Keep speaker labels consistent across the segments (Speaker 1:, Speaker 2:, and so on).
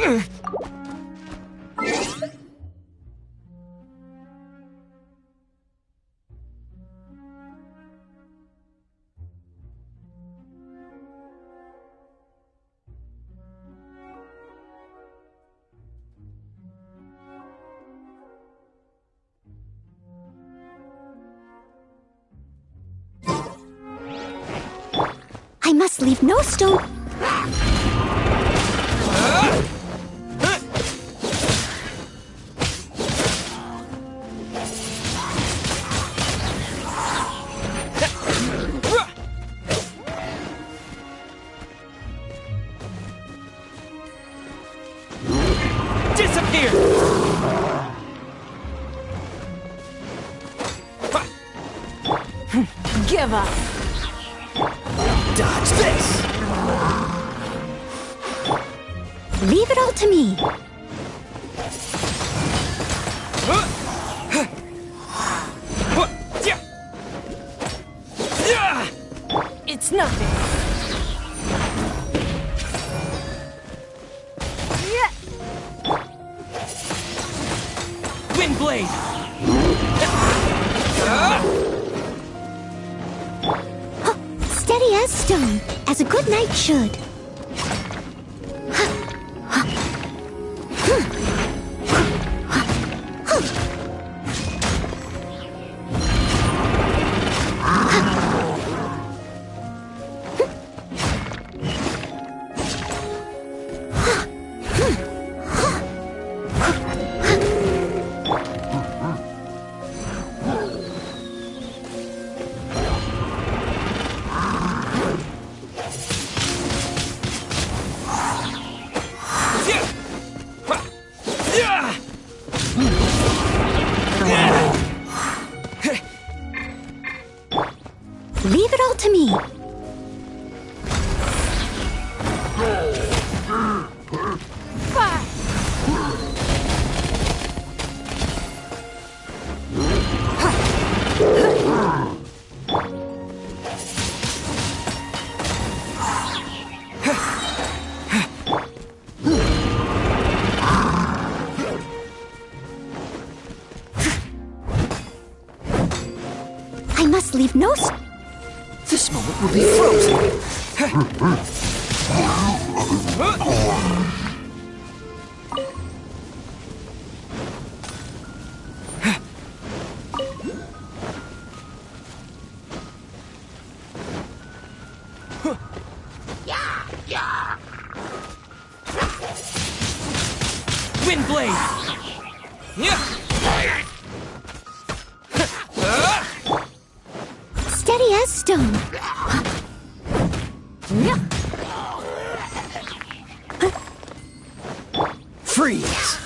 Speaker 1: I must leave no stone.
Speaker 2: Disappear!
Speaker 3: Give up.
Speaker 2: Dodge this!
Speaker 1: Leave it all to me.
Speaker 3: It's nothing.
Speaker 2: Wind blade!
Speaker 1: Steady as stone, as a good knight should. Leave it all to me. I must leave no
Speaker 2: This moment will be frozen! Wind blade!
Speaker 1: steady as stone.
Speaker 2: Freeze!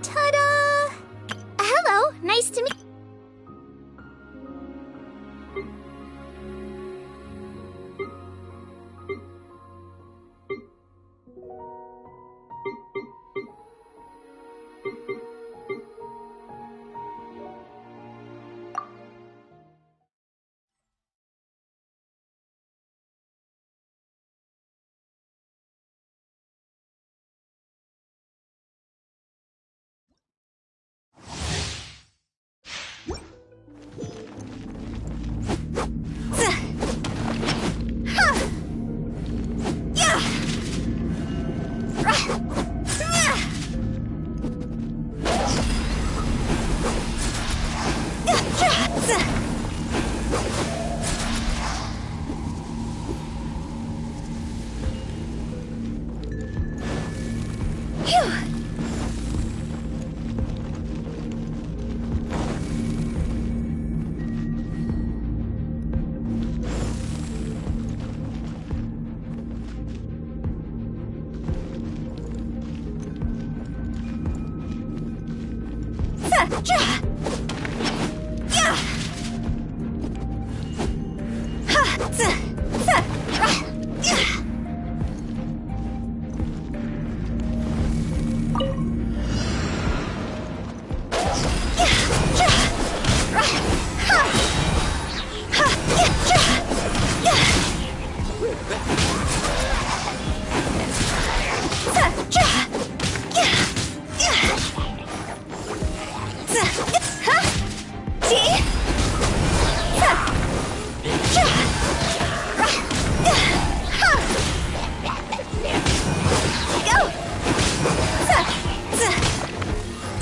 Speaker 1: Ta-da! Hello, nice to meet.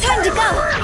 Speaker 3: Time to go!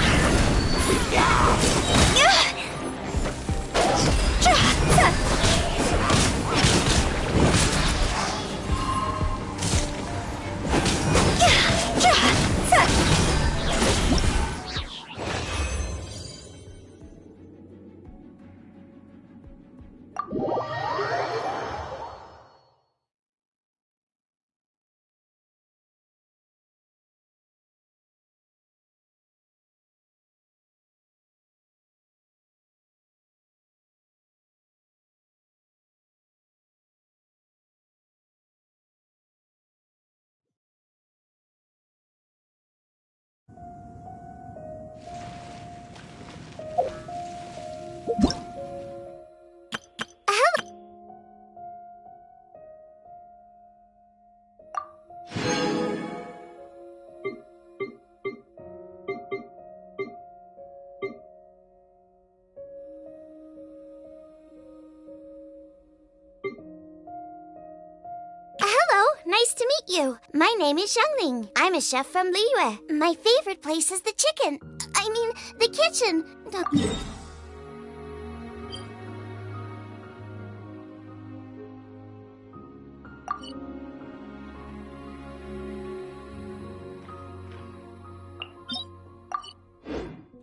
Speaker 1: Nice to meet you. My name is Xiangling. I'm a chef from Liyue. My favorite place is the chicken. I mean, the kitchen.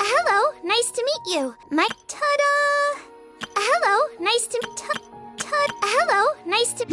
Speaker 1: Hello, nice to meet you. My ta-da! Hello, nice to hello, nice to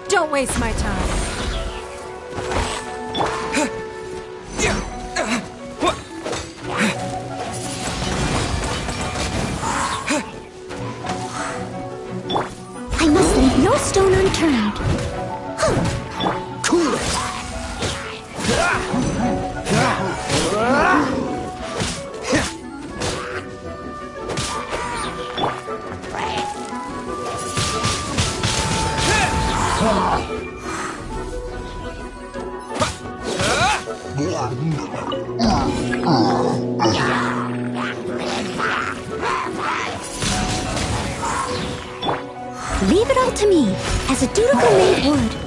Speaker 3: Don't waste my time.
Speaker 1: I must leave no stone unturned.
Speaker 2: Cool it!
Speaker 1: Leave it all to me, as a dutiful maid would.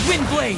Speaker 2: Wind blade!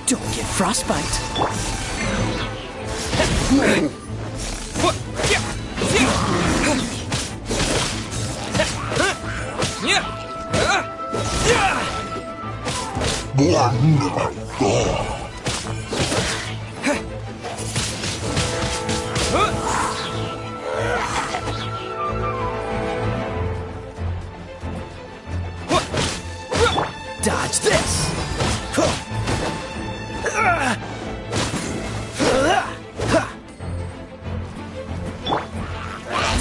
Speaker 2: Don't get frostbite. Dodge this!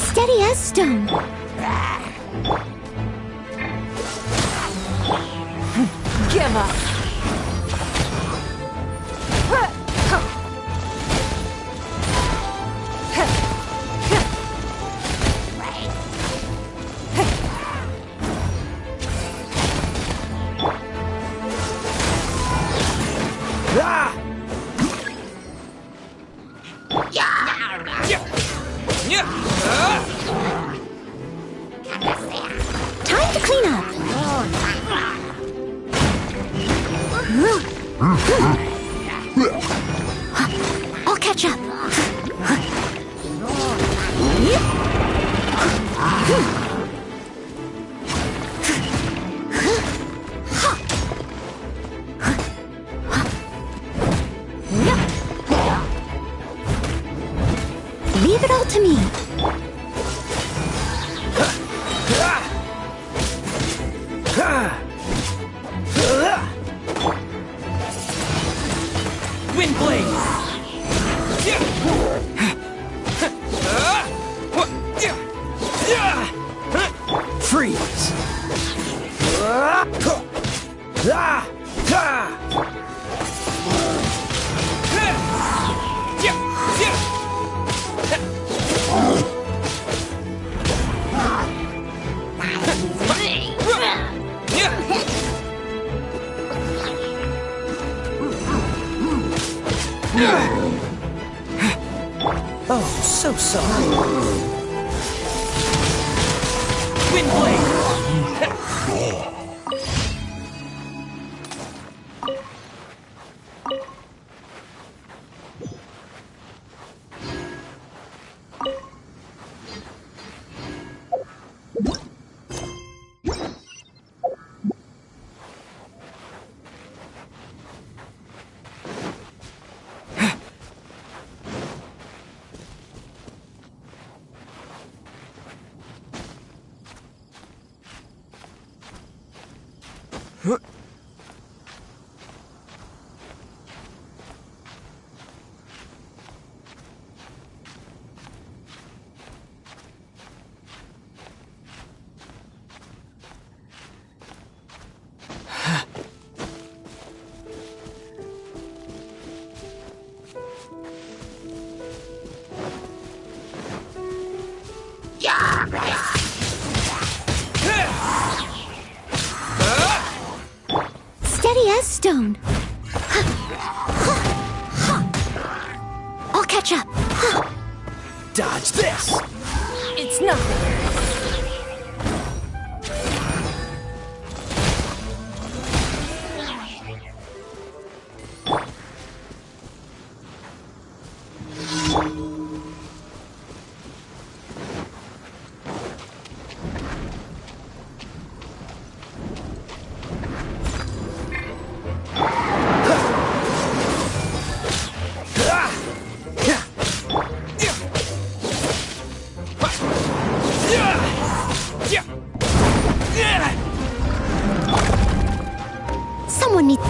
Speaker 1: Steady as stone.
Speaker 3: Give up.
Speaker 1: Time to clean up. I'll catch up. Leave it all to me.
Speaker 2: Wind blade! Freeze! Oh, so sorry. Wind blade!
Speaker 1: Steady as stone. catch up.
Speaker 2: Dodge this!
Speaker 3: It's nothing.
Speaker 1: Someone needs...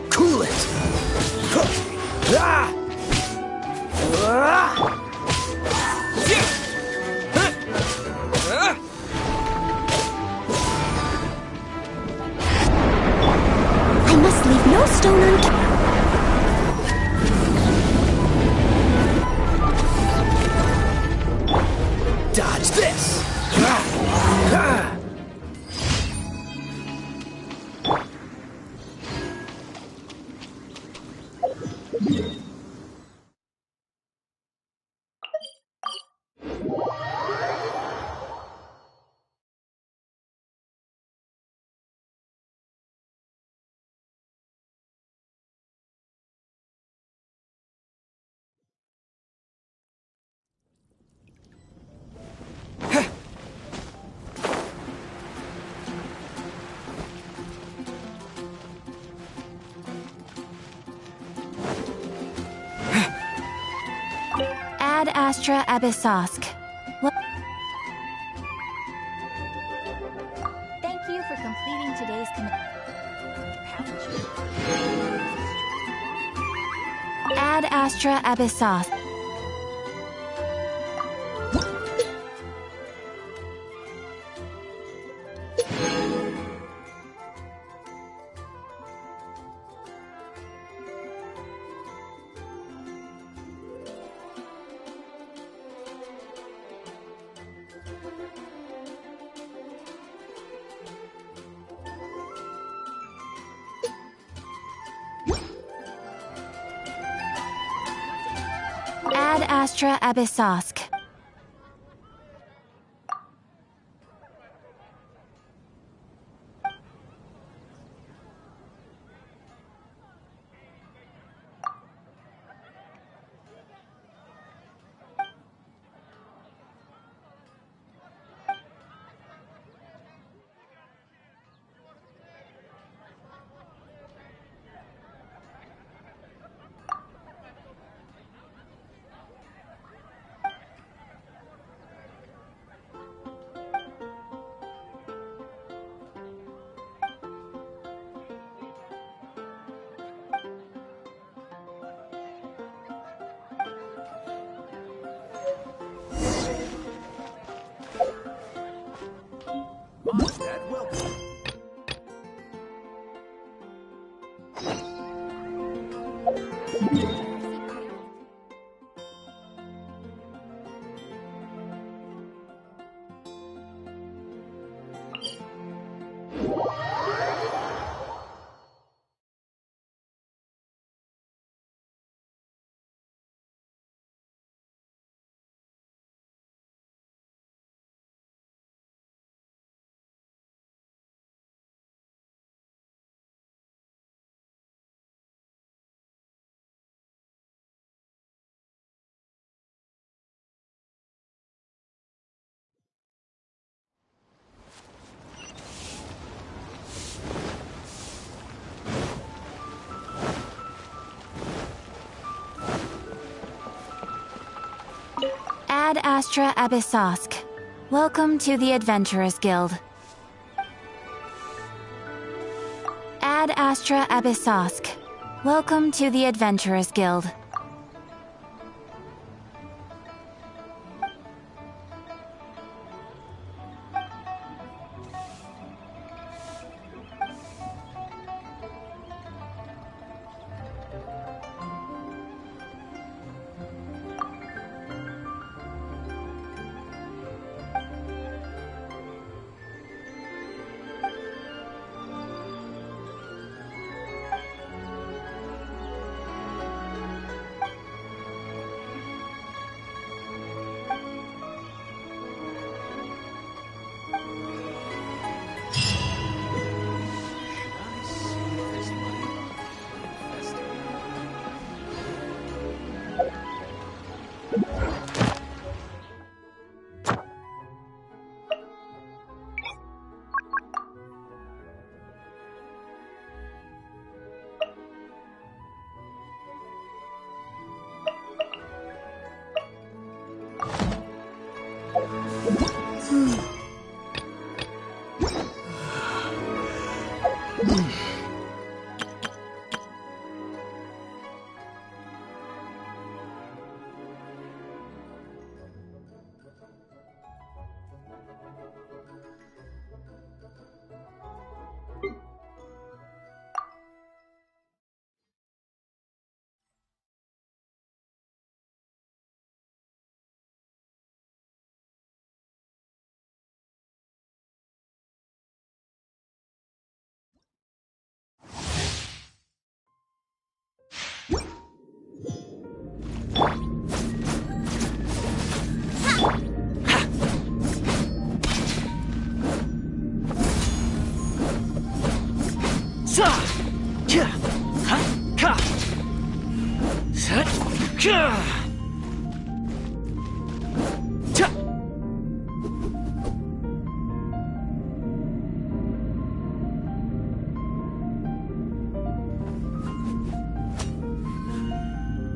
Speaker 2: Cool it!
Speaker 1: I must leave no stone unturned.
Speaker 2: Dodge this!
Speaker 1: Ad Astra Abyssosk. Thank you for completing today's Ad Astra Abyssosk. Ad Astra Abyssosk.
Speaker 2: Mondstadt, welcome.
Speaker 1: Ad Astra Abyssosk. Welcome to the Adventurers Guild. Ad Astra Abyssosk. Welcome to the Adventurers Guild.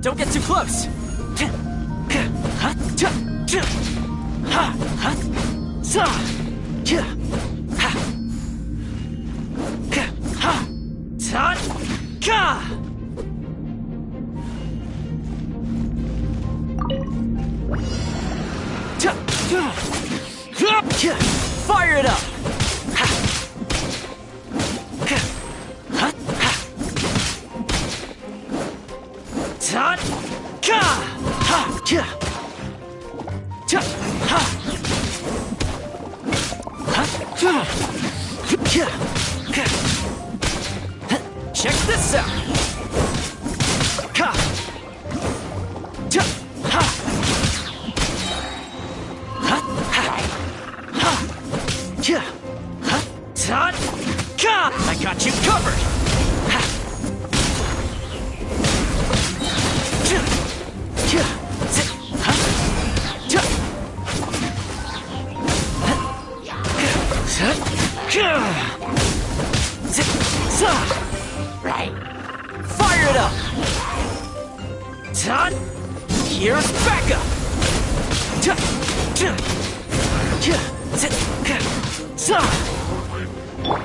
Speaker 2: Don't get too close! Fire it up! Check this out! I got you covered! Fire it up! Here's backup!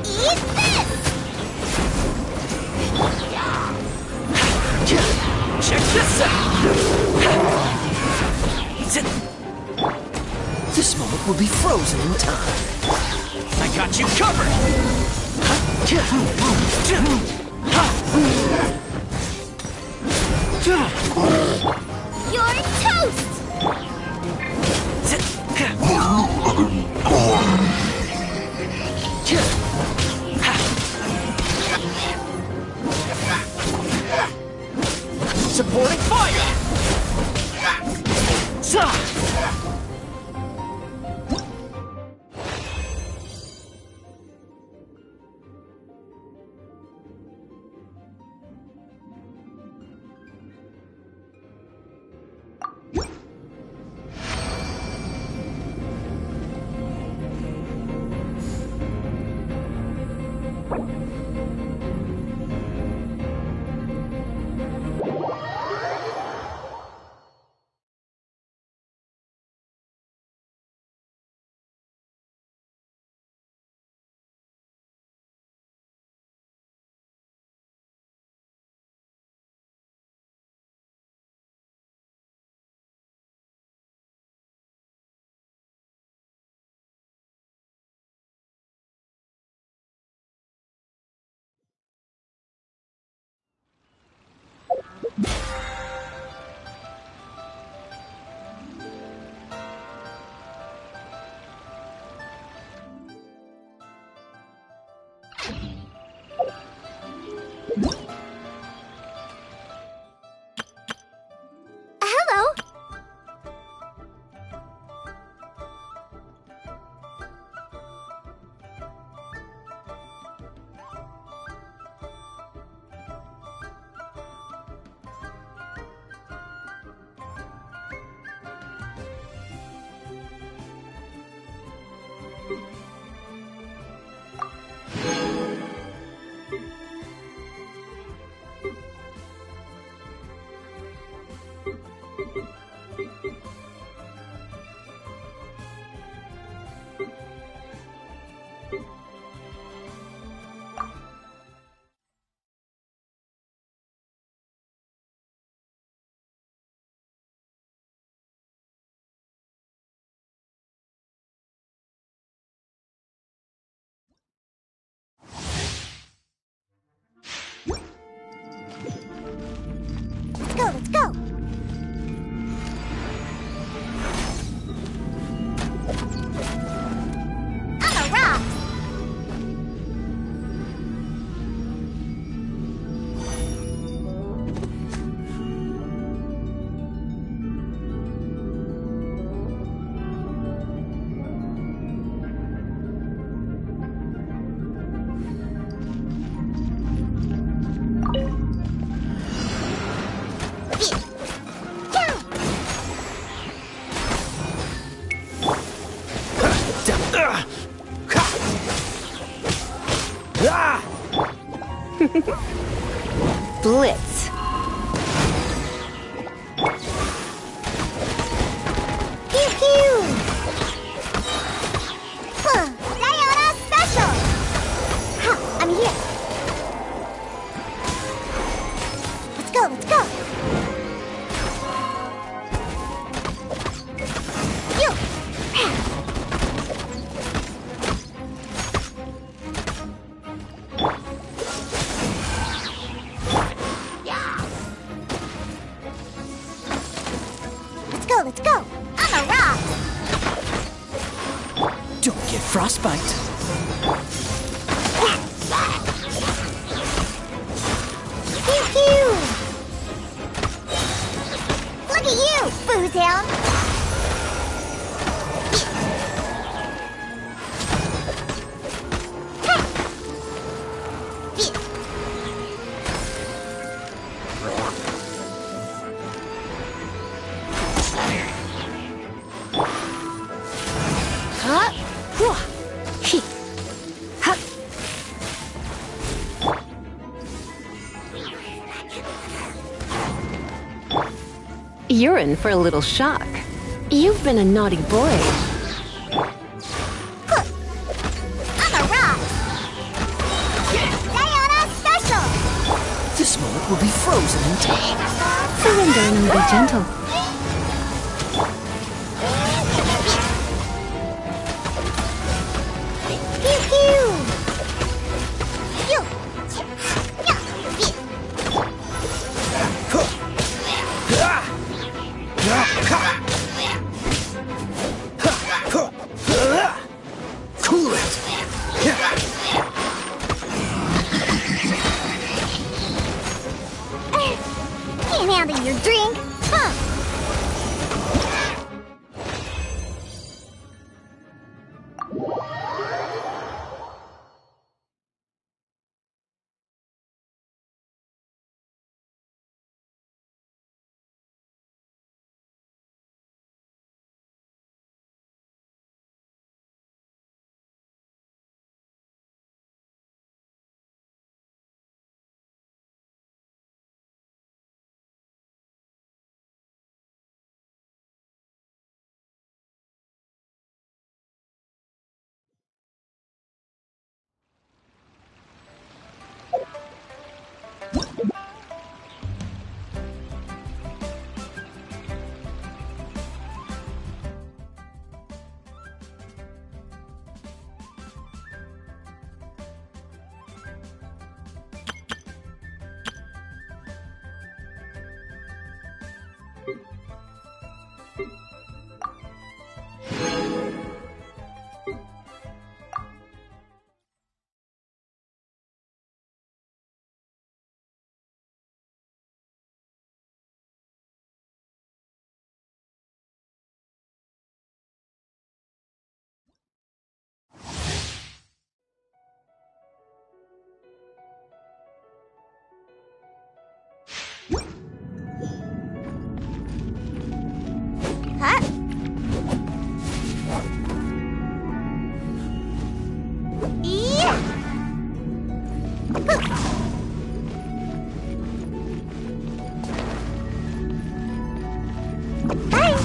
Speaker 1: Eat this!
Speaker 2: Check this out!
Speaker 4: This moment will be frozen in time.
Speaker 2: I got you covered!
Speaker 1: You're toast!
Speaker 2: Supporting fire!
Speaker 1: go. On the rocks.
Speaker 3: Blitz.
Speaker 1: Pew pew! Huh, Diana Special! Huh, I'm here. Let's go, let's go! Phew! Let's go! On the rock!
Speaker 4: Don't get frostbite.
Speaker 1: Pew pew! Look at you, Boozehound!
Speaker 3: You're in for a little shock. You've been a naughty boy.
Speaker 1: On the rock! Diana Special!
Speaker 4: This moment will be frozen in time.
Speaker 3: Surrender and be gentle.
Speaker 1: Pew pew! Pew!
Speaker 4: Cool it.
Speaker 1: Can't handle your drink, huh? Huh? Yeah! Bye!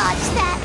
Speaker 1: dodge that.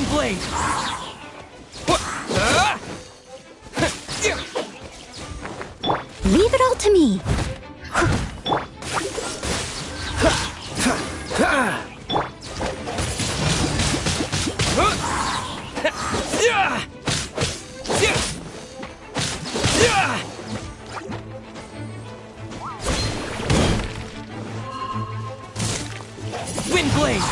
Speaker 2: Wind blade.
Speaker 3: Leave it all to me.
Speaker 2: Wind blade.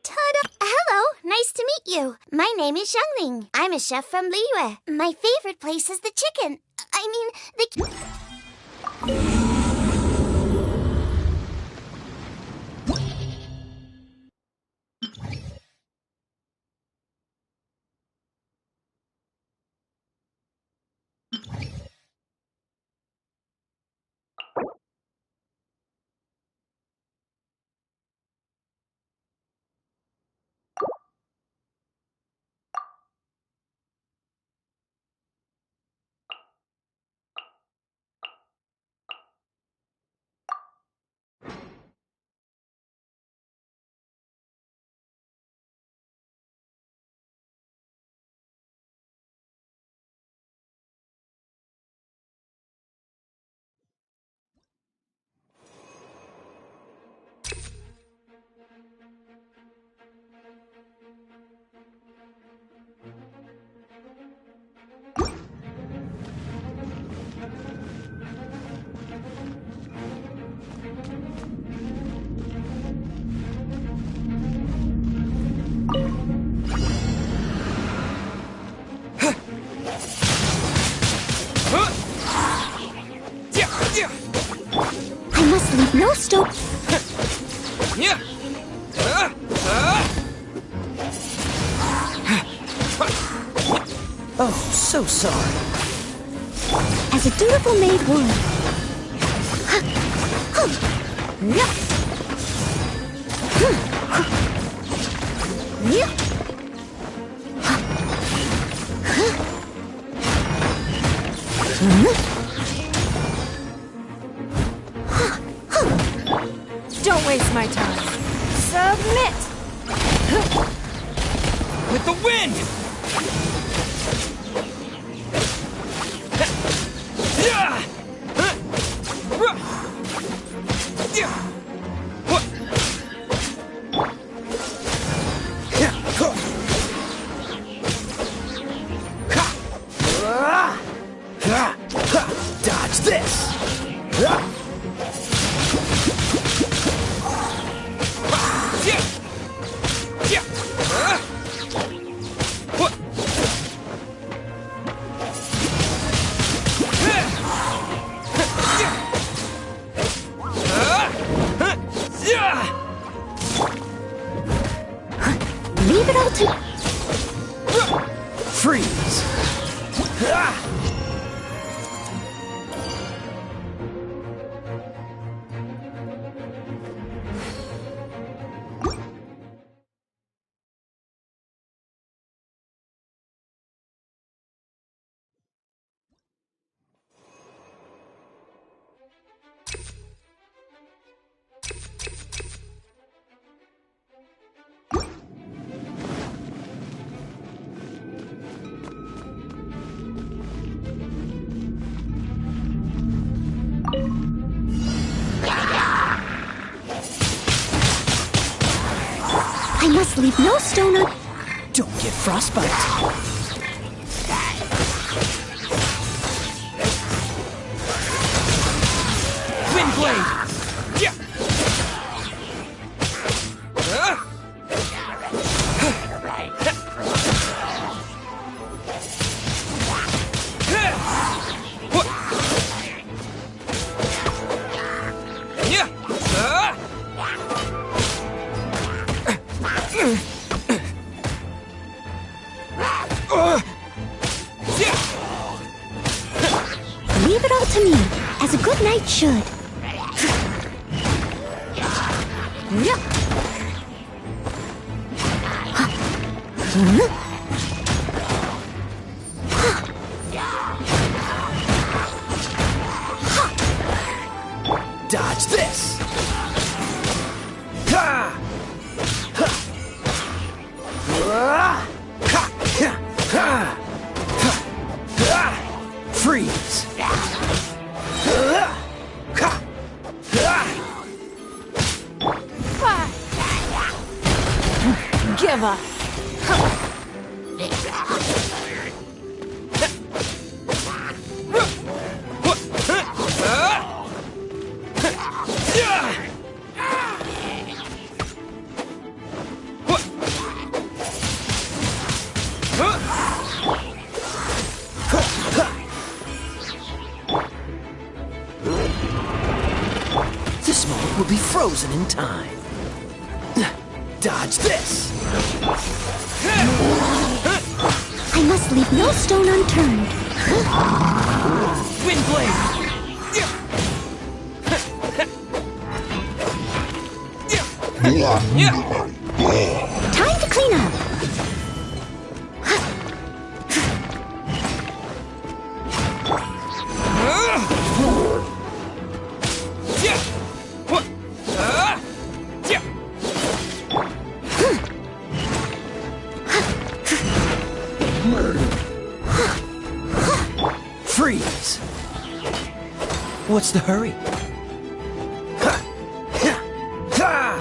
Speaker 1: Ta-da! Hello, nice to meet you. My name is Xiangling. I'm a chef from Liyue. My favorite place is the chicken. I mean, the...
Speaker 3: I must leave no stone.
Speaker 4: Oh, so sorry.
Speaker 3: As a dutiful maid would.
Speaker 5: Don't waste my time. Submit!
Speaker 2: With the wind!
Speaker 4: Dodge this!
Speaker 1: I must leave no stone un...
Speaker 4: Don't get frostbite.
Speaker 2: Wind blade! Yeah!
Speaker 1: Leave it all to me, as a good knight should.
Speaker 4: Dodge this! Ha! Ha! Ha! Ha! Ha! Ha! Freeze! Ha! Ha!
Speaker 5: Give up.
Speaker 4: This moment will be frozen in time. Dodge this!
Speaker 1: I must leave no stone unturned.
Speaker 2: Wind blade!
Speaker 1: Time to clean up.
Speaker 4: Freeze! What's the hurry? Ha! Ha! Ha!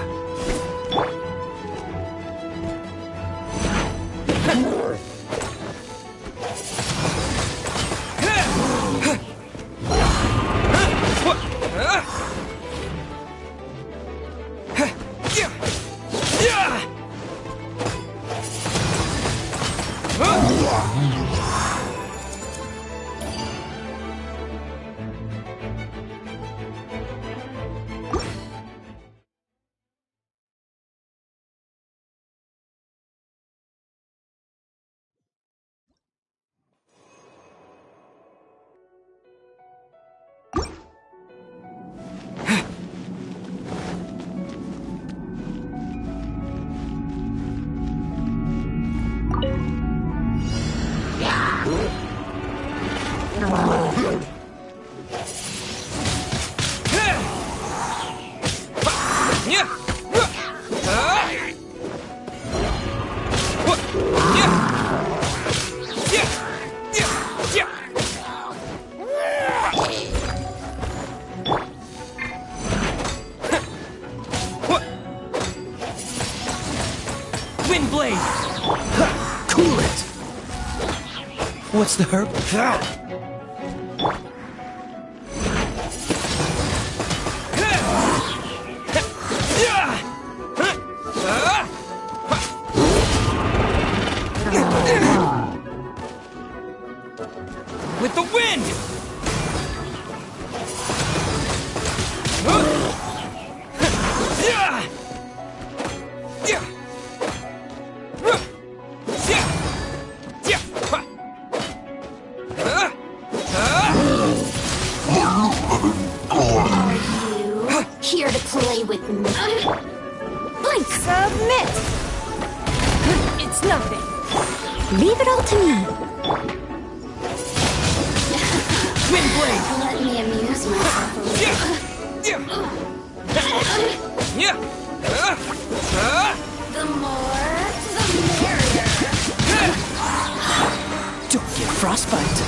Speaker 2: Wind blade!
Speaker 4: Cool it! What's the hurry?
Speaker 2: With the wind!
Speaker 1: Here to play with me. Blink!
Speaker 5: Submit. It's nothing.
Speaker 1: Leave it all to me.
Speaker 2: Wind blade!
Speaker 1: Let me amuse myself a little. The more, the merrier.
Speaker 4: Don't get frostbite.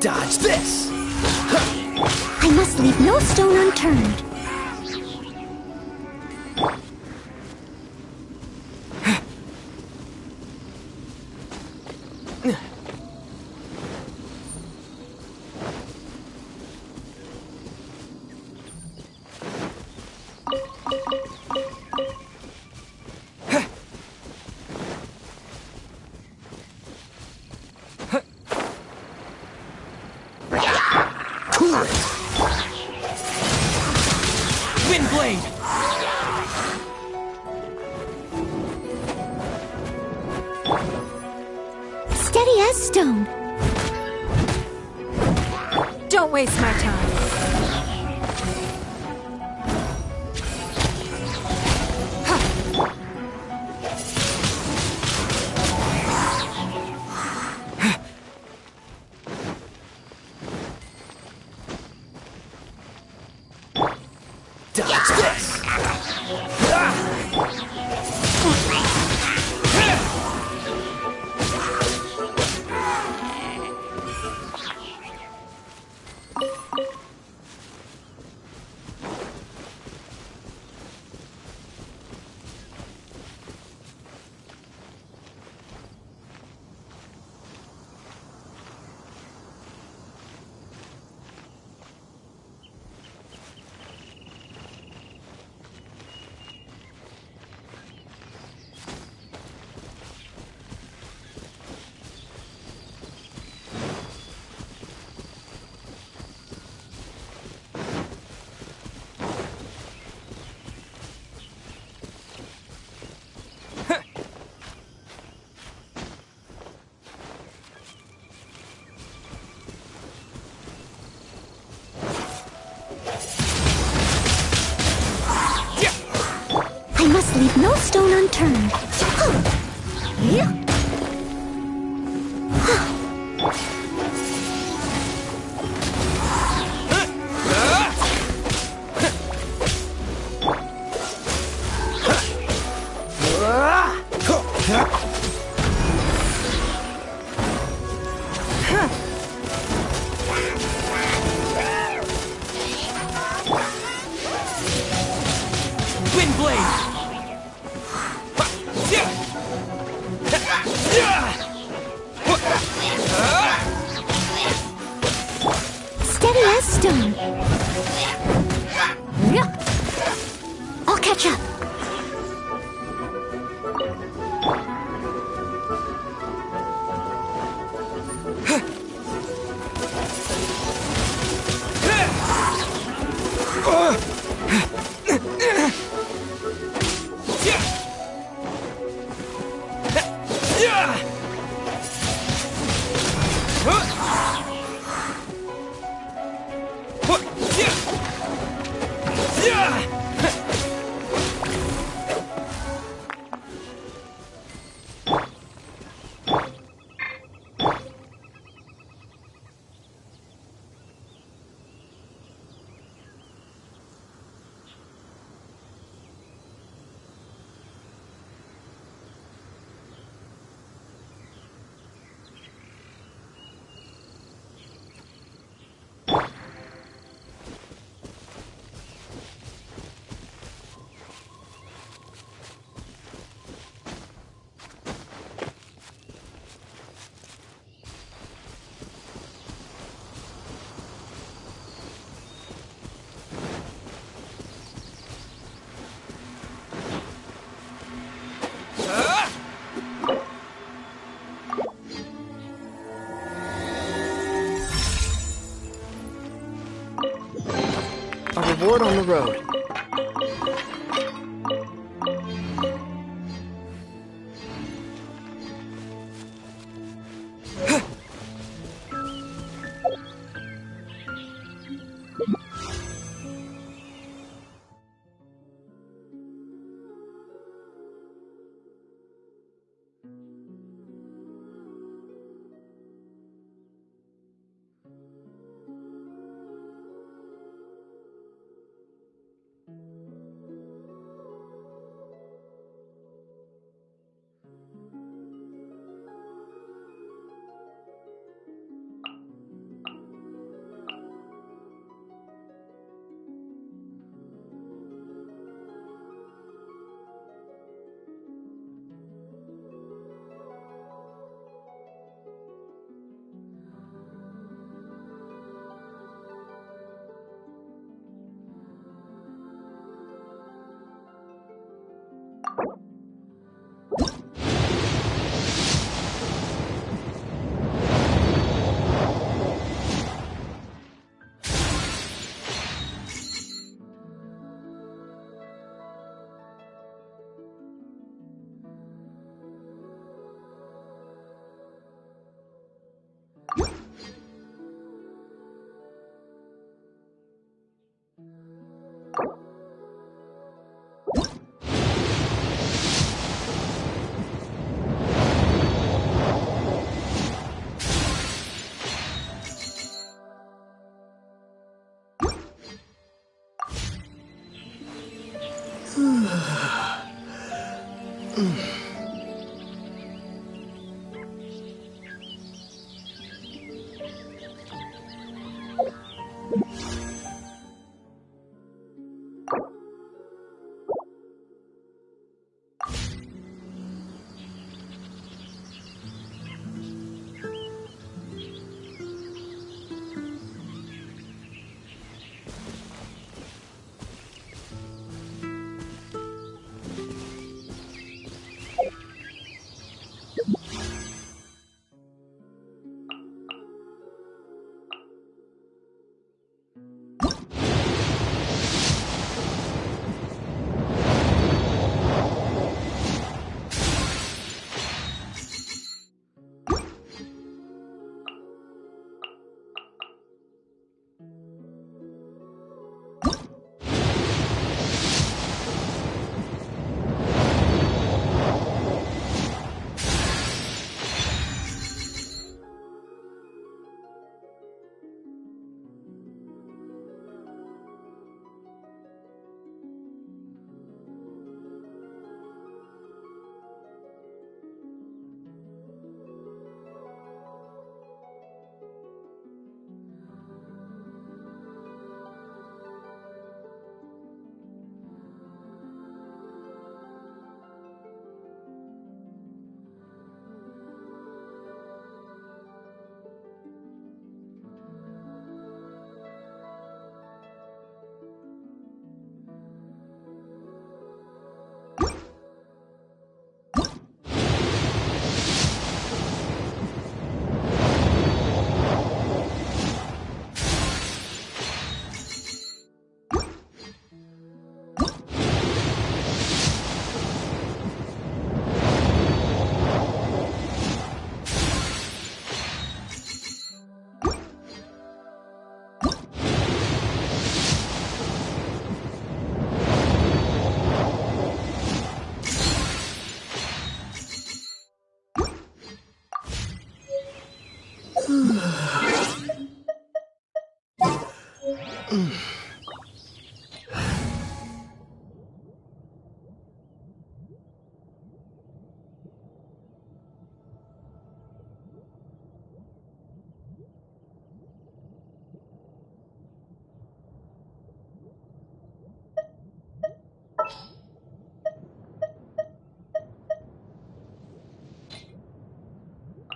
Speaker 4: Dodge this!
Speaker 1: I must leave no stone unturned.
Speaker 2: Wind blade!
Speaker 1: Steady as stone.
Speaker 5: Don't waste my time.
Speaker 4: Dodge this!
Speaker 1: turn.
Speaker 2: Wind blade!
Speaker 1: Steady as stone. I'll catch up.
Speaker 6: A reward on the road.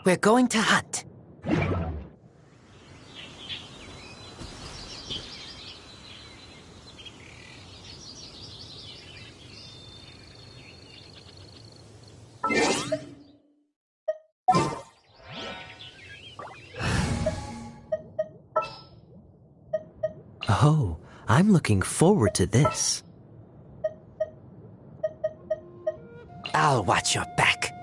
Speaker 2: We're going to hunt. Oh, I'm looking forward to this. I'll watch your back.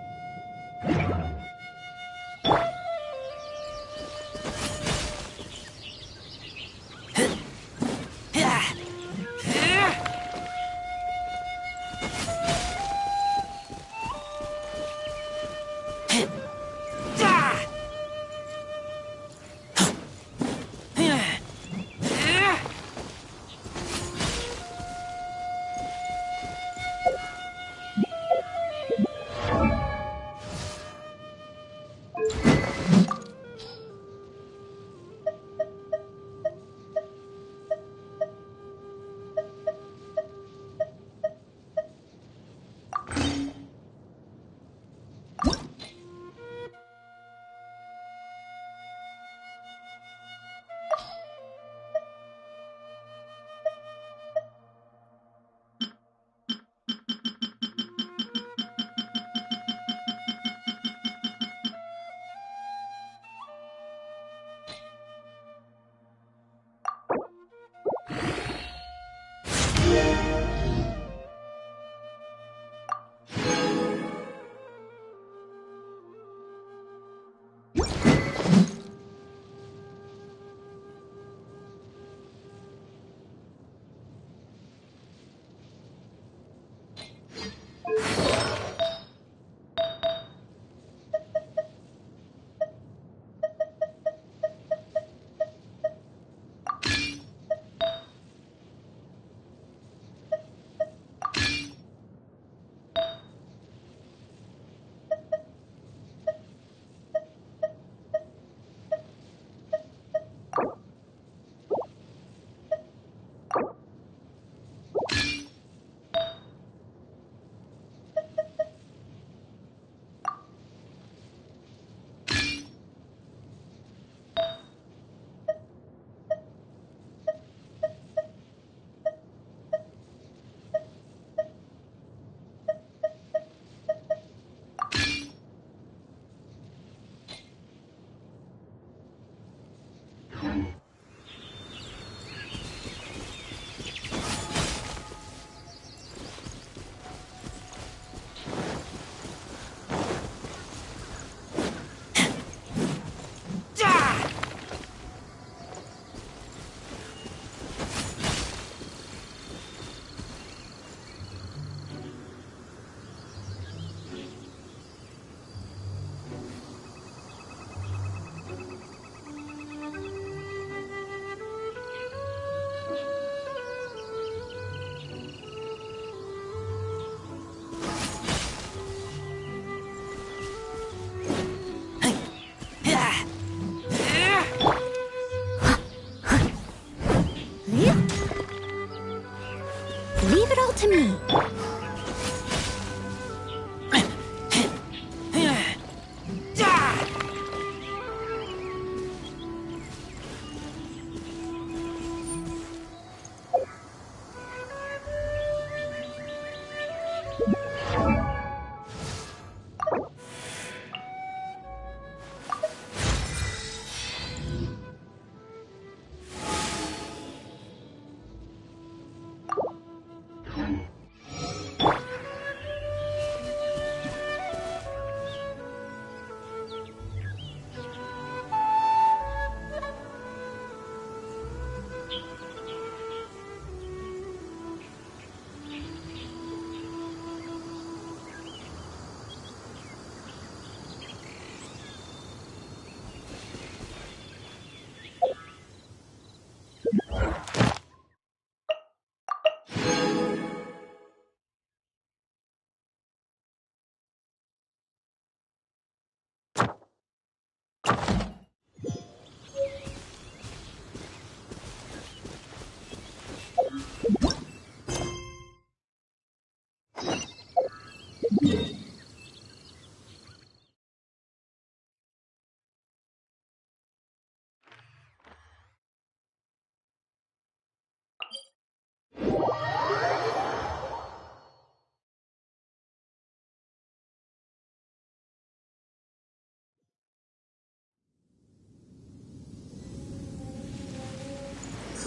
Speaker 1: Leave it all to me.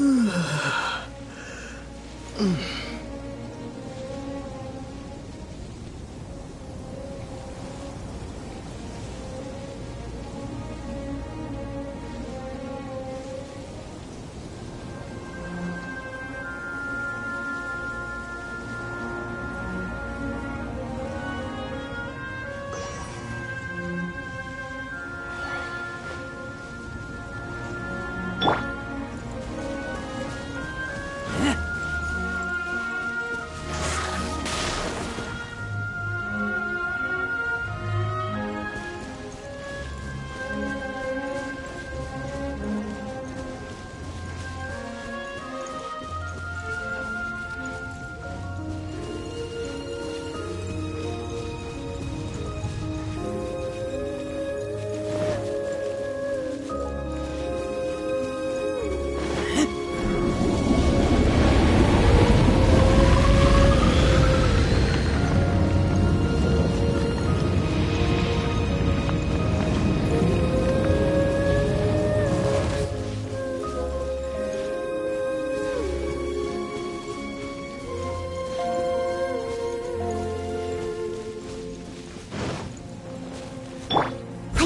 Speaker 1: I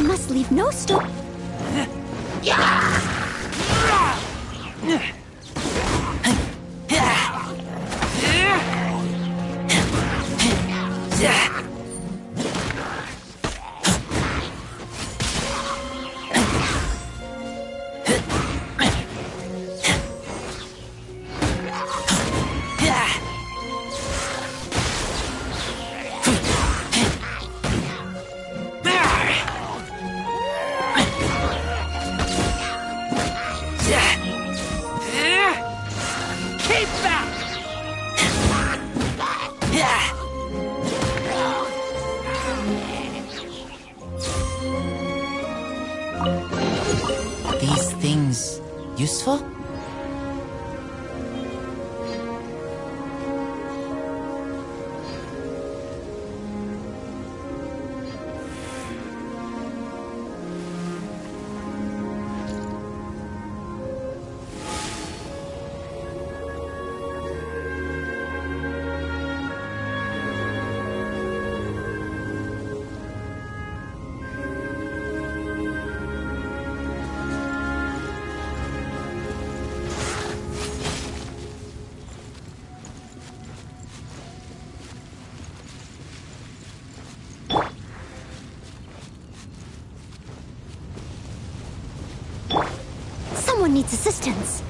Speaker 1: must leave no stone.
Speaker 7: These things useful?
Speaker 1: Someone needs assistance.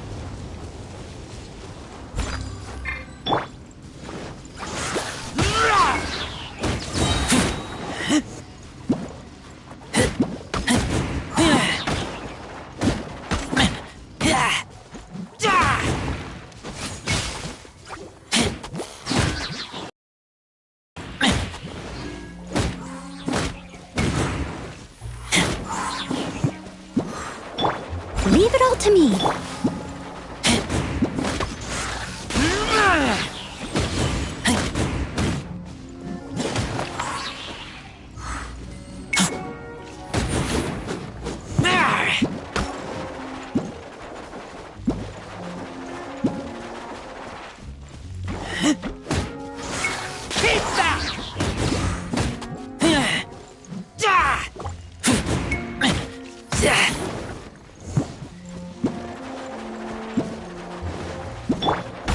Speaker 1: Leave it all to me.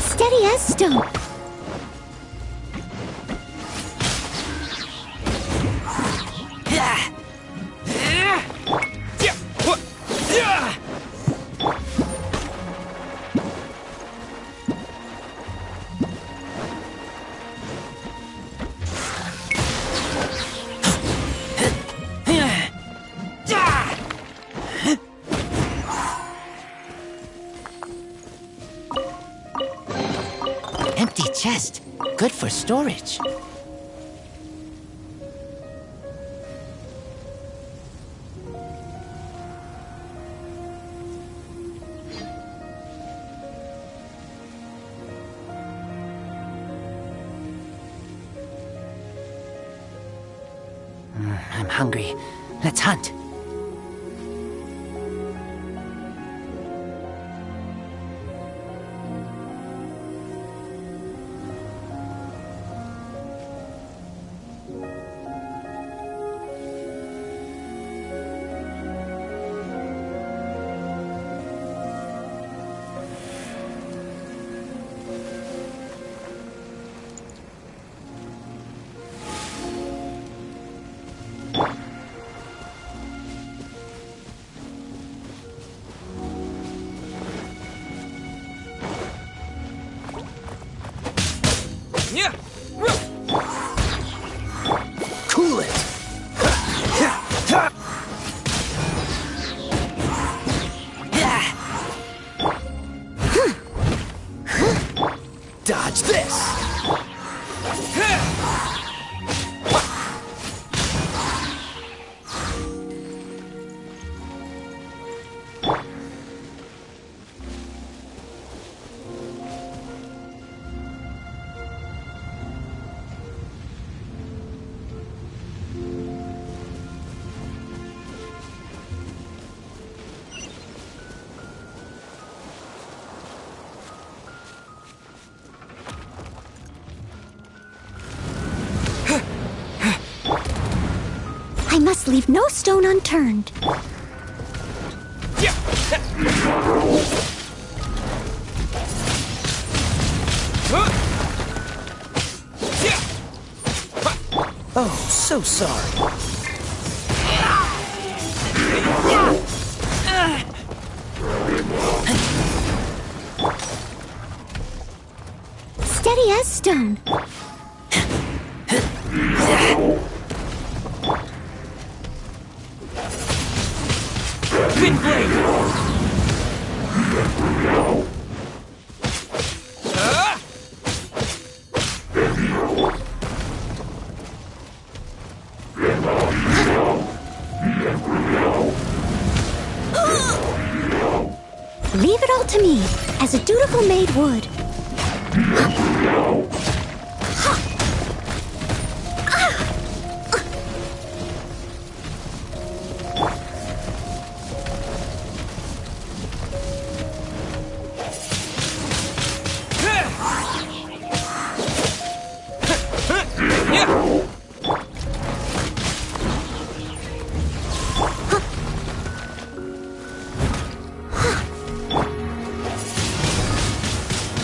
Speaker 1: Steady as stone.
Speaker 7: Empty chest. Good for storage. I'm hungry. Let's hunt.
Speaker 4: Dodge this!
Speaker 1: I must leave no stone unturned.
Speaker 4: Oh, so sorry.
Speaker 1: Steady as stone.
Speaker 4: Wind blade!
Speaker 1: Leave it all to me, as a dutiful maid would.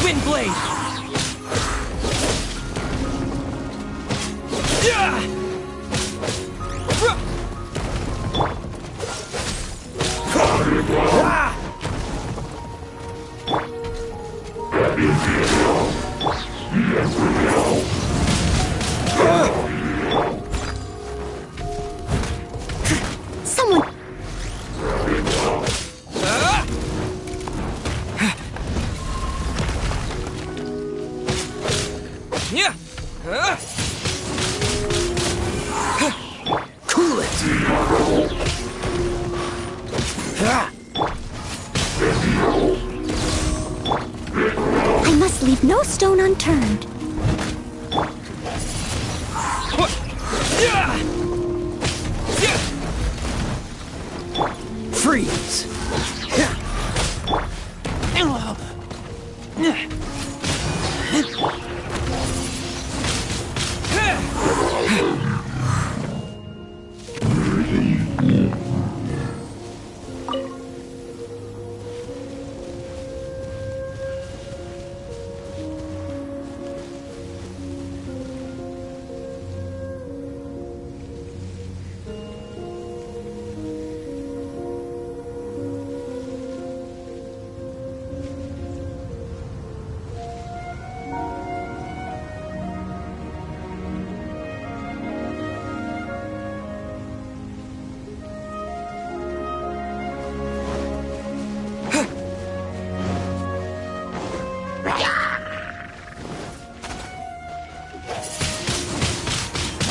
Speaker 4: Wind blade!
Speaker 1: Someone...
Speaker 4: Cool it!
Speaker 1: I must leave no stone unturned.
Speaker 4: Freeze!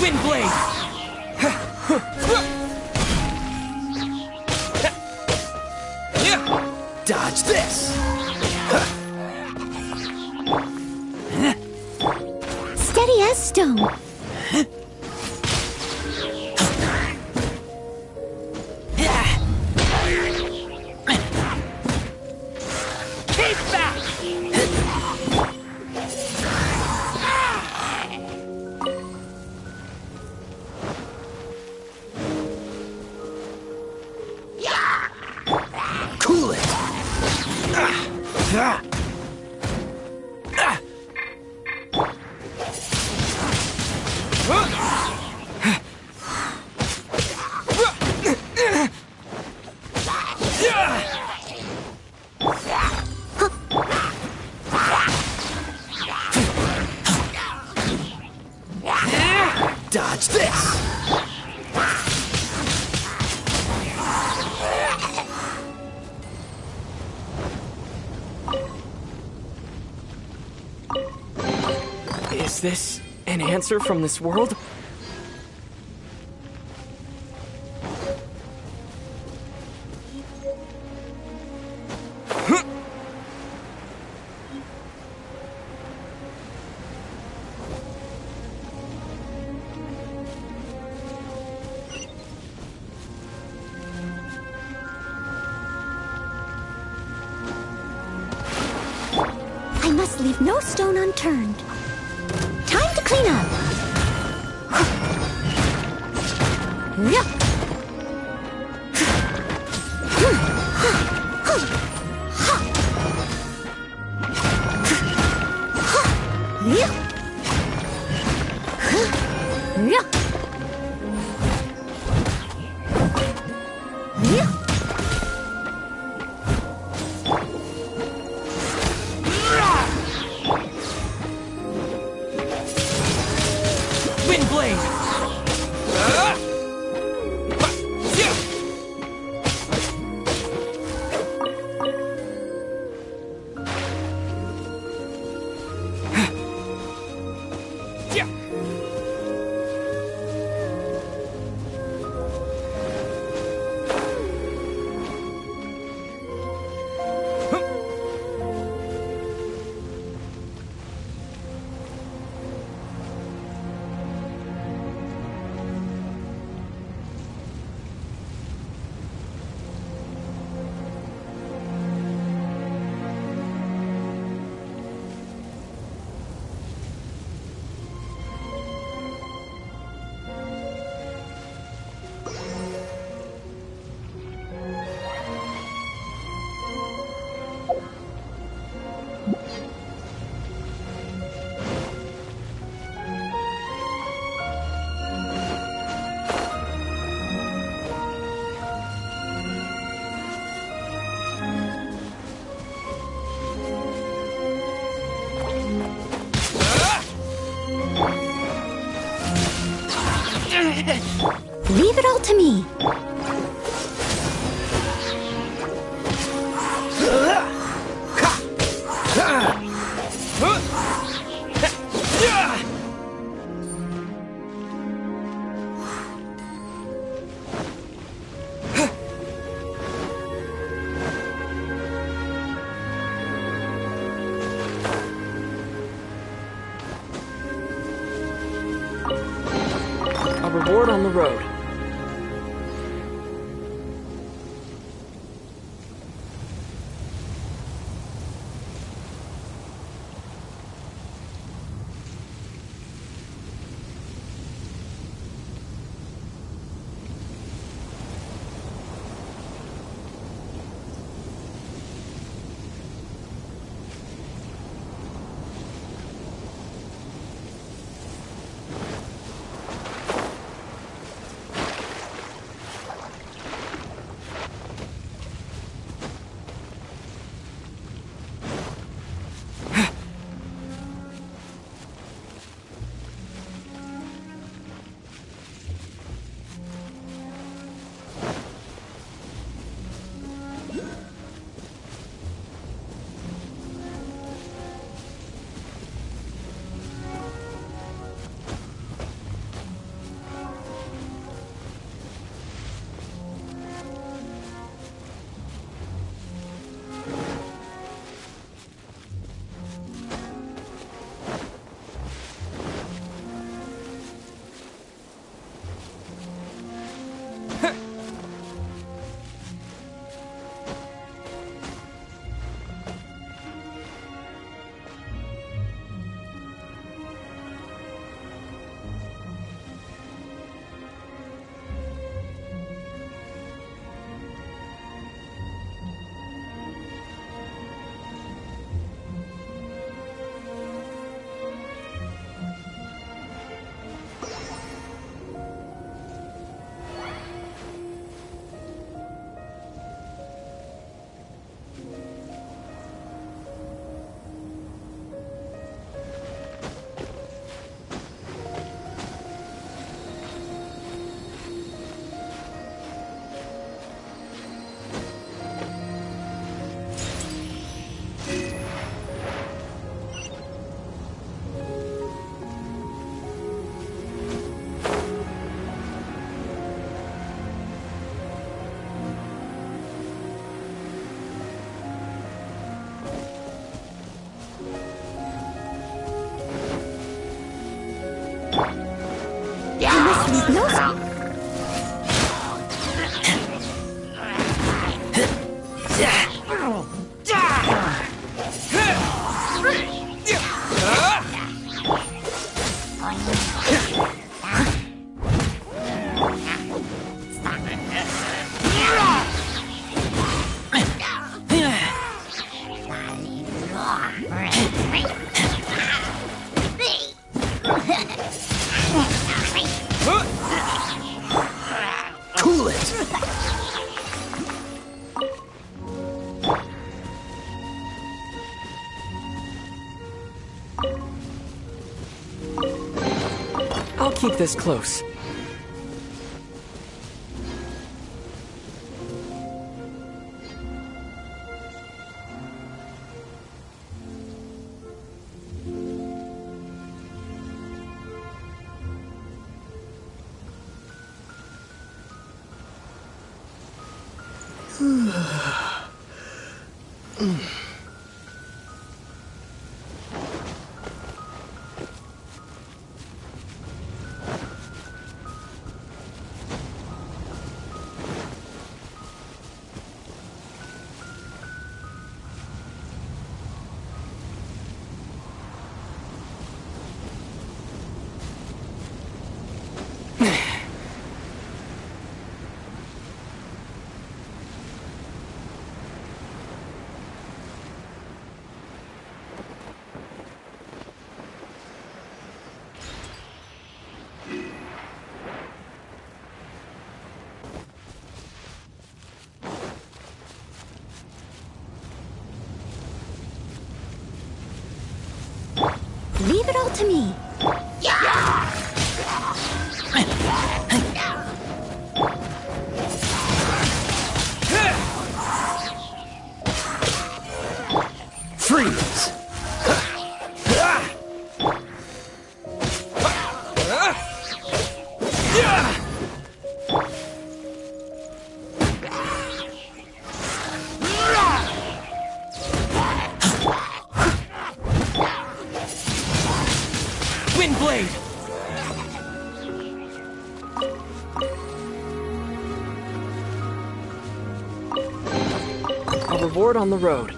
Speaker 4: Wind blade! Dodge this!
Speaker 1: Steady as stone.
Speaker 4: Keep back! Cool it! Dodge this!
Speaker 6: Is this an answer from this world?
Speaker 1: I must leave no stone unturned. Time to clean up.
Speaker 4: Windblade!
Speaker 1: Leave it all to me.
Speaker 6: A reward on the road.
Speaker 5: leave no...
Speaker 4: Cool it!
Speaker 6: I'll keep this close.
Speaker 5: Leave it all to me.
Speaker 4: Freeze! Wind blade!
Speaker 6: A reward on the road.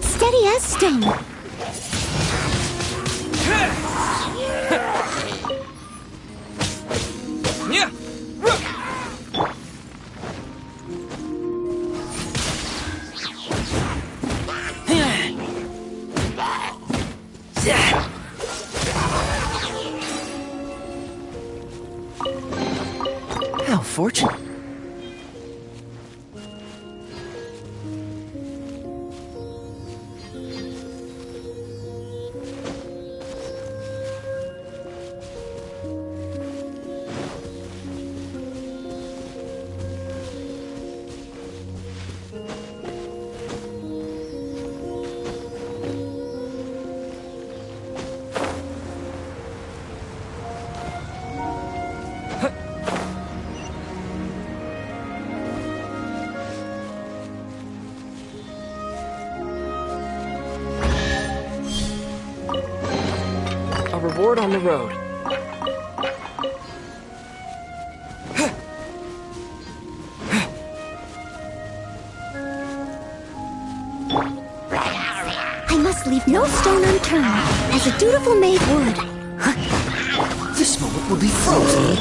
Speaker 5: Steady as stone.
Speaker 2: How fortunate.
Speaker 6: A reward on the road.
Speaker 5: I must leave no stone unturned, as a dutiful maid would.
Speaker 2: This moment will be frozen.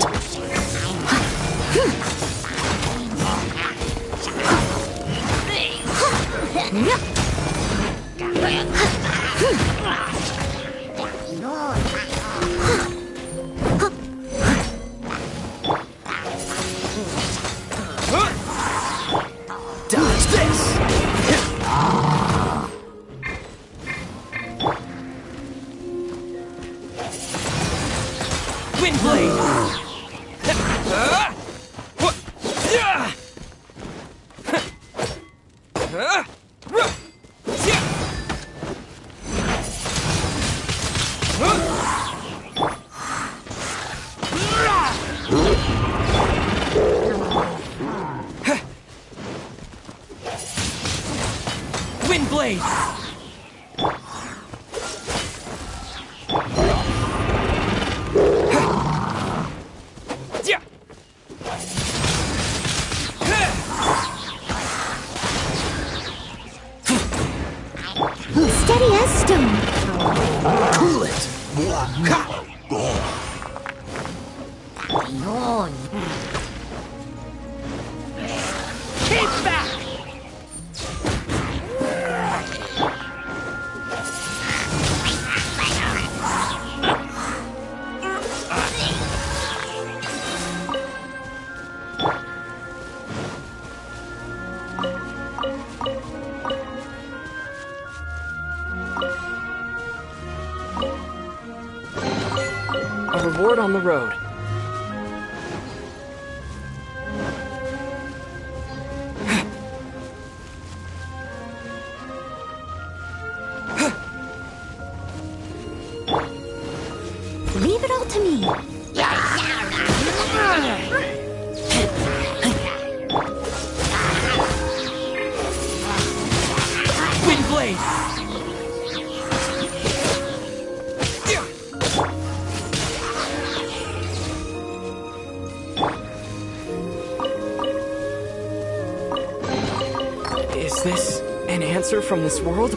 Speaker 4: Dodge this! blade!
Speaker 5: Steady as stone.
Speaker 4: Cool it! Keep back!
Speaker 6: A reward on the road.
Speaker 5: Leave it all to me.
Speaker 4: Wind blade!
Speaker 6: Is this an answer from this world?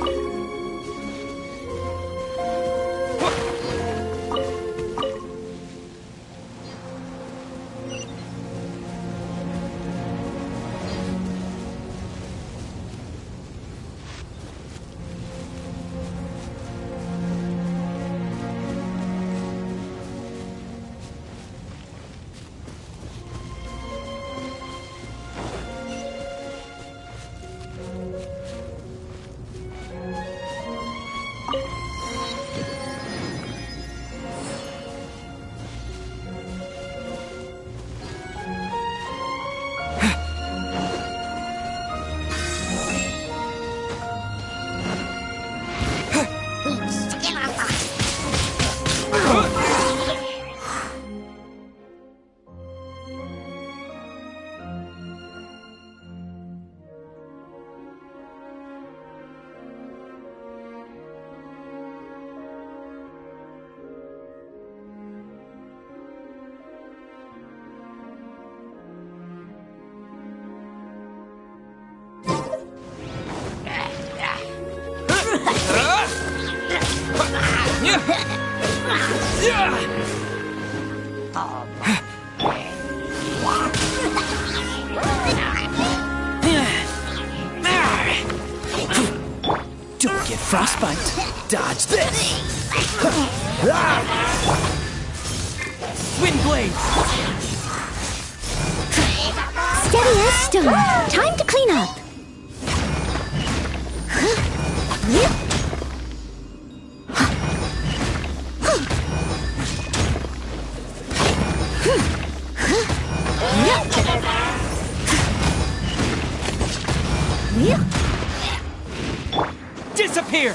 Speaker 4: Don't get frostbite. Dodge this! Wind blade!
Speaker 5: Steady as stone. Time to clean up.
Speaker 4: Disappear!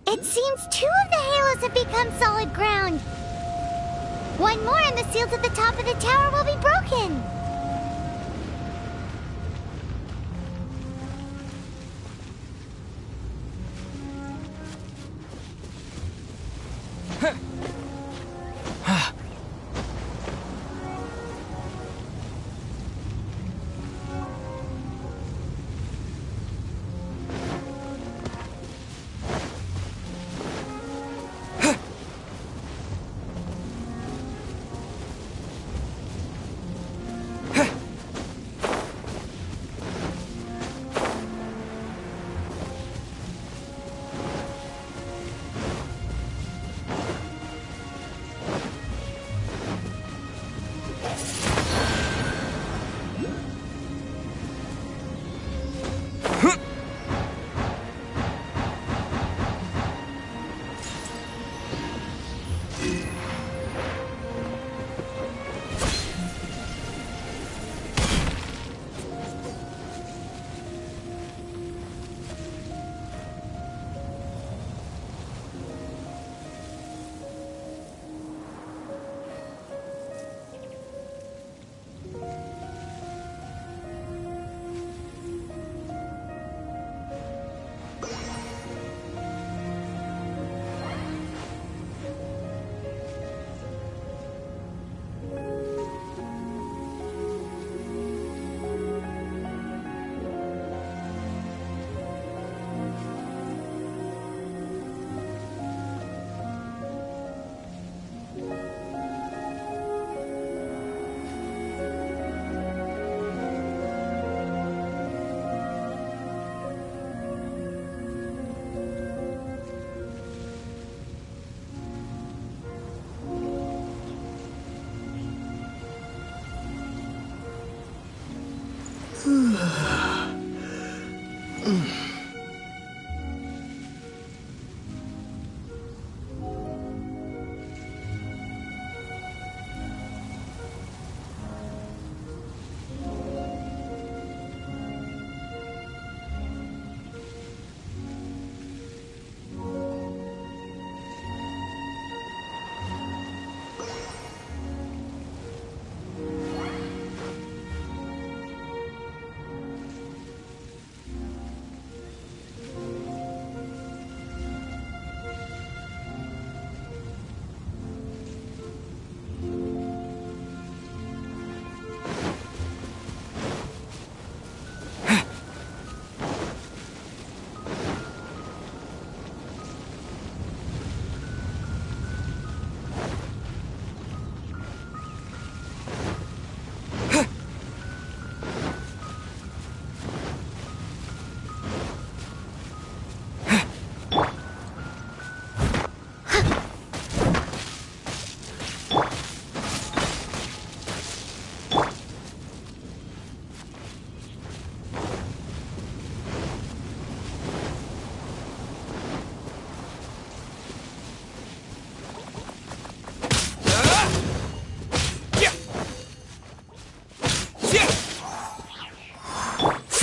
Speaker 1: It seems 2 of the halos have become solid ground. 1 more and the seals at the top of the tower will be broken.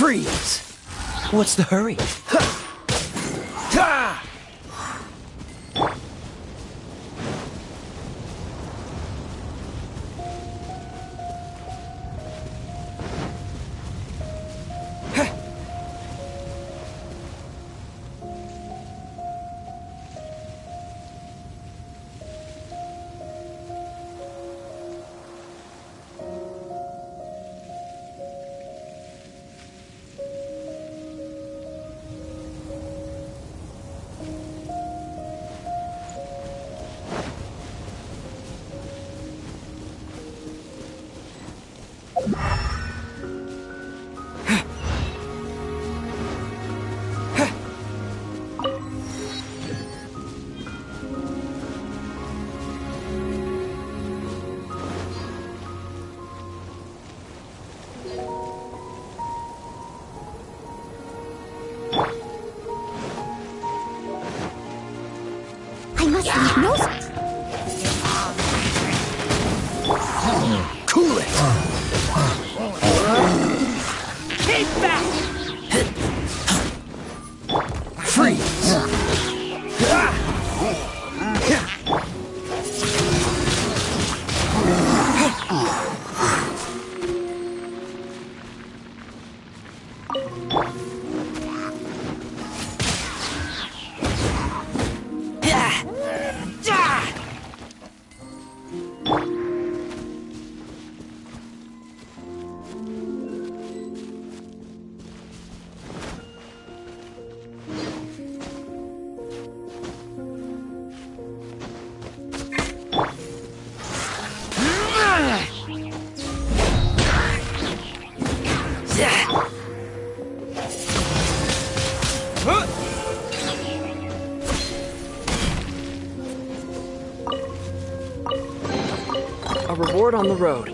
Speaker 2: Freeze! What's the hurry?
Speaker 5: I must leave no...
Speaker 2: Cool it!
Speaker 4: Keep back!
Speaker 2: Freeze!
Speaker 6: A reward on the road.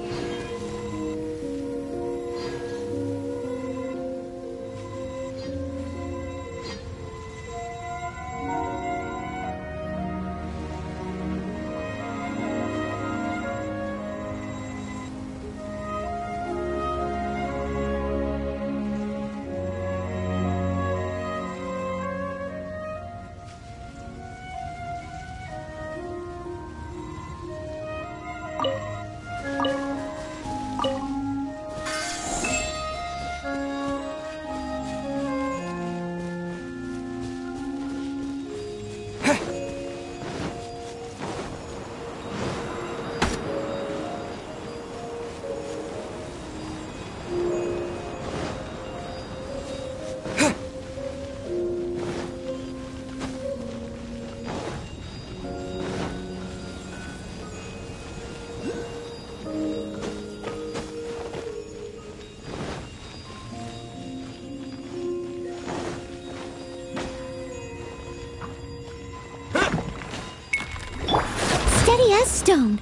Speaker 5: Steady as stone.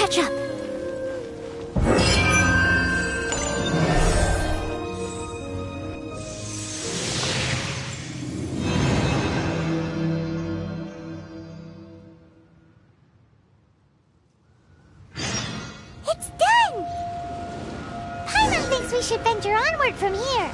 Speaker 5: catch up.
Speaker 1: It's done! Paimon thinks we should venture onward from here.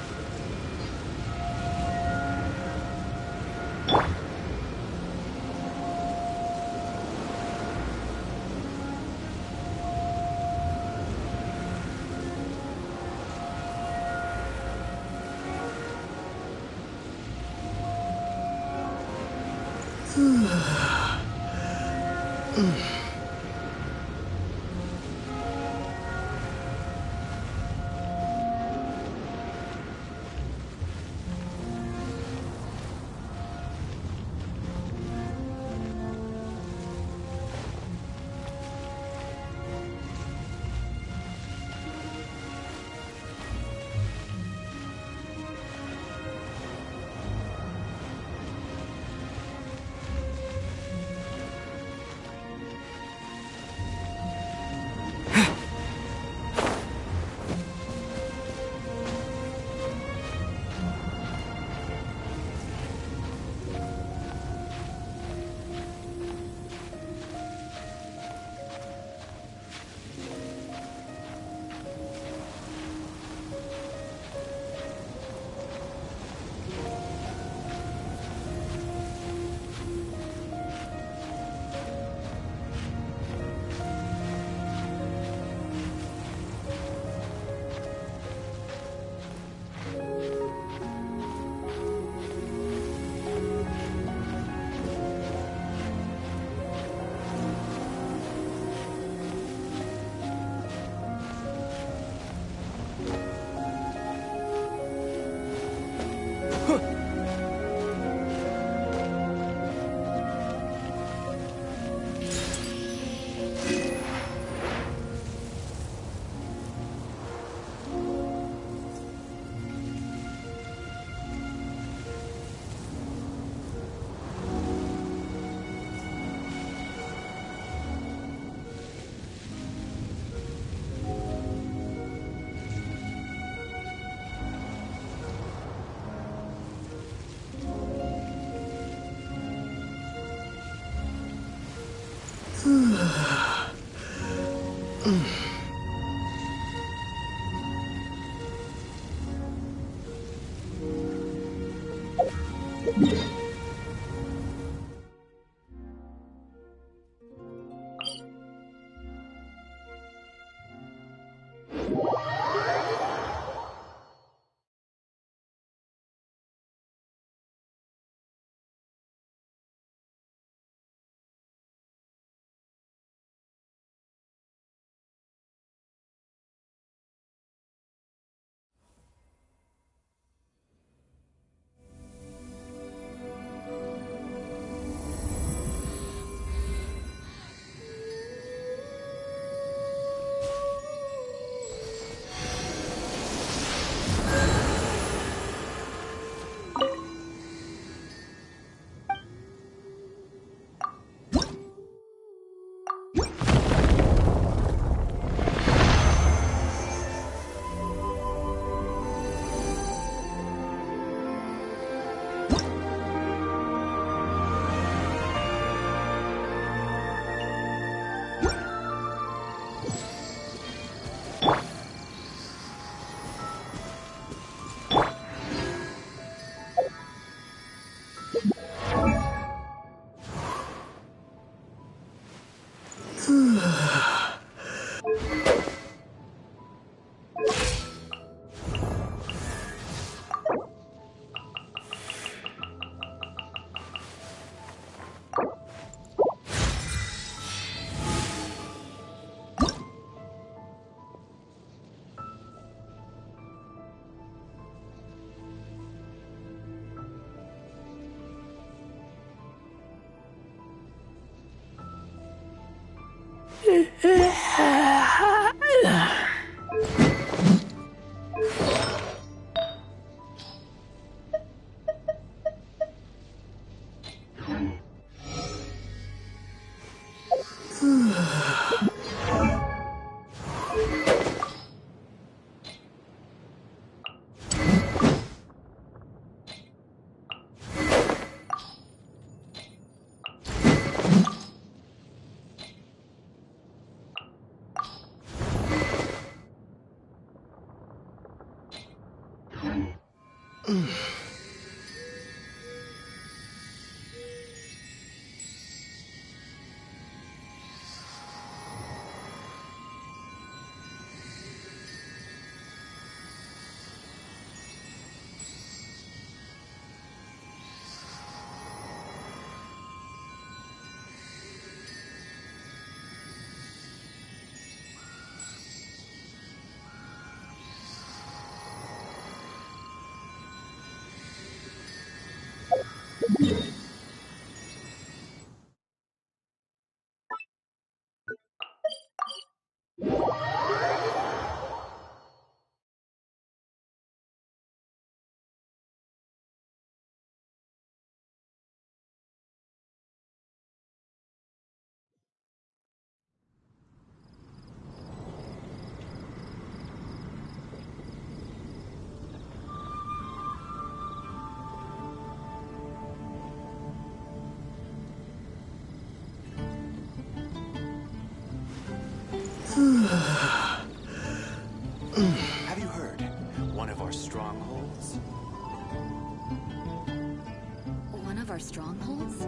Speaker 3: strongholds?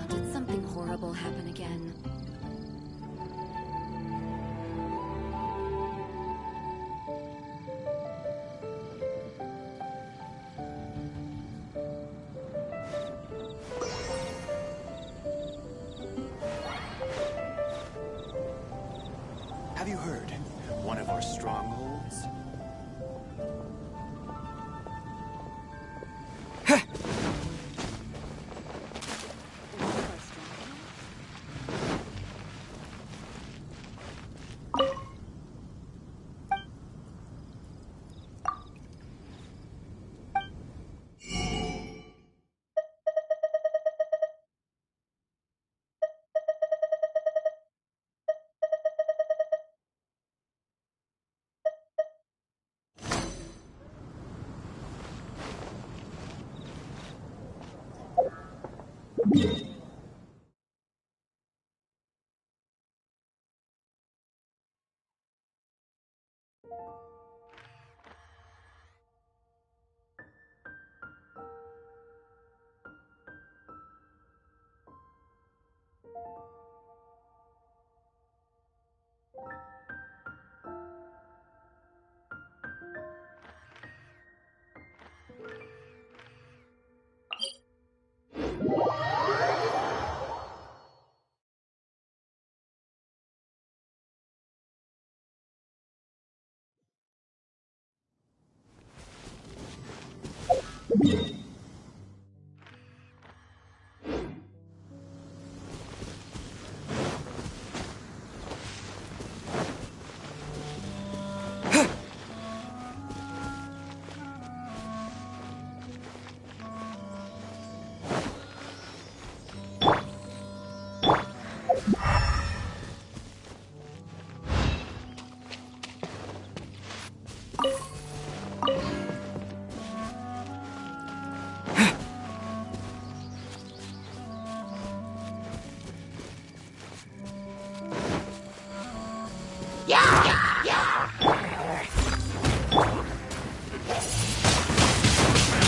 Speaker 3: Did something horrible happen again?
Speaker 8: Have you heard? One of our strongholds?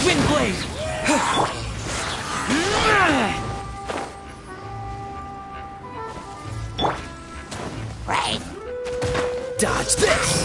Speaker 6: Windblade! Dodge this!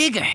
Speaker 7: bigger.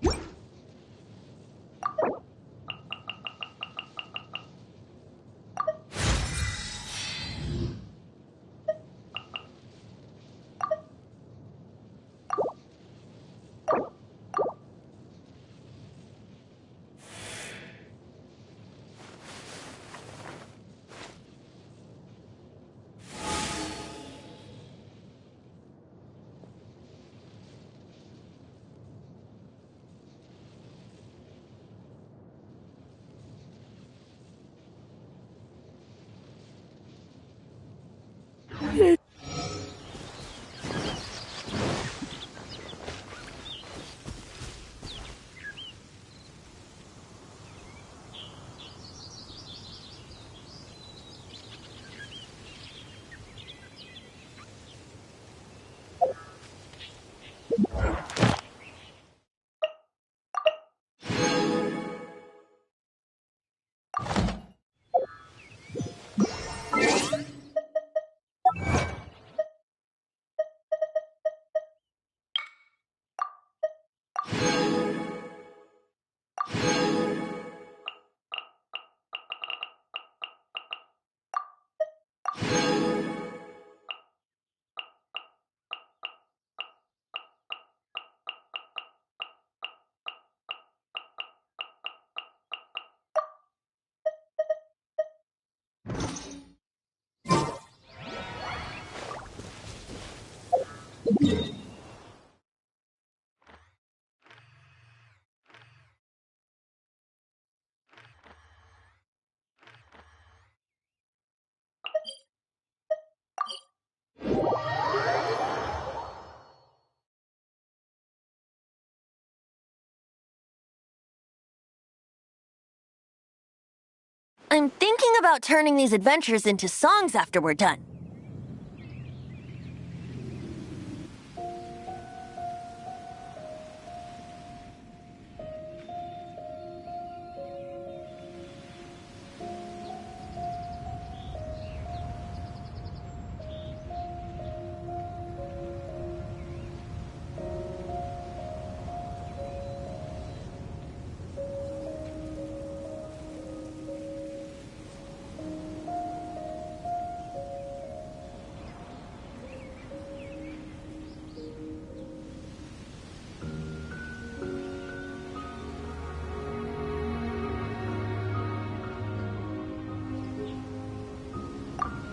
Speaker 3: I'm thinking about turning these adventures into songs after we're done.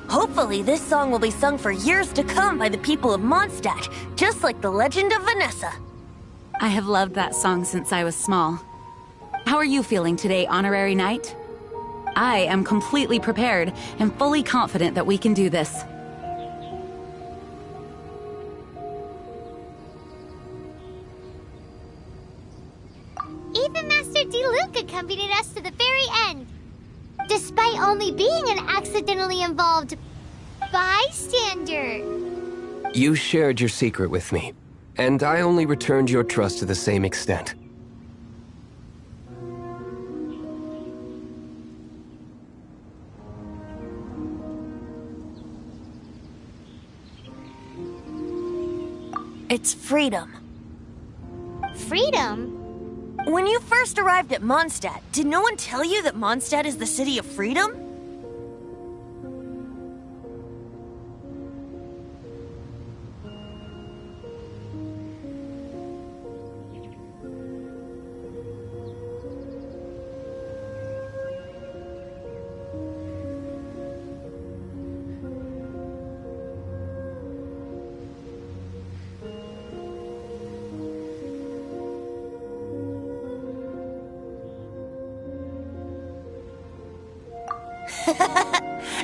Speaker 3: Hopefully, this song will be sung for years to come by the people of Mondstadt, just like the legend of Vanessa.
Speaker 9: I have loved that song since I was small. How are you feeling today, Honorary Knight? I am completely prepared and fully confident that we can do this.
Speaker 1: Even Master Diluc accompanied us to the very end, despite only being an accidentally involved bystander.
Speaker 10: You shared your secret with me, and I only returned your trust to the same extent.
Speaker 3: It's freedom.
Speaker 1: Freedom?
Speaker 3: When you first arrived at Mondstadt, did no one tell you that Mondstadt is the city of freedom?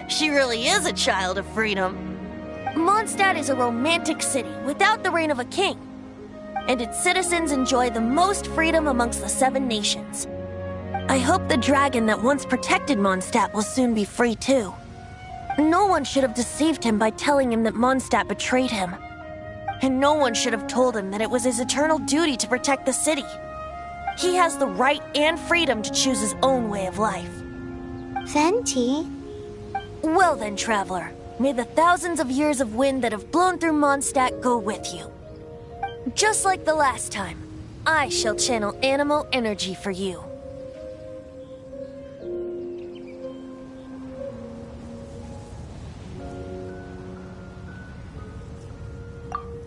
Speaker 3: She really is a child of freedom. Mondstadt is a romantic city without the reign of a king, and its citizens enjoy the most freedom amongst the 7 nations. I hope the dragon that once protected Mondstadt will soon be free too. No one should have deceived him by telling him that Mondstadt betrayed him. And no one should have told him that it was his eternal duty to protect the city. He has the right and freedom to choose his own way of life.
Speaker 1: Venti?
Speaker 3: Well then, traveler, may the thousands of years of wind that have blown through Mondstadt go with you. Just like the last time, I shall channel animal energy for you.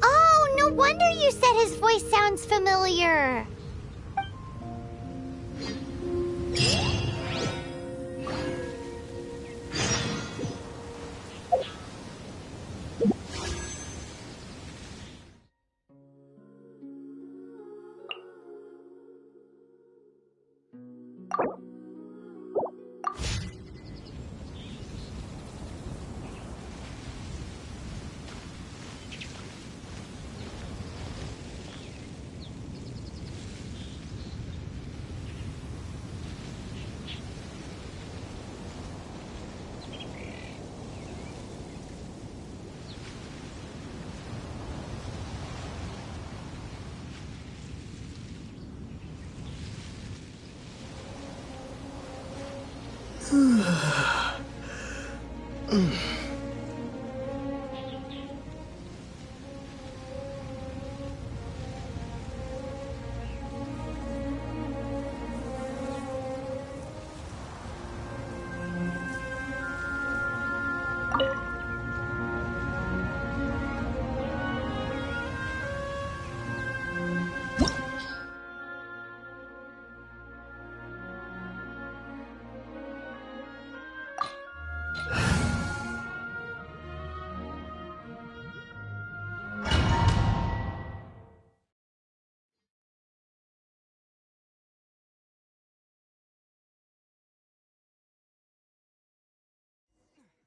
Speaker 1: Oh, no wonder you said his voice sounds familiar.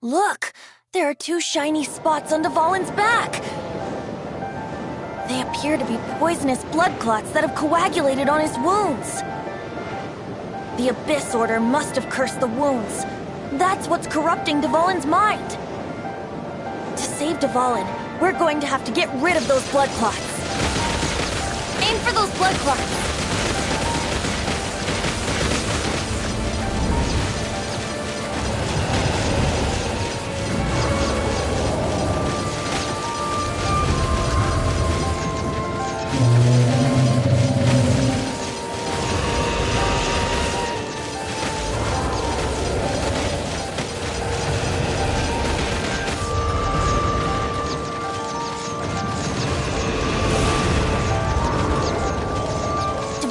Speaker 3: Look! There are two shiny spots on Dvalin's back! They appear to be poisonous blood clots that have coagulated on his wounds. The Abyss Order must have cursed the wounds. That's what's corrupting Dvalin's mind. To save Dvalin, we're going to have to get rid of those blood clots. Aim for those blood clots!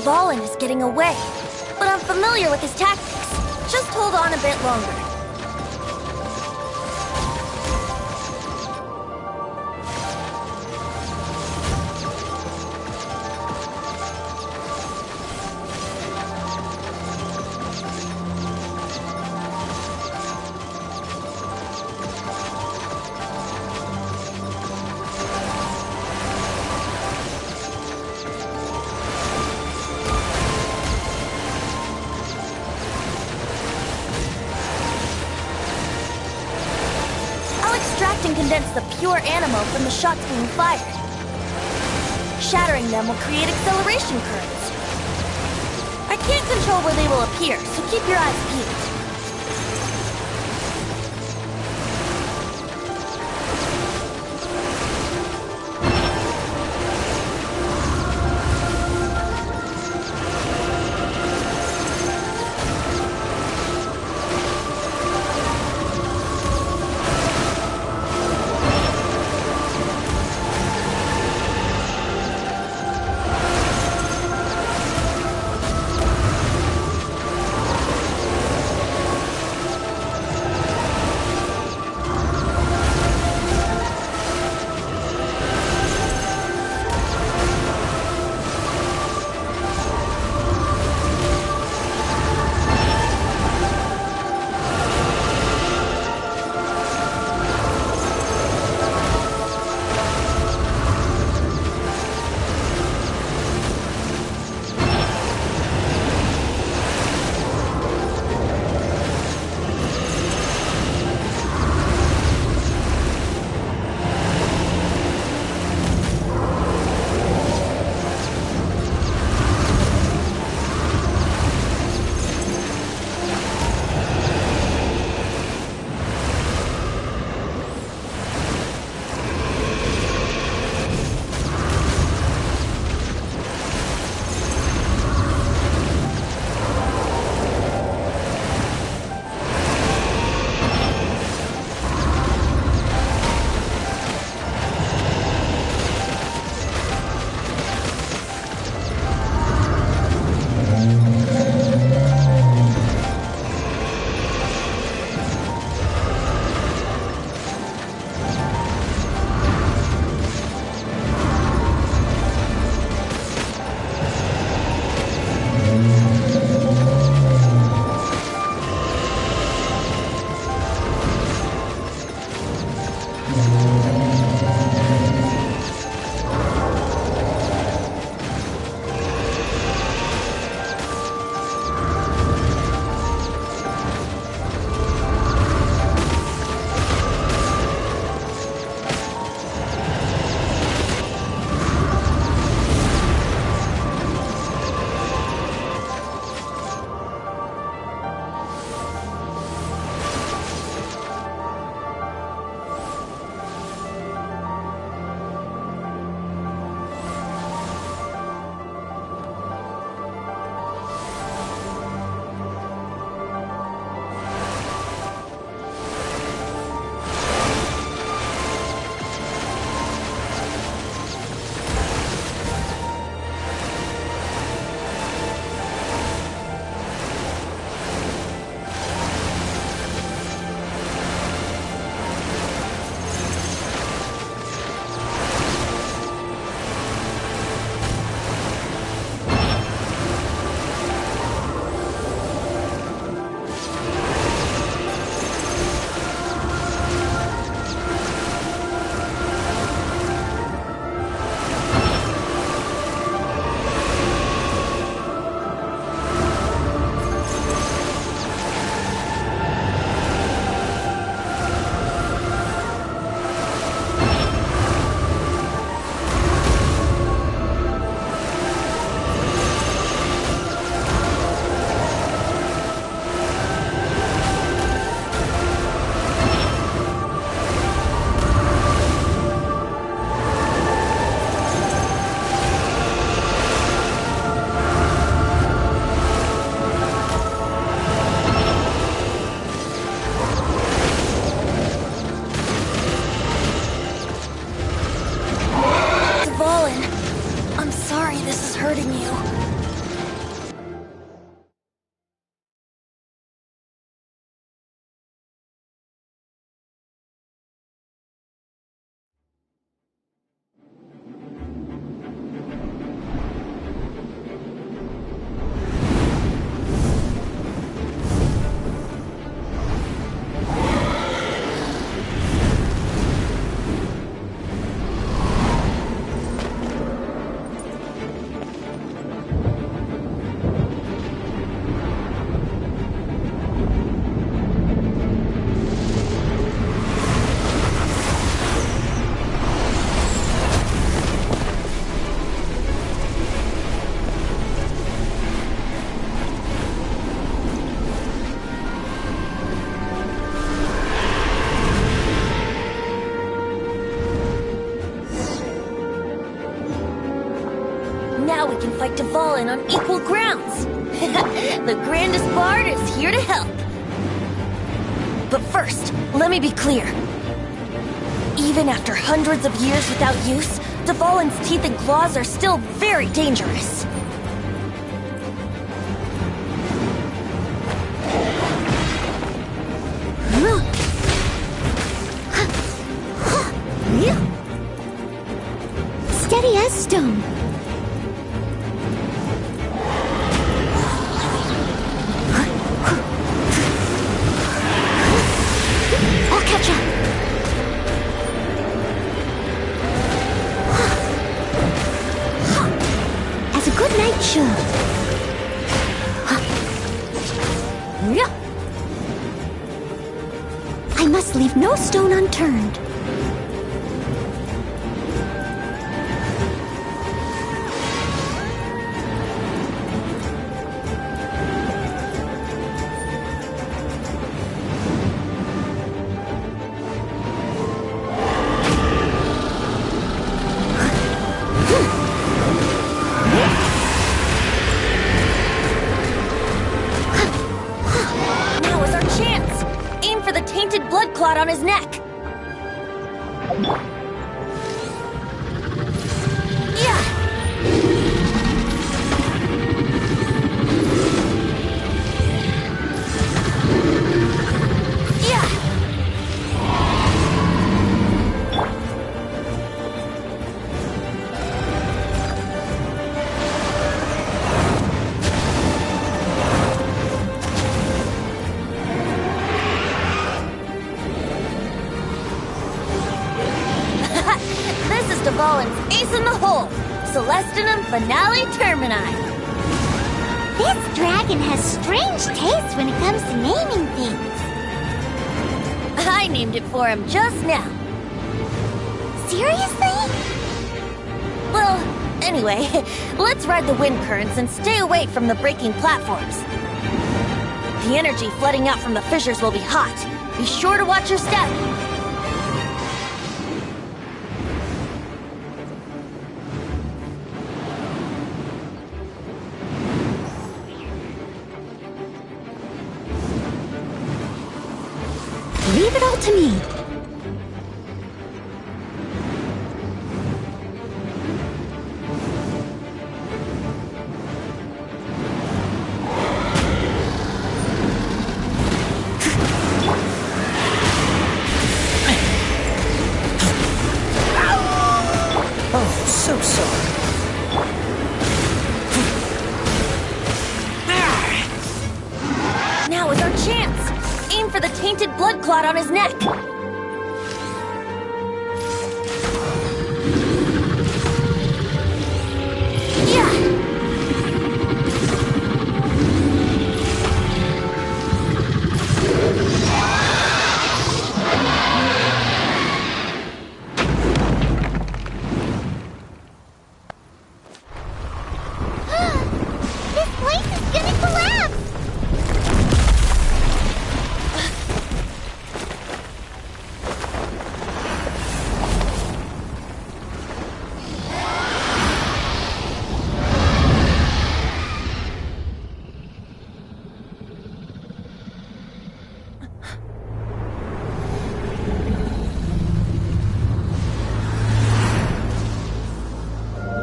Speaker 3: Dvalin is getting away, but I'm familiar with his tactics. Just hold on a bit longer. Extract and condense the pure animal from the shots being fired. Shattering them will create acceleration currents. I can't control where they will appear, so keep your eyes peeled. Dvalin on equal grounds. The grandest bard is here to help. But first, let me be clear. Even after hundreds of years without use, Dvalin's teeth and claws are still very dangerous.
Speaker 5: Steady as stone. I'll catch up. As a good knight should. I must leave no stone unturned.
Speaker 3: Blood clot on his neck. Yeah. Yeah. Dvalin's ace in the hole, Celestinum Finale Termini.
Speaker 1: This dragon has strange taste when it comes to naming things.
Speaker 3: I named it for him just now.
Speaker 1: Seriously?
Speaker 3: Well, anyway, let's ride the wind currents and stay away from the breaking platforms. The energy flooding out from the fissures will be hot. Be sure to watch your step.
Speaker 5: Leave it all to me.
Speaker 7: Oh, so sorry.
Speaker 3: Now is our chance. Aim for the tainted blood clot on his neck. Yeah.
Speaker 1: This place is gonna collapse!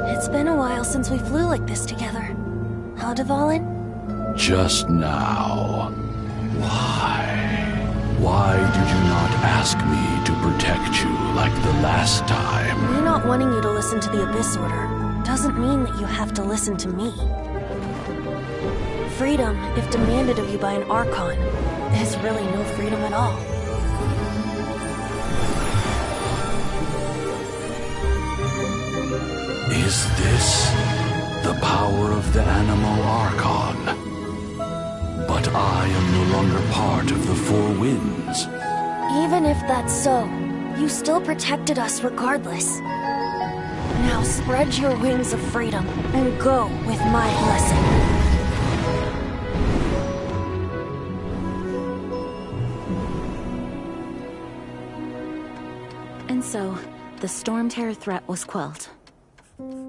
Speaker 3: It's been a while since we flew like this together. Huh, Dvalin?
Speaker 11: Just now. Why? Why did you not ask me to protect you like the last time?
Speaker 3: Me not wanting you to listen to the Abyss Order doesn't mean that you have to listen to me. Freedom, if demanded of you by an Archon, is really no freedom at all.
Speaker 11: Is this the power of the Animal Archon? But I am no longer part of the Four Winds.
Speaker 3: Even if that's so, you still protected us regardless. Now spread your wings of freedom and go with my blessing.
Speaker 9: And so, the Storm Terror threat was quelled.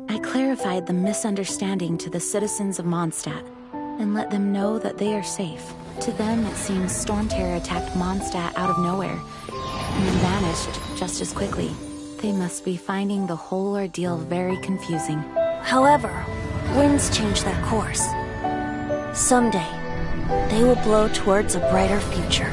Speaker 9: I clarified the misunderstanding to the citizens of Mondstadt and let them know that they are safe. To them, it seems Storm Terror attacked Mondstadt out of nowhere and then vanished just as quickly. They must be finding the whole ordeal very confusing.
Speaker 3: However, winds change their course. Someday, they will blow towards a brighter future.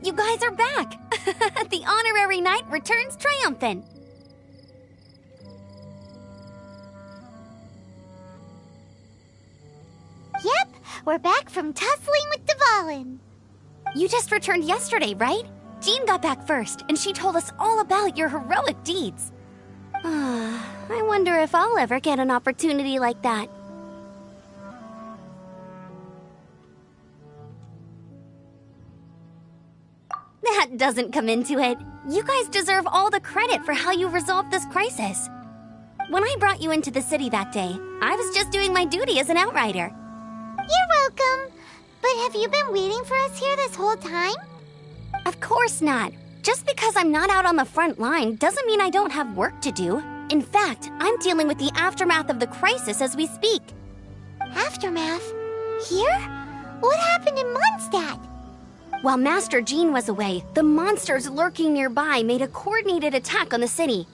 Speaker 5: You guys are back! The honorary knight returns triumphant!
Speaker 1: Yep, we're back from tussling with Dvalin.
Speaker 5: You just returned yesterday, right? Jean got back first, and she told us all about your heroic deeds. I wonder if I'll ever get an opportunity like that. That doesn't come into it. You guys deserve all the credit for how you resolved this crisis. When I brought you into the city that day, I was just doing my duty as an outrider.
Speaker 1: You're welcome. But have you been waiting for us here this whole time?
Speaker 5: Of course not. Just because I'm not out on the front line doesn't mean I don't have work to do. In fact, I'm dealing with the aftermath of the crisis as we speak.
Speaker 1: Aftermath? Here? What happened in Mondstadt?
Speaker 5: While Master Jean was away, the monsters lurking nearby made a coordinated attack on the city.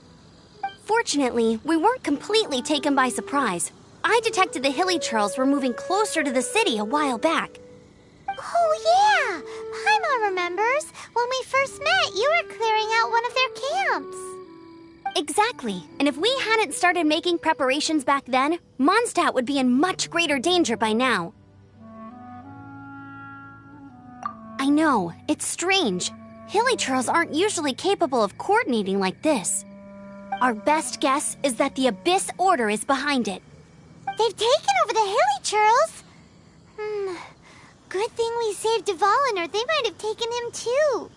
Speaker 5: Fortunately, we weren't completely taken by surprise. I detected the Hilly Churls were moving closer to the city a while back.
Speaker 1: Oh yeah! Paimon remembers. When we first met, you were clearing out one of their camps.
Speaker 5: Exactly. And if we hadn't started making preparations back then, Mondstadt would be in much greater danger by now. I know, it's strange. Hilly Churls aren't usually capable of coordinating like this. Our best guess is that the Abyss Order is behind it.
Speaker 1: They've taken over the Hilly Churls? Good thing we saved Dvalin, or they might have taken him too.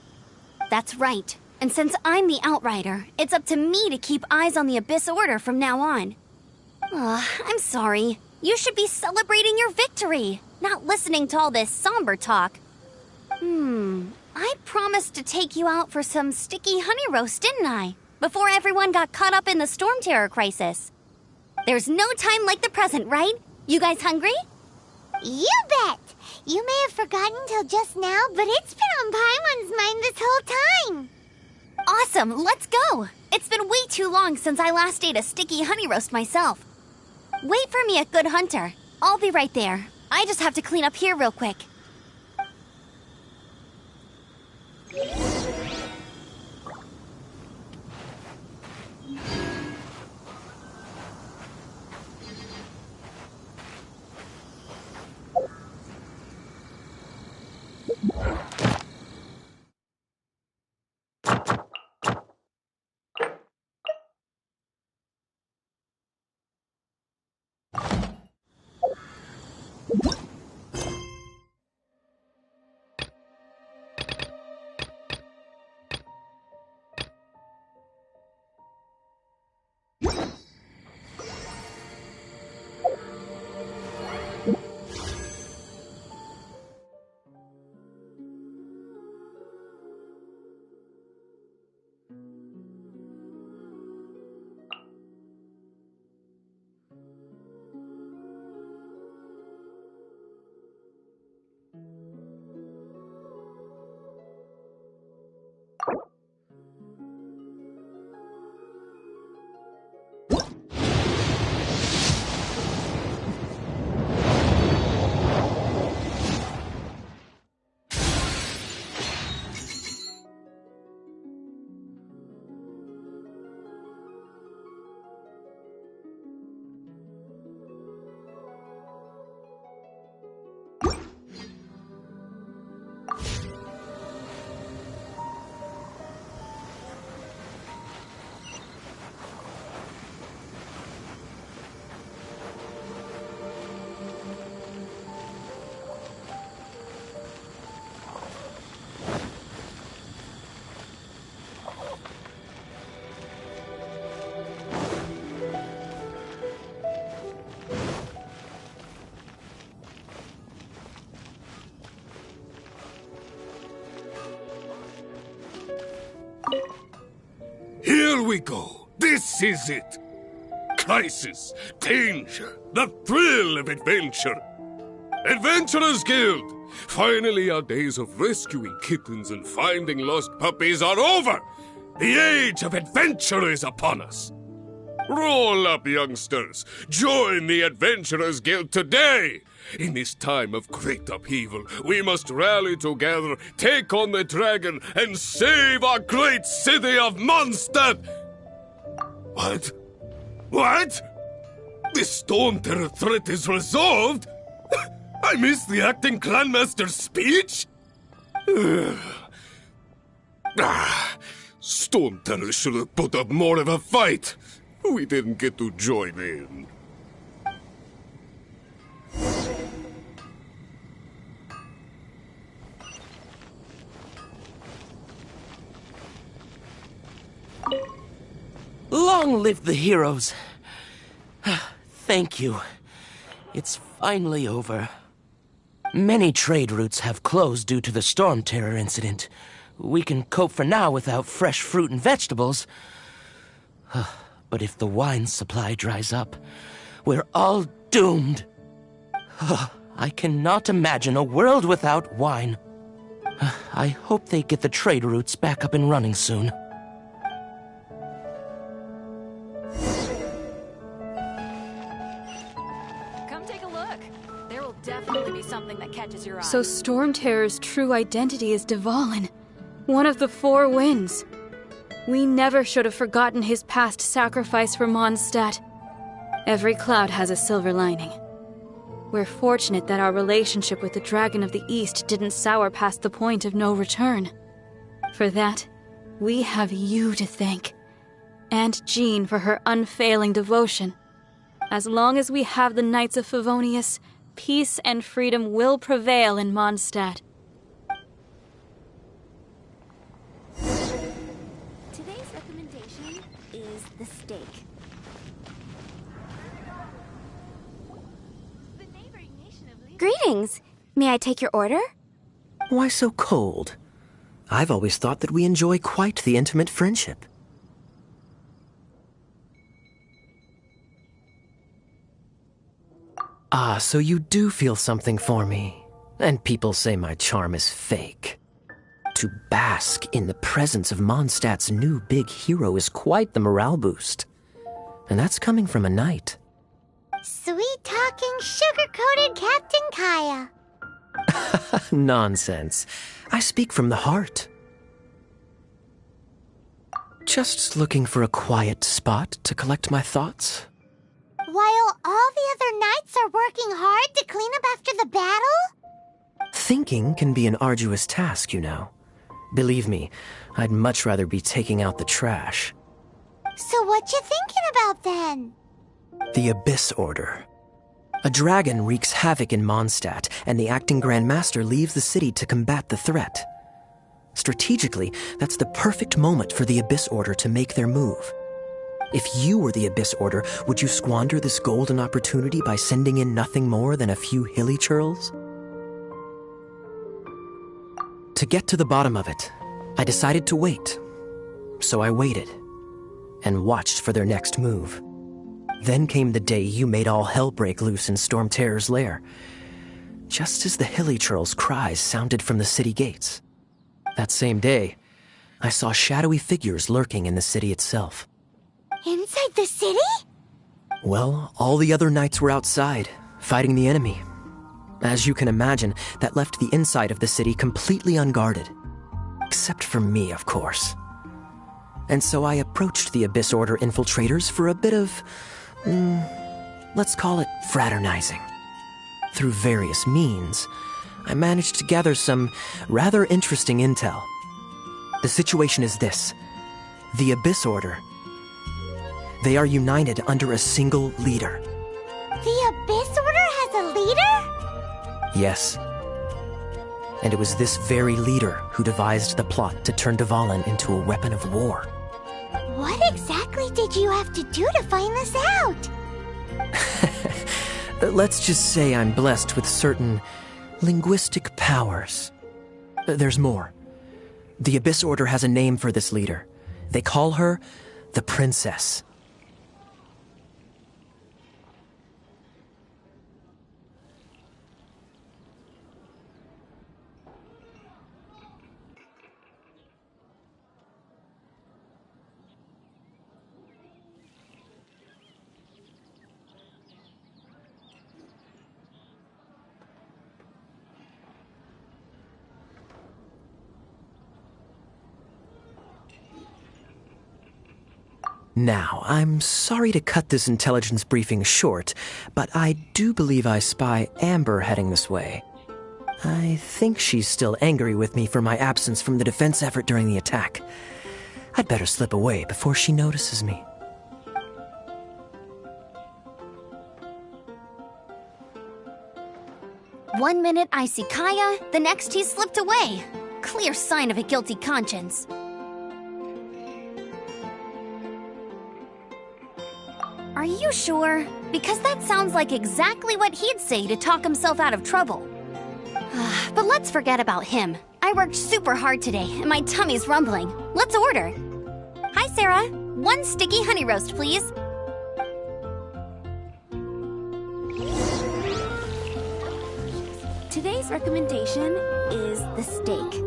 Speaker 5: That's right. And since I'm the Outrider, it's up to me to keep eyes on the Abyss Order from now on. I'm sorry. You should be celebrating your victory, not listening to all this somber talk. I promised to take you out for some sticky honey roast, didn't I? Before everyone got caught up in the Storm Terror crisis. There's no time like the present, right? You guys hungry?
Speaker 1: You bet! You may have forgotten till just now, but it's been on Paimon's mind this whole time.
Speaker 5: Awesome, let's go! It's been way too long since I last ate a sticky honey roast myself. Wait for me at Good Hunter. I'll be right there. I just have to clean up here real quick.
Speaker 12: we go. This is it. Crisis, danger, the thrill of adventure. Adventurers Guild! Finally, our days of rescuing kittens and finding lost puppies are over! The age of adventure is upon us! Roll up, youngsters! Join the Adventurers Guild today! In this time of great upheaval, we must rally together, take on the dragon, and save our great city of Mondstadt! What? What? The Storm Terror threat is resolved? I missed the acting clanmaster's speech? Storm Terror should have put up more of a fight. We didn't get to join in.
Speaker 7: Long live the heroes. Thank you. It's finally over. Many trade routes have closed due to the Storm Terror incident. We can cope for now without fresh fruit and vegetables. But if the wine supply dries up, we're all doomed. I cannot imagine a world without wine. I hope they get the trade routes back up and running soon.
Speaker 13: Come take a look. There will definitely be something that catches your eye.
Speaker 14: So Storm Terror's true identity is Dvalin, one of the Four Winds. We never should have forgotten his past sacrifice for Mondstadt. Every cloud has a silver lining. We're fortunate that our relationship with the Dragon of the East didn't sour past the point of no return. For that, we have you to thank. And Jean for her unfailing devotion. As long as we have the Knights of Favonius, peace and freedom will prevail in Mondstadt.
Speaker 5: Today's recommendation is the steak. Greetings! May I take your order?
Speaker 2: Why so cold? I've always thought that we enjoy quite the intimate friendship. Ah, so you do feel something for me. And people say my charm is fake. To bask in the presence of Mondstadt's new big hero is quite the morale boost. And that's coming from a knight.
Speaker 1: Sweet-talking, sugar-coated Captain Kaya.
Speaker 2: Nonsense. I speak from the heart. Just looking for a quiet spot to collect my thoughts.
Speaker 1: While all the other knights are working hard to clean up after the battle?
Speaker 2: Thinking can be an arduous task, you know. Believe me, I'd much rather be taking out the trash.
Speaker 1: So what you thinking about then?
Speaker 2: The Abyss Order. A dragon wreaks havoc in Mondstadt, and the acting Grand Master leaves the city to combat the threat. Strategically, that's the perfect moment for the Abyss Order to make their move. If you were the Abyss Order, would you squander this golden opportunity by sending in nothing more than a few hilly churls? To get to the bottom of it, I decided to wait. So I waited, and watched for their next move. Then came the day you made all hell break loose in Storm Terror's lair, just as the hilly churls' cries sounded from the city gates. That same day, I saw shadowy figures lurking in the city itself.
Speaker 1: Inside the city?
Speaker 2: Well, all the other knights were outside, fighting the enemy. As you can imagine, that left the inside of the city completely unguarded. Except for me, of course. And so I approached the Abyss Order infiltrators for a bit of, let's call it fraternizing. Through various means, I managed to gather some rather interesting intel. The situation is this. The Abyss Order. They are united under a single leader.
Speaker 1: The Abyss Order has a leader?
Speaker 2: Yes. And it was this very leader who devised the plot to turn Dvalin into a weapon of war.
Speaker 1: What exactly did you have to do to find this out?
Speaker 2: Let's just say I'm blessed with certain linguistic powers. There's more. The Abyss Order has a name for this leader. They call her the princess. Now, I'm sorry to cut this intelligence briefing short, but I do believe I spy Amber heading this way. I think she's still angry with me for my absence from the defense effort during the attack. I'd better slip away before she notices me.
Speaker 5: One minute I see Kaya, the next he's slipped away. Clear sign of a guilty conscience. Are you sure? Because that sounds like exactly what he'd say to talk himself out of trouble. But let's forget about him. I worked super hard today, and my tummy's rumbling. Let's order. Hi, Sarah. 1 sticky honey roast, please. Today's recommendation is the steak.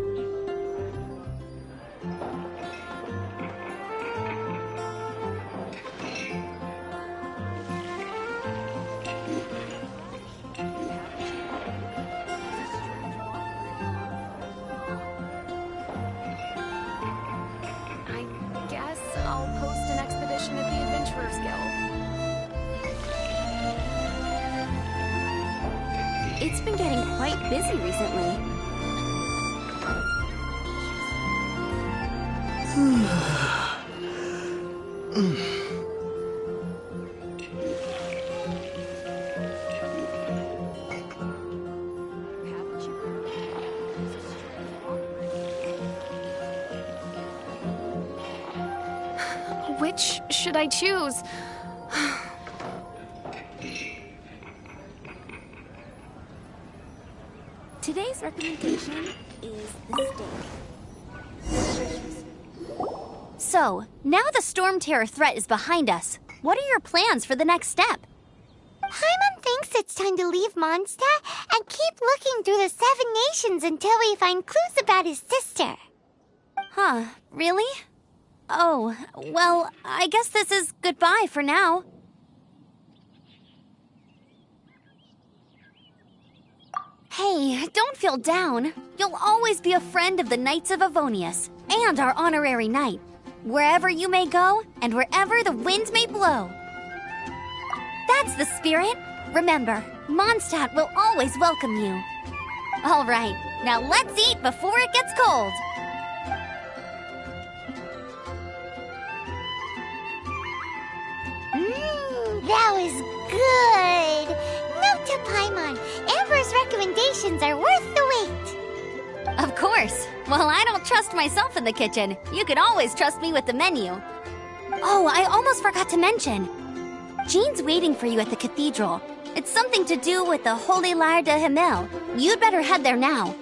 Speaker 13: I'll post an expedition at the Adventurers Guild.
Speaker 5: It's been getting quite busy recently.
Speaker 13: Which should I choose?
Speaker 5: Today's recommendation is the steak. So, now the Storm Terror threat is behind us. What are your plans for the next step?
Speaker 1: Paimon thinks it's time to leave Mondstadt and keep looking through the 7 nations until we find clues about his sister.
Speaker 5: Huh, really? Oh, well, I guess this is goodbye for now. Hey, don't feel down. You'll always be a friend of the Knights of Avonius, and our honorary knight. Wherever you may go, and wherever the winds may blow. That's the spirit. Remember, Mondstadt will always welcome you. All right, now let's eat before it gets cold.
Speaker 1: That was good! Note to Paimon, Amber's recommendations are worth the wait.
Speaker 5: Of course. Well, I don't trust myself in the kitchen. You can always trust me with the menu. Oh, I almost forgot to mention. Jean's waiting for you at the cathedral. It's something to do with the Holy Lyre de Himmel. You'd better head there now.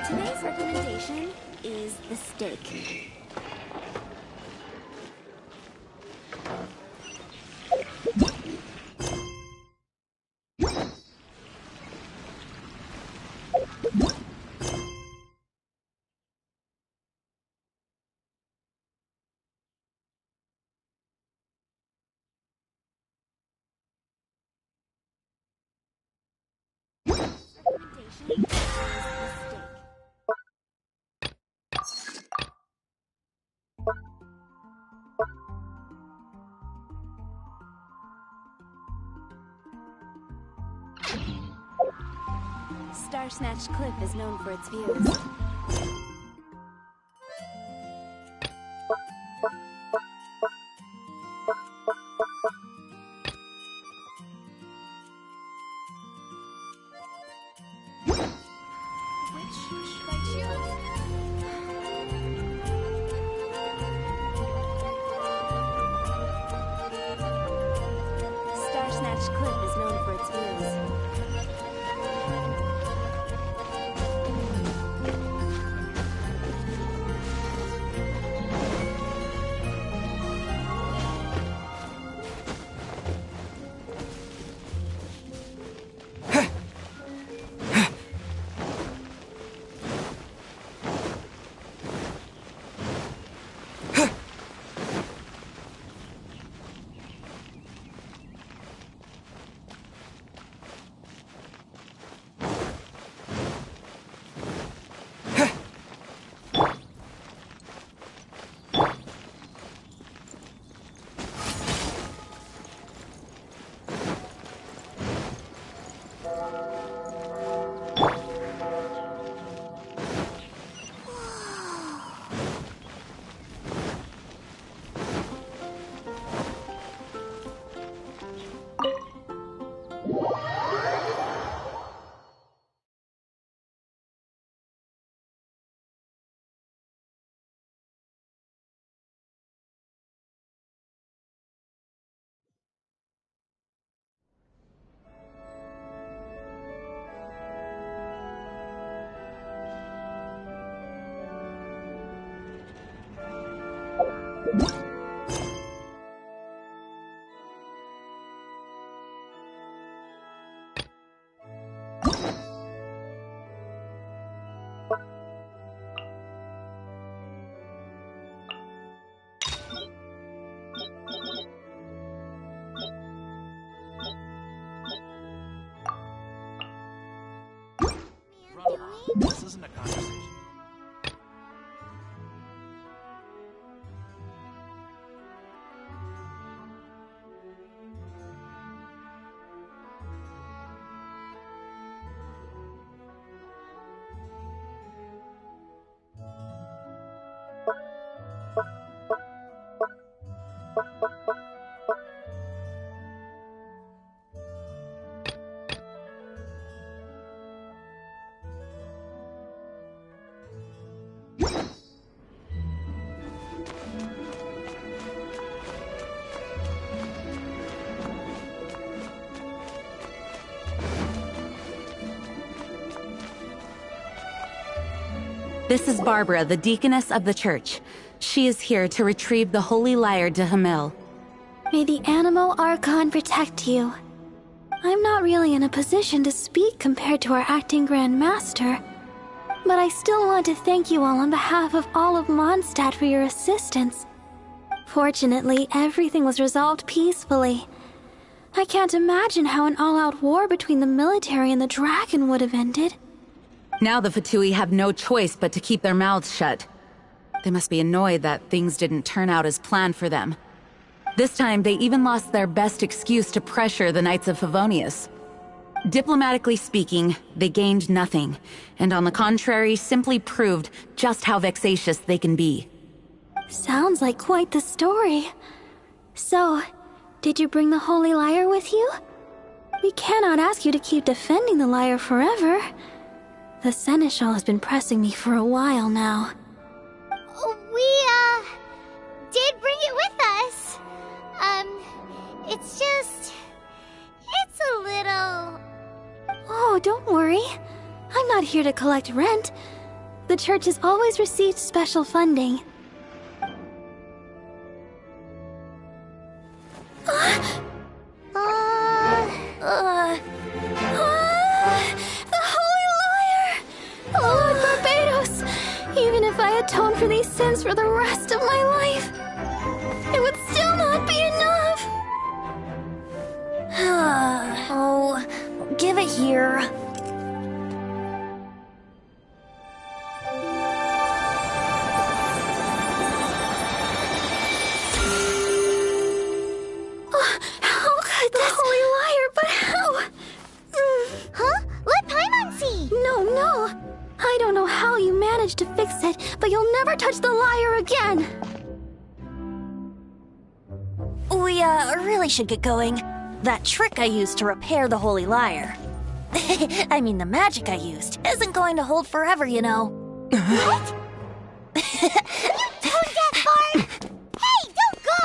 Speaker 5: Today's recommendation is the steak. Star-Snatched Cliff is known for its views.
Speaker 13: Which should I choose?
Speaker 5: Star-Snatched Cliff is known for its views.
Speaker 8: This isn't a conversation.
Speaker 9: This is Barbara, the deaconess of the church. She is here to retrieve the Holy Lyre to Hamil.
Speaker 15: May the Animo Archon protect you. I'm not really in a position to speak compared to our acting Grand Master, but I still want to thank you all on behalf of all of Mondstadt for your assistance. Fortunately, everything was resolved peacefully. I can't imagine how an all-out war between the military and the dragon would have ended.
Speaker 9: Now the Fatui have no choice but to keep their mouths shut. They must be annoyed that things didn't turn out as planned for them. This time, they even lost their best excuse to pressure the Knights of Favonius. Diplomatically speaking, they gained nothing, and on the contrary, simply proved just how vexatious they can be.
Speaker 15: Sounds like quite the story. So, did you bring the Holy Lyre with you? We cannot ask you to keep defending the lyre forever. The Seneschal has been pressing me for a while now.
Speaker 1: We, did bring it with us. It's a little...
Speaker 15: Oh, don't worry. I'm not here to collect rent. The church has always received special funding. The Holy Lyre! Lord Barbados! Even if I atone for these sins for the rest of my life, it would still not be enough!
Speaker 3: Oh, give it here.
Speaker 15: How could the Holy Lyre, but how?
Speaker 1: Huh? Let Paimon see!
Speaker 15: No. I don't know how you managed to fix it, but you'll never touch the lyre again!
Speaker 3: We, really should get going. That trick I used to repair the Holy Lyre. I mean, the magic I used isn't going to hold forever, you know.
Speaker 1: What? You tone-deaf, Barb! Hey, don't go!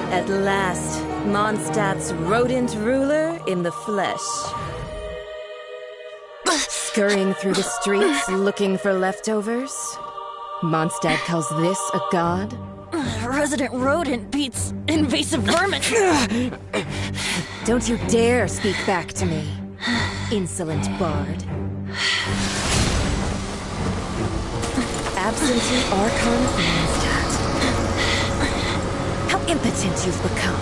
Speaker 16: At last, Mondstadt's rodent ruler in the flesh. Scurrying through the streets looking for leftovers? Mondstadt calls this a god?
Speaker 3: Resident rodent beats invasive vermin.
Speaker 16: Don't you dare speak back to me, insolent bard. Absentee Archon of Mondstadt. How impotent you've become.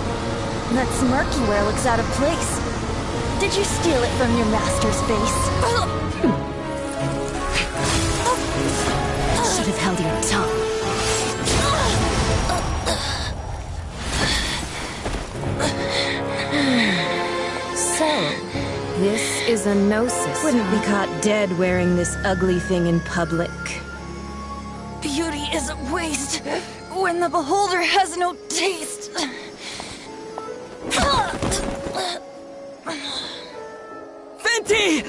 Speaker 3: That smirk you wear looks out of place. Did you steal it from your master's face?
Speaker 16: A gnosis wouldn't be caught dead wearing this ugly thing in public.
Speaker 3: Beauty is a waste when the beholder has no taste.
Speaker 6: Venti!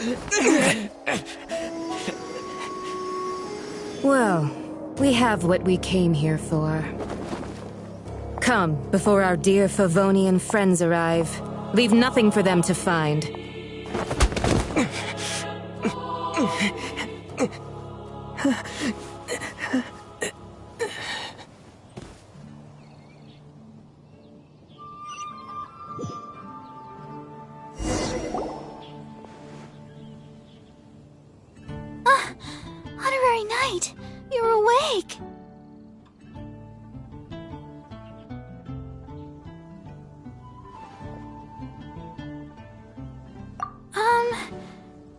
Speaker 16: Well, we have what we came here for. Come, before our dear Favonian friends arrive. Leave nothing for them to find.
Speaker 15: Honorary Knight, you're awake.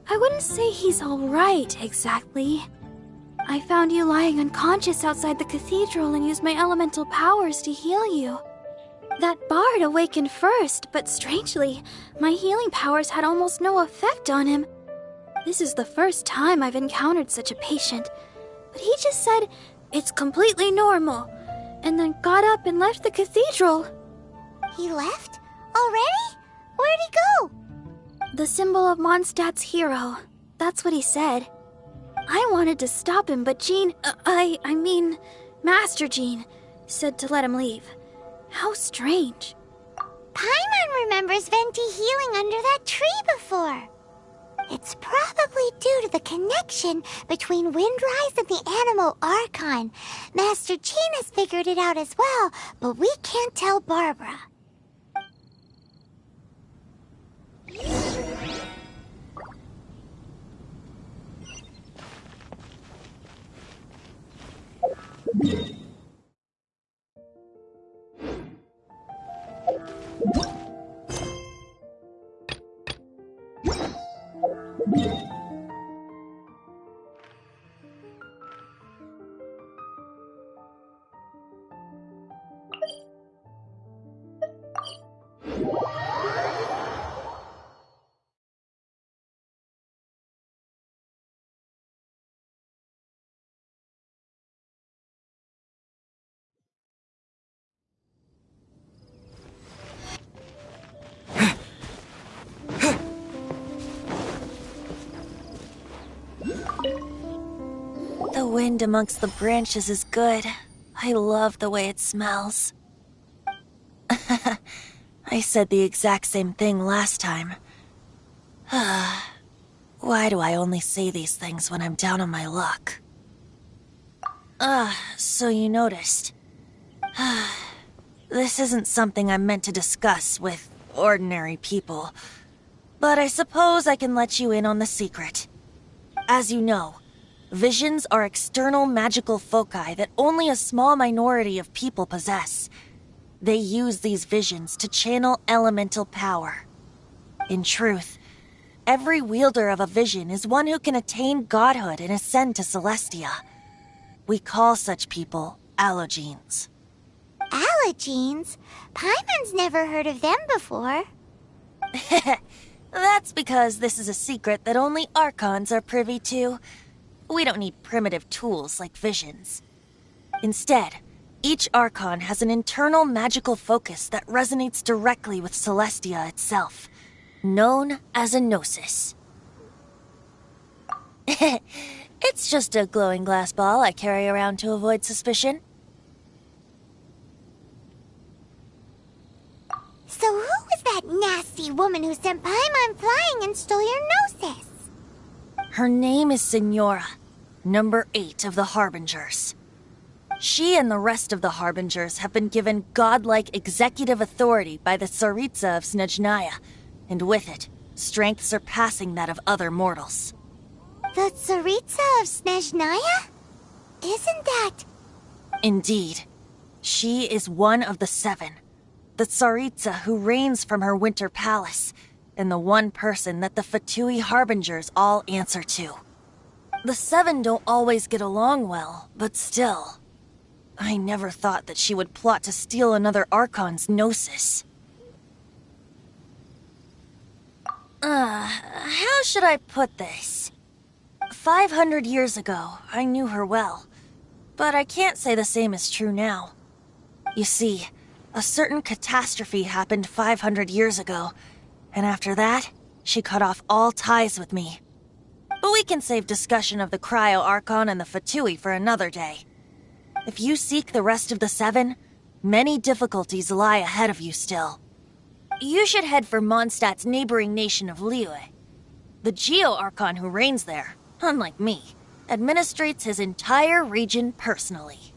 Speaker 15: I wouldn't say he's alright, exactly. I found you lying unconscious outside the cathedral and used my elemental powers to heal you. That bard awakened first, but strangely, my healing powers had almost no effect on him. This is the first time I've encountered such a patient, but he just said, "It's completely normal," and then got up and left the cathedral.
Speaker 1: He left? Already? Where'd he go?
Speaker 15: The symbol of Mondstadt's hero. That's what he said. I wanted to stop him, but Master Jean, said to let him leave. How strange.
Speaker 1: Paimon remembers Venti healing under that tree before. It's probably due to the connection between Windrise and the Animal Archon. Master Jean has figured it out as well, but we can't tell Barbara.
Speaker 3: The wind amongst the branches is good. I love the way it smells. I said the exact same thing last time. Why do I only say these things when I'm down on my luck? So you noticed. This isn't something I'm meant to discuss with ordinary people, but I suppose I can let you in on the secret. As you know, visions are external magical foci that only a small minority of people possess. They use these visions to channel elemental power. In truth, every wielder of a vision is one who can attain godhood and ascend to Celestia. We call such people allogenes.
Speaker 1: Allogenes? Paimon's never heard of them before.
Speaker 3: That's because this is a secret that only Archons are privy to. We don't need primitive tools like visions. Instead, each Archon has an internal magical focus that resonates directly with Celestia itself, known as a gnosis. It's just a glowing glass ball I carry around to avoid suspicion.
Speaker 1: So who was that nasty woman who sent Paimon flying and stole your gnosis?
Speaker 3: Her name is Signora, number 8 of the Harbingers. She and the rest of the Harbingers have been given godlike executive authority by the Tsaritsa of Snezhnaya, and with it, strength surpassing that of other mortals.
Speaker 1: The Tsaritsa of Snezhnaya? Isn't that...
Speaker 3: Indeed. She is one of the 7, the Tsaritsa who reigns from her winter palace, and the one person that the Fatui Harbingers all answer to. The 7 don't always get along well, but still. I never thought that she would plot to steal another Archon's gnosis. How should I put this? 500 years ago, I knew her well, but I can't say the same is true now. You see, a certain catastrophe happened 500 years ago, and after that, she cut off all ties with me. But we can save discussion of the Cryo Archon and the Fatui for another day. If you seek the rest of the Seven, many difficulties lie ahead of you still. You should head for Mondstadt's neighboring nation of Liyue. The Geo Archon who reigns there, unlike me, administrates his entire region personally.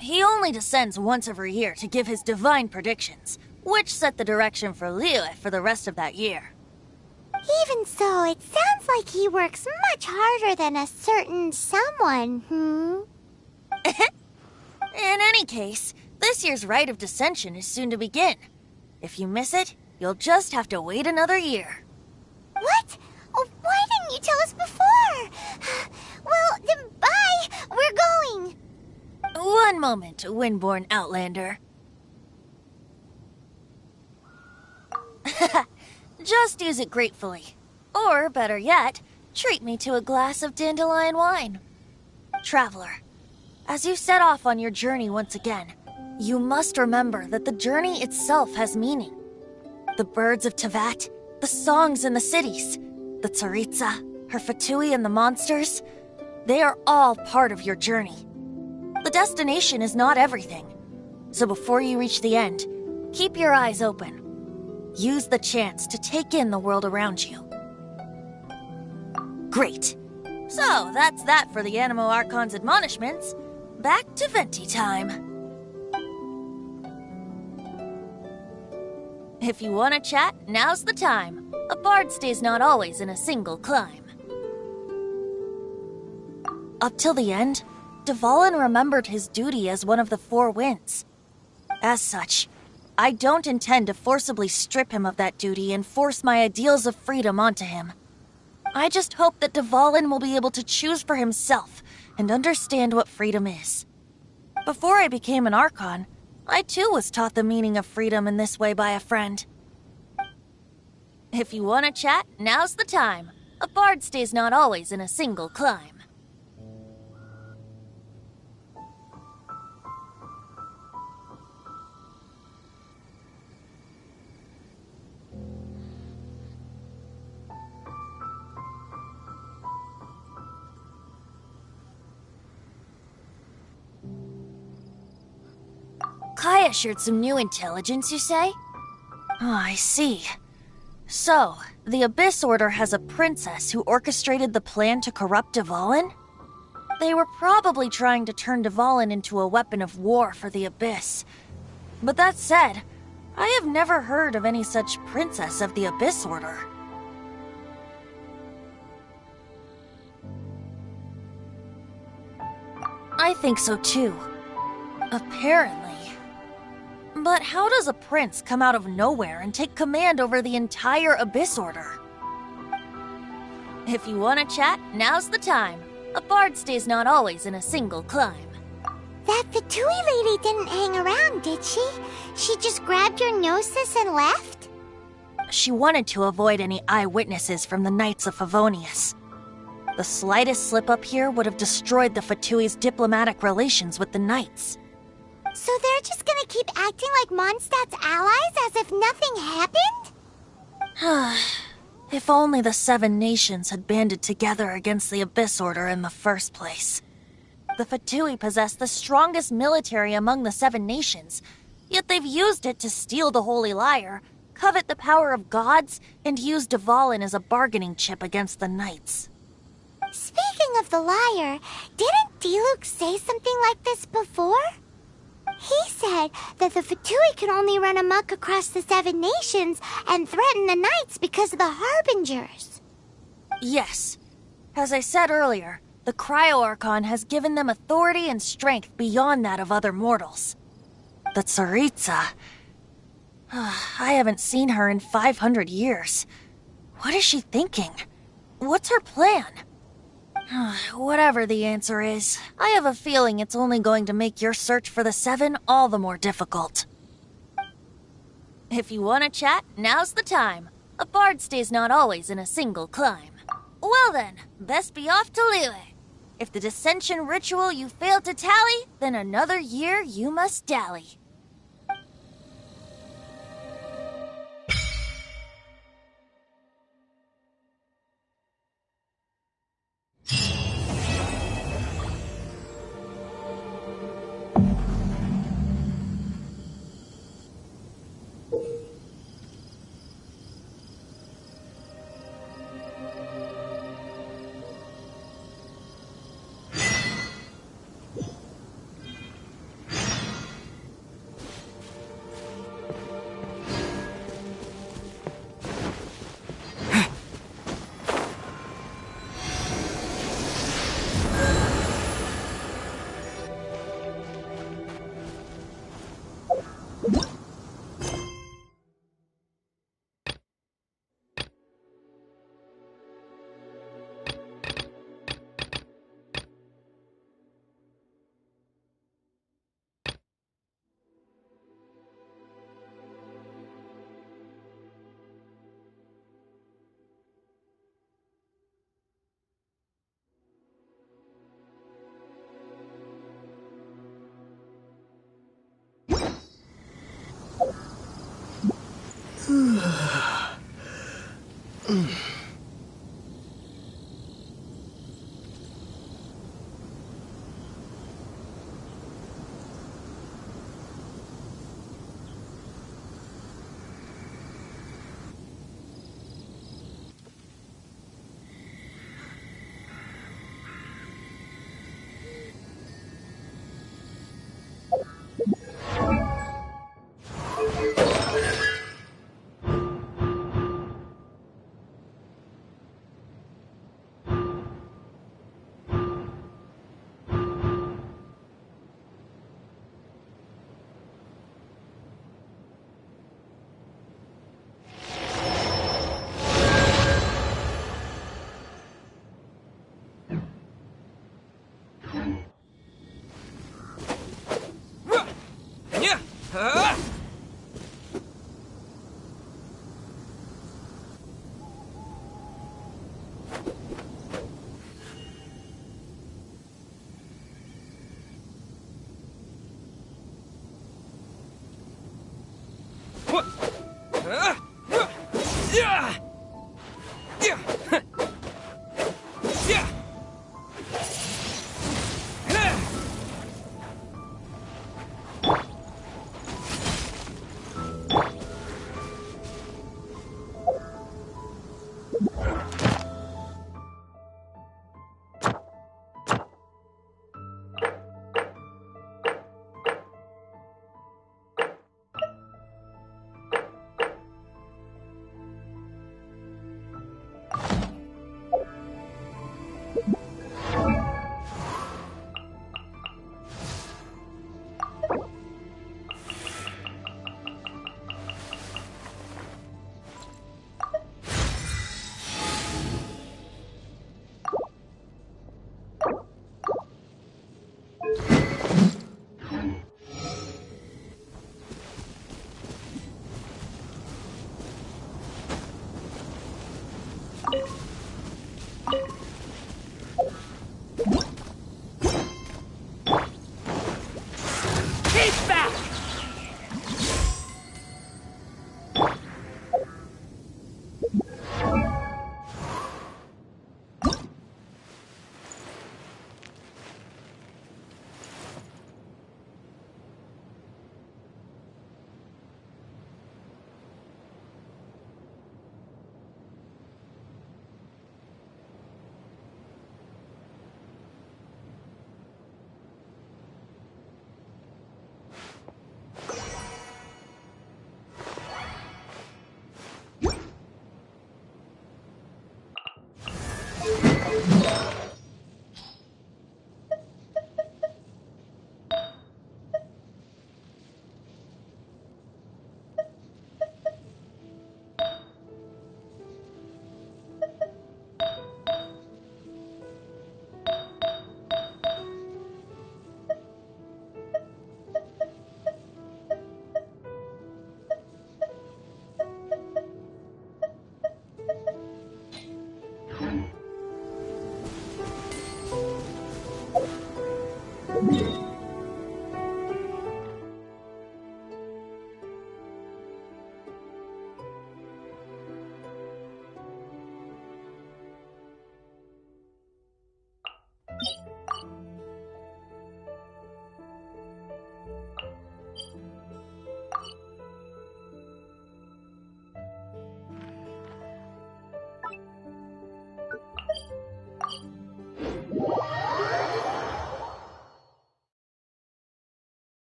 Speaker 3: He only descends once every year to give his divine predictions, which set the direction for Liyue for the rest of that year.
Speaker 1: Even so, it sounds like he works much harder than a certain someone,
Speaker 3: In any case, this year's Rite of Descension is soon to begin. If you miss it, you'll just have to wait another year.
Speaker 1: What? Oh, why didn't you tell us before? Well, then bye! We're going!
Speaker 3: One moment, Windborn Outlander. Just use it gratefully. Or, better yet, treat me to a glass of dandelion wine. Traveler, as you set off on your journey once again, you must remember that the journey itself has meaning. The birds of Tevat, the songs in the cities, the Tsaritsa, her Fatui and the monsters, they are all part of your journey. The destination is not everything. So before you reach the end, keep your eyes open. Use the chance to take in the world around you. Great. So, that's that for the Animo Archon's admonishments. Back to Venti time. If you want to chat, now's the time. A bard stays not always in a single climb. Up till the end, Dvalin remembered his duty as one of the Four Winds. As such, I don't intend to forcibly strip him of that duty and force my ideals of freedom onto him. I just hope that Dvalin will be able to choose for himself and understand what freedom is. Before I became an Archon, I too was taught the meaning of freedom in this way by a friend. If you want to chat, now's the time. A bard stays not always in a single climb. Kaya shared some new intelligence, you say? Oh, I see. So, the Abyss Order has a princess who orchestrated the plan to corrupt Dvalin? They were probably trying to turn Dvalin into a weapon of war for the Abyss. But that said, I have never heard of any such princess of the Abyss Order. I think so too. Apparently. But how does a prince come out of nowhere and take command over the entire Abyss Order? If you want to chat, now's the time. A bard stays not always in a single climb.
Speaker 1: That Fatui lady didn't hang around, did she? She just grabbed your gnosis and left?
Speaker 3: She wanted to avoid any eyewitnesses from the Knights of Favonius. The slightest slip-up here would have destroyed the Fatui's diplomatic relations with the Knights.
Speaker 1: So they're just gonna keep acting like Mondstadt's allies as if nothing happened?
Speaker 3: If only the Seven Nations had banded together against the Abyss Order in the first place. The Fatui possess the strongest military among the Seven Nations, yet they've used it to steal the Holy Lyre, covet the power of gods, and use Dvalin as a bargaining chip against the Knights.
Speaker 1: Speaking of the lyre, didn't Diluc say something like this before? He said that the Fatui could only run amok across the Seven Nations and threaten the Knights because of the Harbingers.
Speaker 3: Yes. As I said earlier, the Cryo Archon has given them authority and strength beyond that of other mortals. The Tsaritsa... I haven't seen her in 500 years. What is she thinking? What's her plan? Whatever the answer is, I have a feeling it's only going to make your search for the Seven all the more difficult. If you want to chat, now's the time. A bard stays not always in a single clime. Well then, best be off to Liyue. If the dissension ritual you fail to tally, then another year you must dally.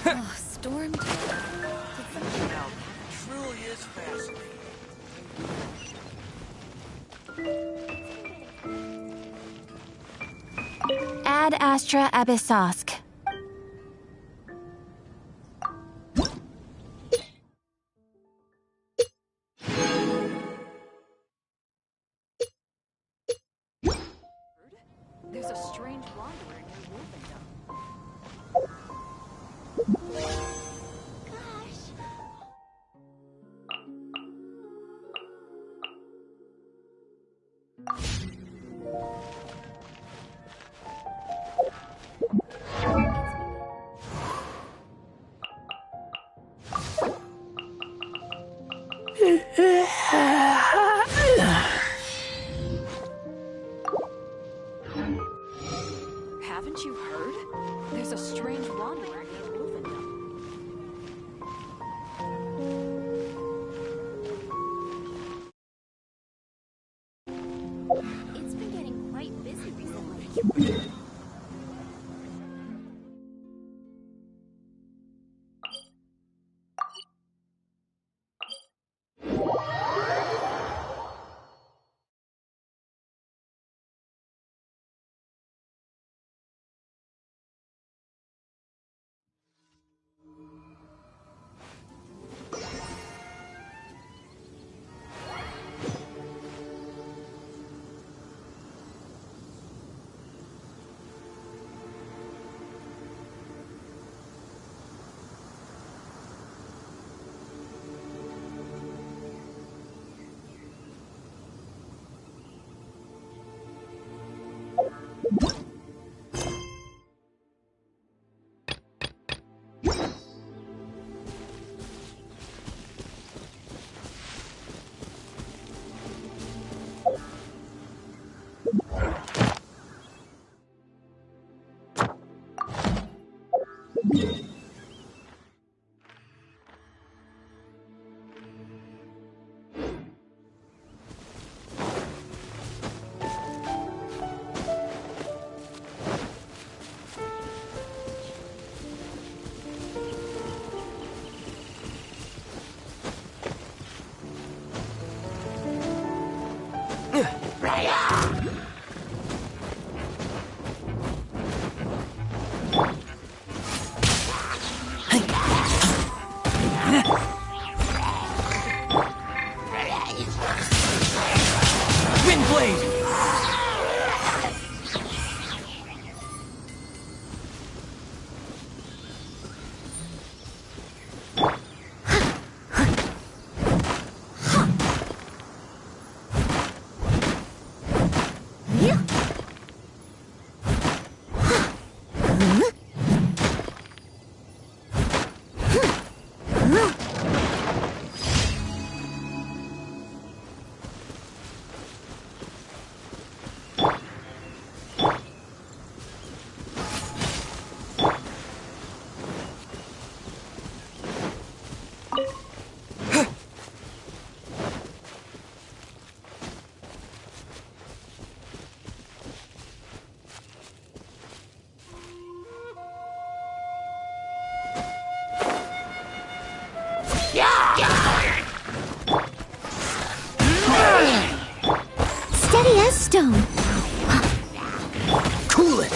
Speaker 13: Oh, Storm.
Speaker 7: Truly is fascinating.
Speaker 5: Ad Astra Abyssosk.
Speaker 13: There's a strange wanderer near Wolfendom. Haven't you heard? There's a strange wanderer near Wolfendom.
Speaker 5: It's been getting quite busy recently.
Speaker 7: Windblade!
Speaker 1: Steady as stone.
Speaker 2: Cool it!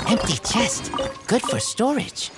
Speaker 17: Empty chest. Good for storage.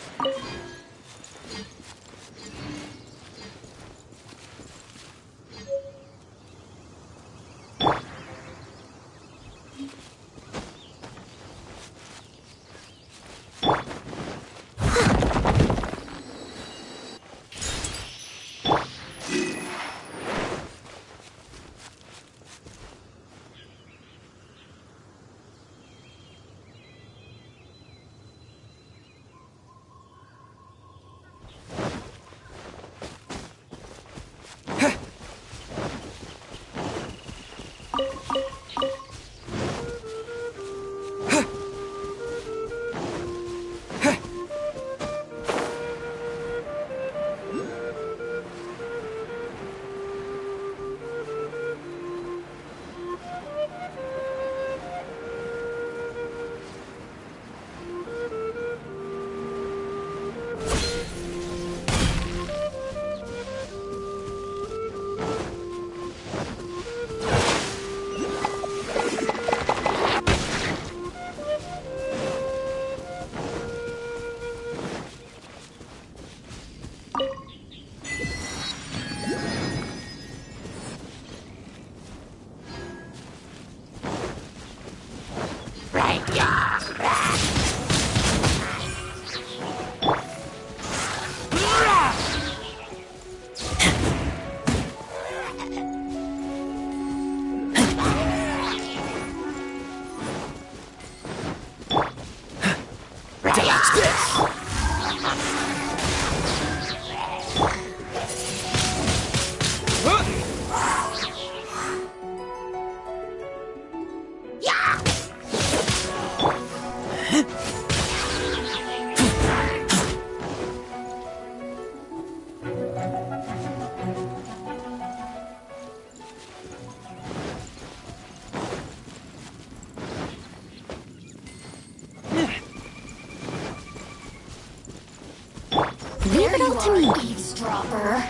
Speaker 15: Leave it all to me, eavesdropper.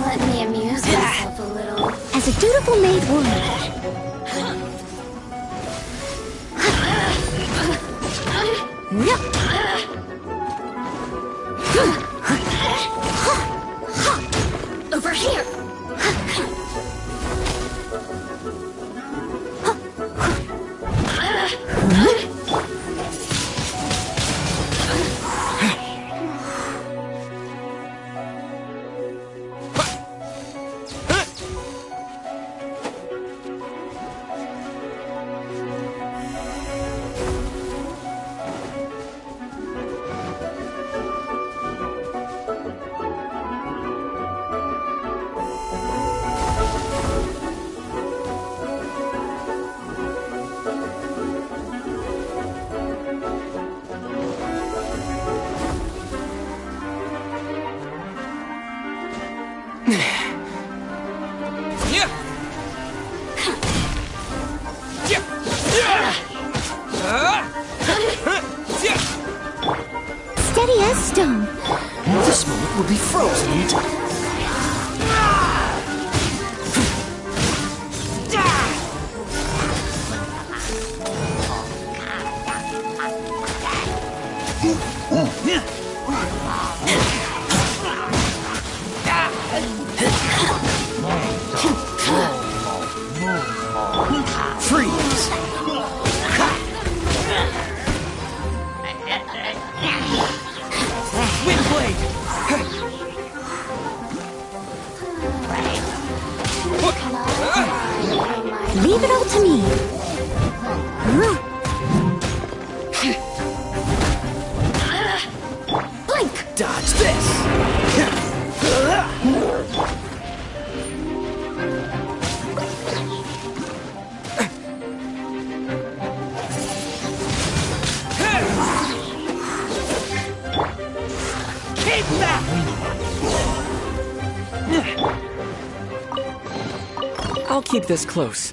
Speaker 15: Let me amuse myself a little. As a dutiful maid would. Over here. Steady as stone.
Speaker 17: This moment will be frozen in time. Freeze! Windblade!
Speaker 15: Leave it all to me.
Speaker 17: Blink! Dodge this!
Speaker 4: Keep back!
Speaker 6: I'll keep this close.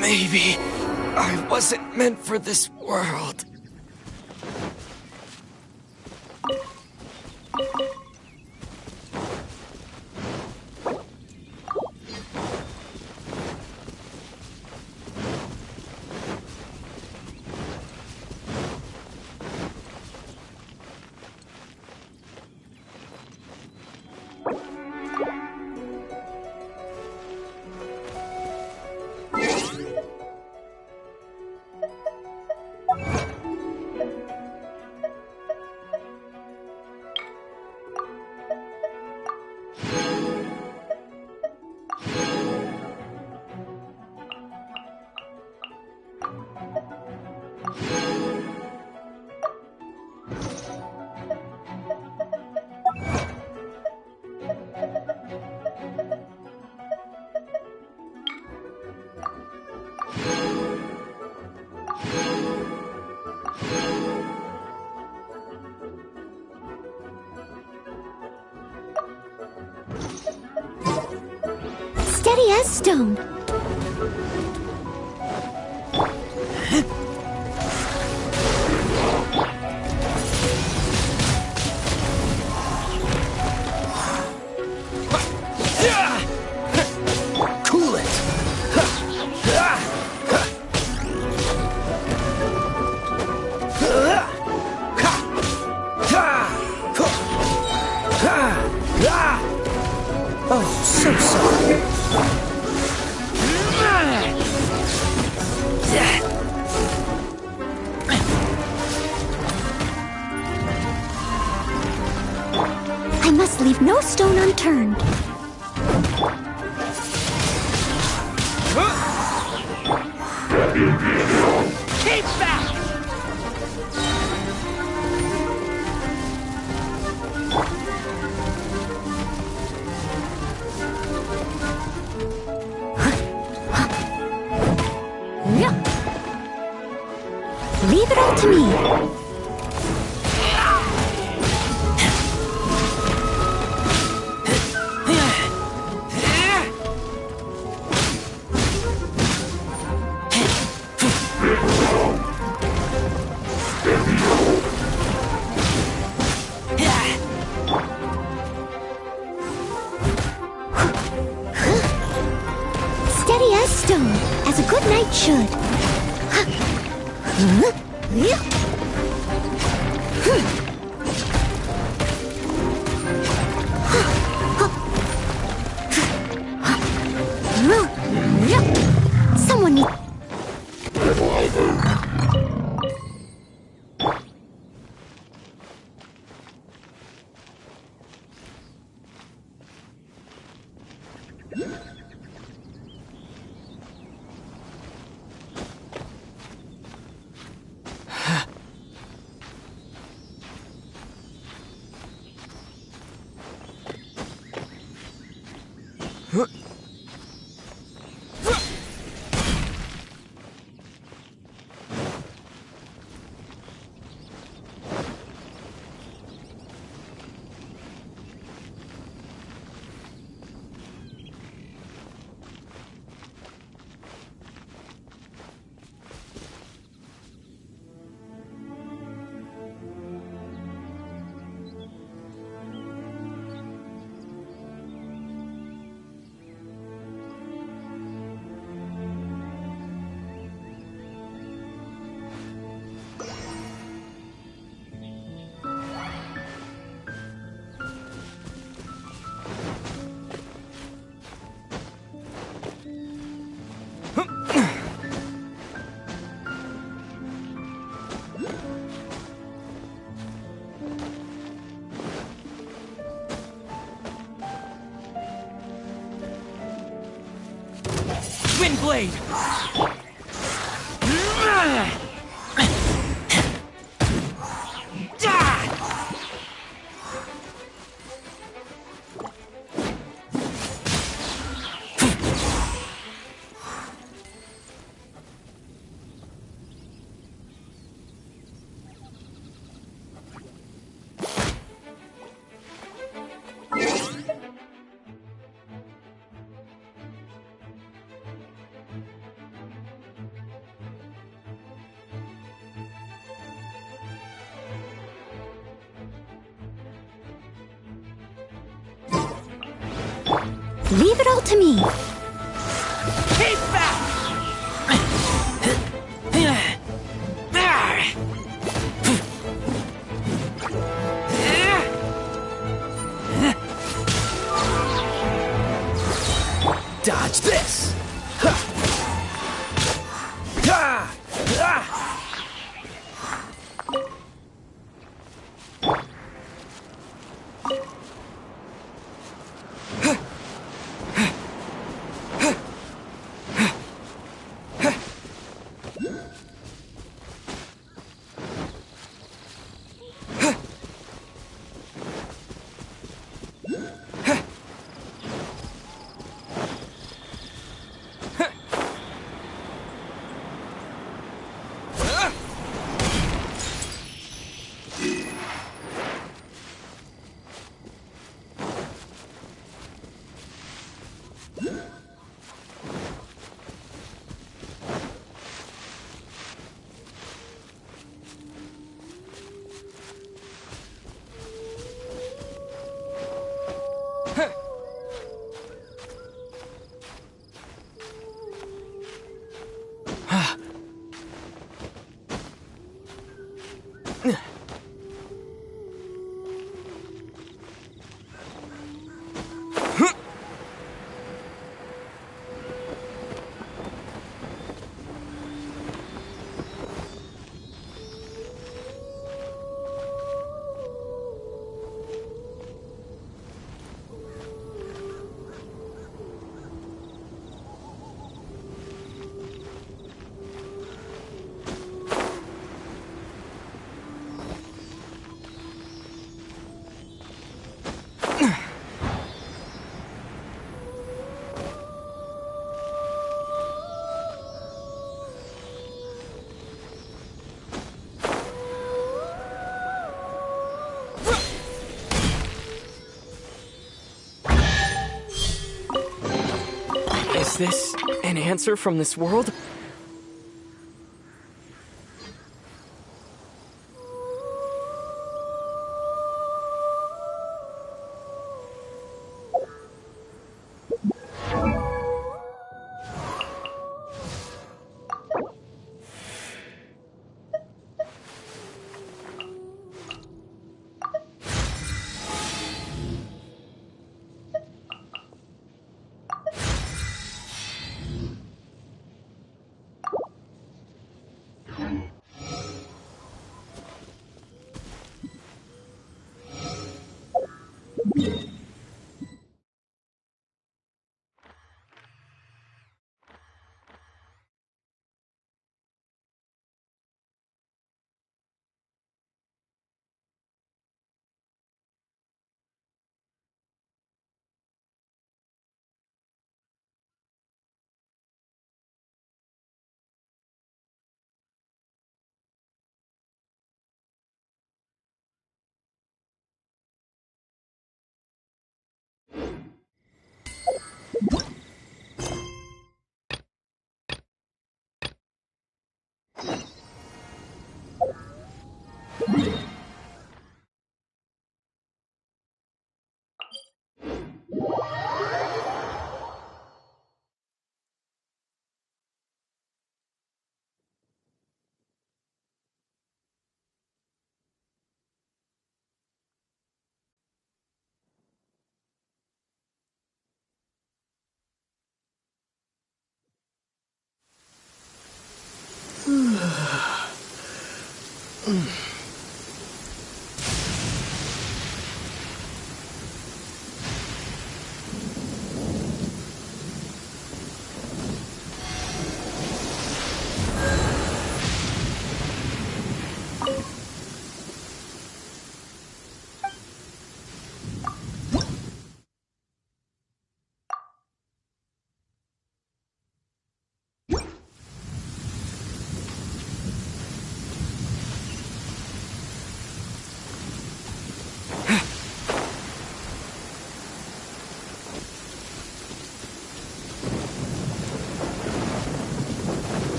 Speaker 6: Maybe I wasn't meant for this world.
Speaker 1: Steady as stone.
Speaker 17: Cool it. Oh, so sorry.
Speaker 1: I must leave no stone unturned.
Speaker 4: Keep back!
Speaker 1: Leave it all to me. Steady as stone, as a good knight should. Someone needs...
Speaker 7: Wind Blade!
Speaker 15: Leave it all to me.
Speaker 7: Keep back!
Speaker 2: Dodge this!
Speaker 6: Is this an answer from this world?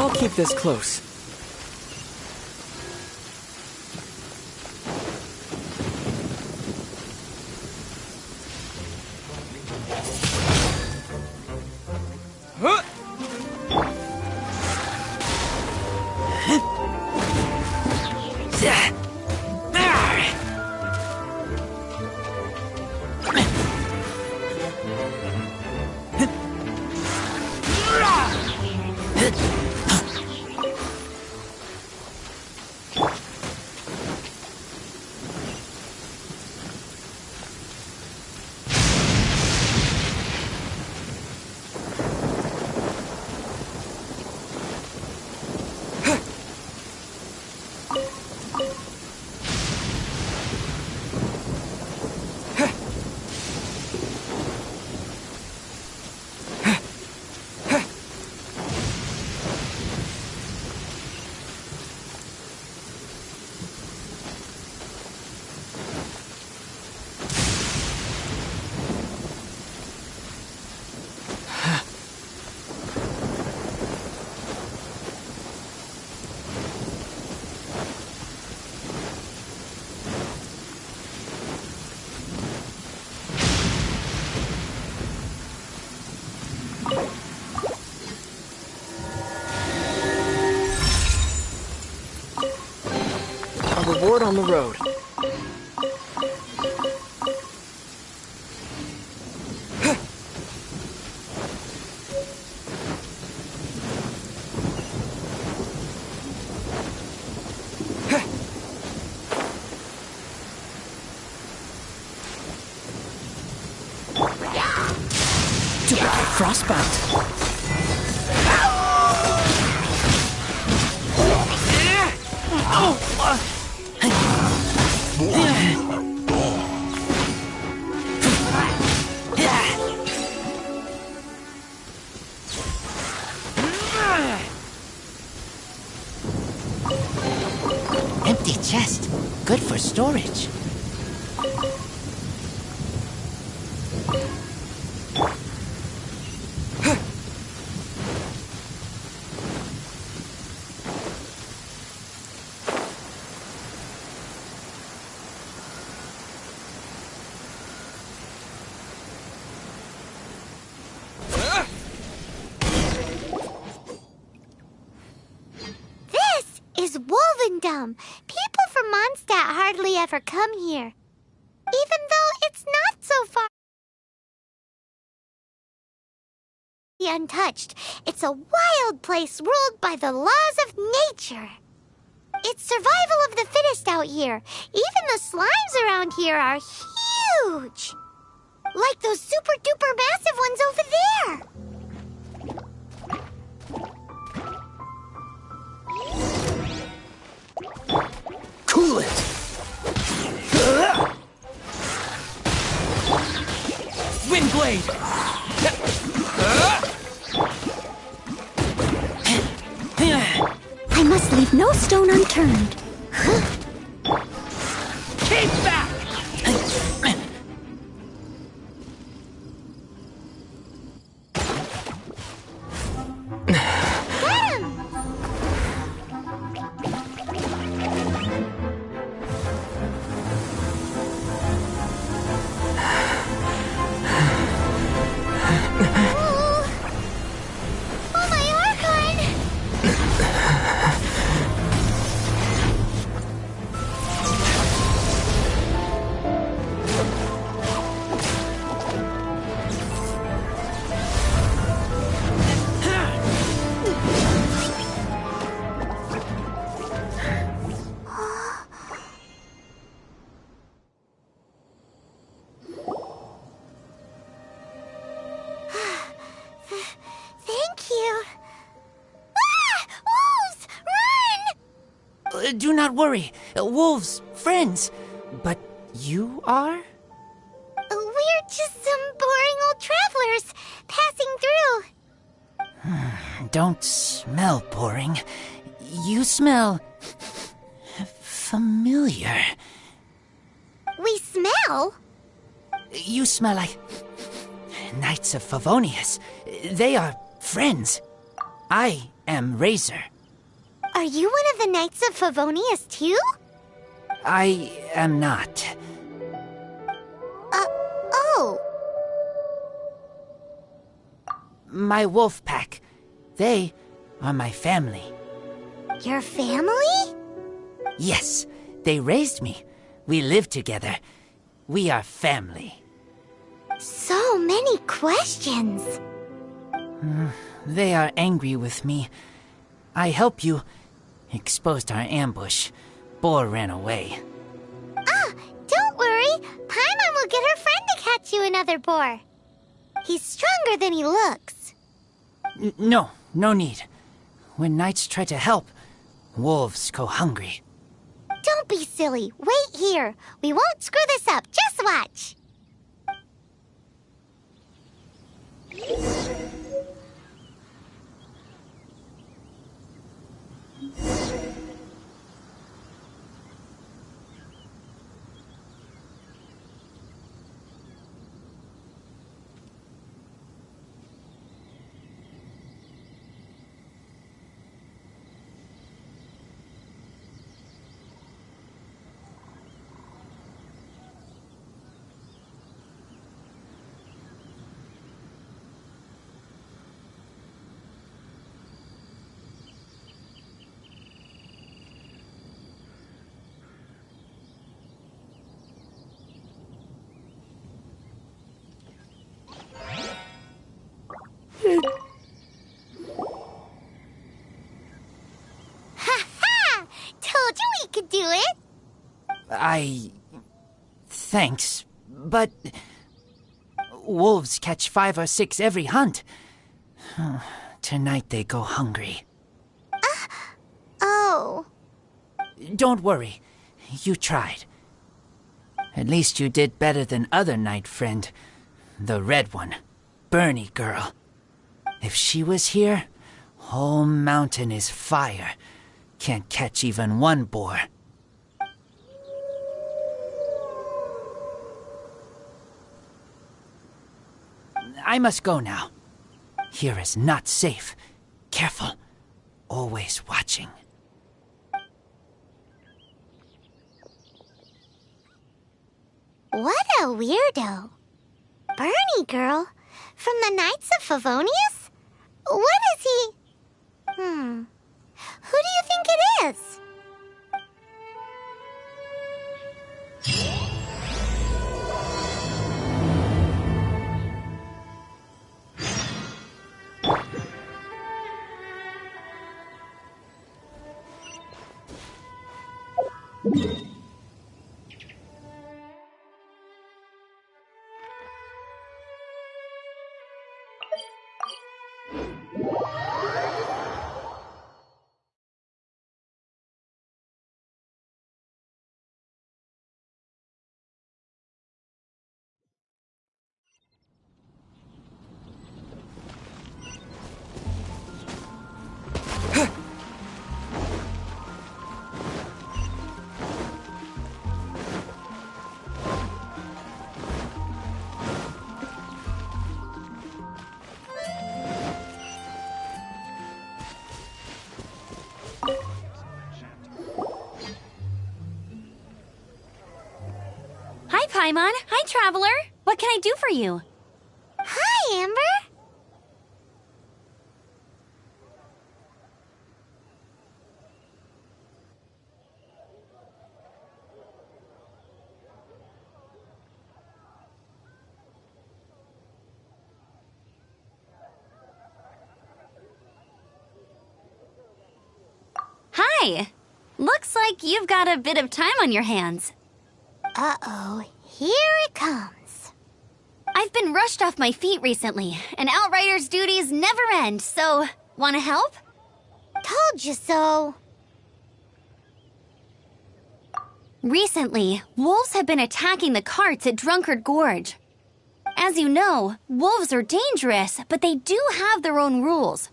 Speaker 6: I'll keep this close. Reward on the road.
Speaker 17: Frostbite.
Speaker 18: Empty chest. Good for storage.
Speaker 1: People from Mondstadt hardly ever come here. Even though it's not so far untouched, it's a wild place ruled by the laws of nature. It's survival of the fittest out here. Even the slimes around here are huge. Like those super-duper massive ones over there.
Speaker 17: Cool it!
Speaker 18: Windblade!
Speaker 15: I must leave no stone unturned.
Speaker 18: Keep back! Do not worry. Wolves, friends. But you are?
Speaker 1: We're just some boring old travelers passing through.
Speaker 18: Don't smell boring. You smell familiar.
Speaker 1: We smell?
Speaker 18: You smell like Knights of Favonius. They are friends. I am Razor.
Speaker 1: Are you one of the Knights of Favonius too?
Speaker 18: I am not.
Speaker 1: Oh.
Speaker 18: My wolf pack. They are my family.
Speaker 1: Your family?
Speaker 18: Yes, they raised me. We live together. We are family.
Speaker 1: So many questions.
Speaker 18: They are angry with me. I help you. Exposed our ambush. Boar ran away.
Speaker 1: Ah, don't worry. Paimon will get her friend to catch you another boar. He's stronger than he looks.
Speaker 18: No need. When knights try to help, wolves go hungry.
Speaker 1: Don't be silly. Wait here. We won't screw this up. Just watch. Ha-ha! Told you we could do it!
Speaker 18: Thanks, but... wolves catch 5 or 6 every hunt. Tonight they go hungry.
Speaker 1: Oh.
Speaker 18: Don't worry. You tried. At least you did better than other knight friend. The red one. Bernie girl. If she was here, whole mountain is fire. Can't catch even one boar. I must go now. Here is not safe. Careful. Always watching.
Speaker 1: What a weirdo. Bernie girl? From the Knights of Favonius? What is he? Who do you think it is?
Speaker 5: Hi, Paimon. Hi, Traveler. What can I do for you?
Speaker 1: Hi, Amber.
Speaker 5: Hi. Looks like you've got a bit of time on your hands.
Speaker 1: Uh-oh. Here it comes.
Speaker 5: I've been rushed off my feet recently, and Outrider's duties never end, so... wanna help?
Speaker 1: Told you so.
Speaker 5: Recently, wolves have been attacking the carts at Drunkard Gorge. As you know, wolves are dangerous, but they do have their own rules.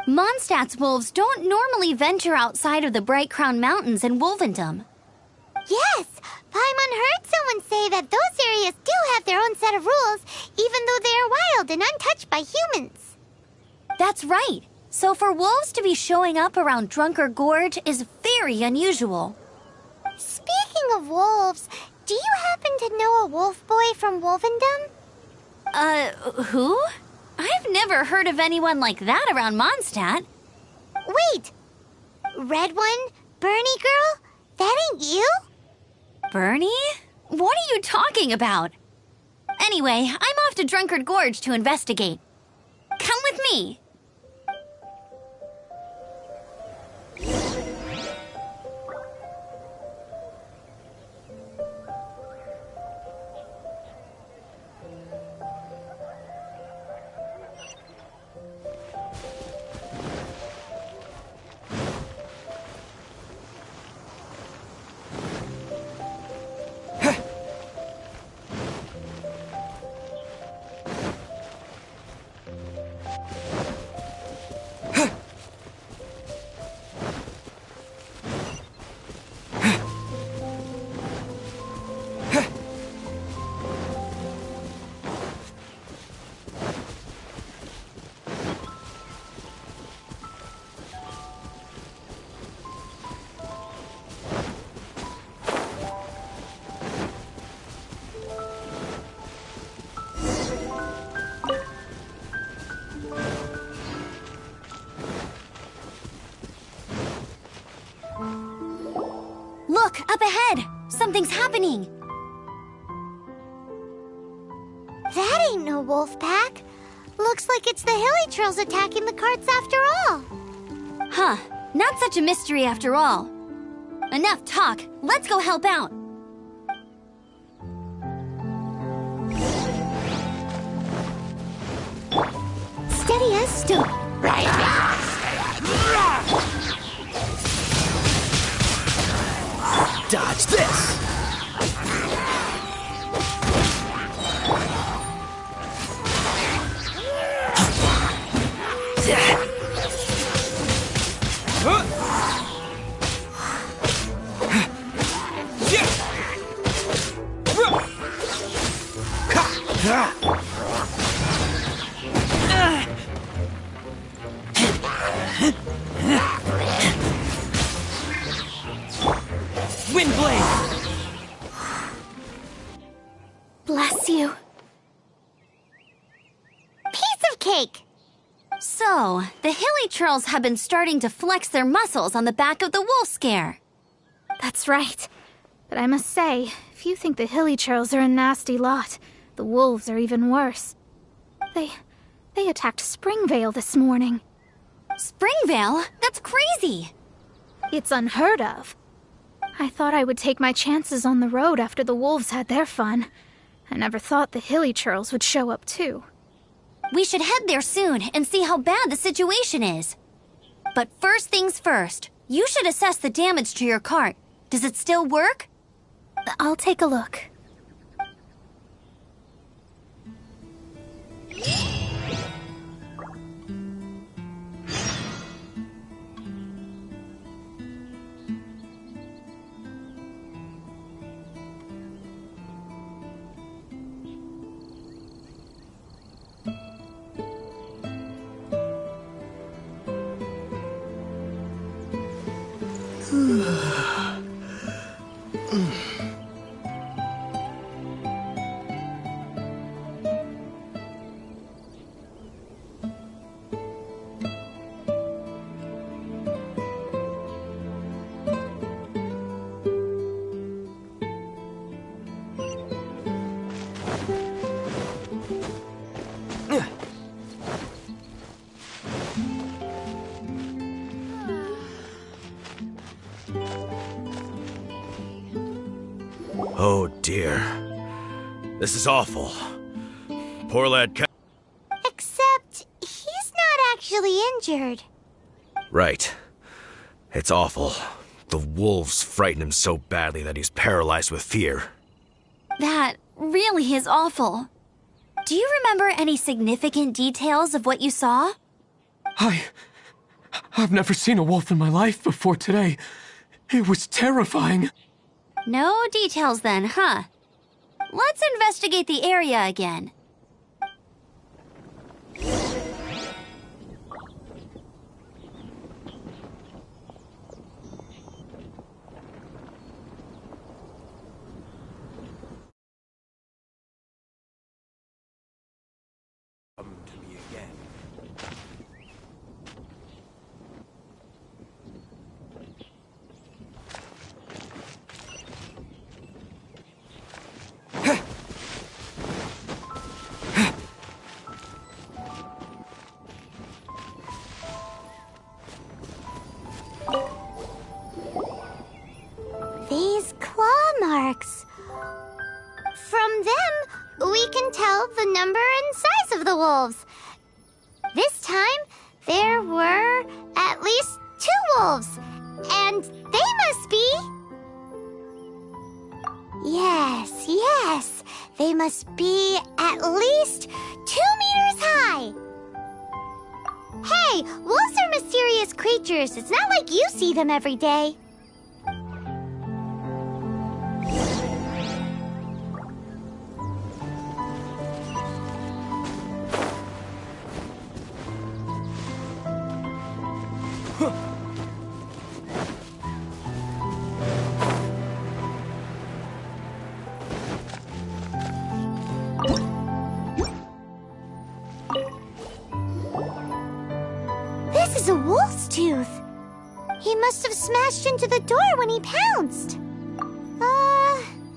Speaker 5: Mondstadt's wolves don't normally venture outside of the Bright Crown Mountains in Wolvendom.
Speaker 1: Yes, Paimon heard someone say that those areas do have their own set of rules, even though they are wild and untouched by humans.
Speaker 5: That's right. So for wolves to be showing up around Drunkard Gorge is very unusual.
Speaker 1: Speaking of wolves, do you happen to know a wolf boy from Wolvendom?
Speaker 5: Who? I've never heard of anyone like that around Mondstadt.
Speaker 1: Wait! Red one? Bernie girl? That ain't you?
Speaker 5: Bernie? What are you talking about? Anyway, I'm off to Drunkard Gorge to investigate. Come with me. Look, up ahead! Something's happening!
Speaker 1: That ain't no wolf pack. Looks like it's the Hilly Trolls attacking the carts after all.
Speaker 5: Huh, not such a mystery after all. Enough talk, let's go help out.
Speaker 1: Steady as stone.
Speaker 17: Dodge this!
Speaker 1: Windblade! Bless you. Piece of cake!
Speaker 5: So, the Hilly Trolls have been starting to flex their muscles on the back of the wolf scare.
Speaker 15: That's right. But I must say, if you think the Hilly Trolls are a nasty lot, the wolves are even worse. They attacked Springvale this morning.
Speaker 5: Springvale? That's crazy!
Speaker 15: It's unheard of. I thought I would take my chances on the road after the wolves had their fun. I never thought the Hilly Trolls would show up too.
Speaker 5: We should head there soon and see how bad the situation is. But first things first, you should assess the damage to your cart. Does it still work?
Speaker 15: I'll take a look.
Speaker 19: Oh dear. This is awful. Poor lad
Speaker 1: Except, he's not actually injured.
Speaker 19: Right. It's awful. The wolves frighten him so badly that he's paralyzed with fear.
Speaker 5: That really is awful. Do you remember any significant details of what you saw?
Speaker 6: I've never seen a wolf in my life before today. It was terrifying.
Speaker 5: No details then, huh? Let's investigate the area again.
Speaker 8: Come to me again.
Speaker 1: These claw marks. From them, we can tell the number and size of the wolves. This time, there were at least 2 wolves, and they must be... Yes, they must be at least 2 meters high. Hey, wolves are mysterious creatures. It's not like you see them every day. This is a wolf's tooth. He must have smashed into the door when he pounced.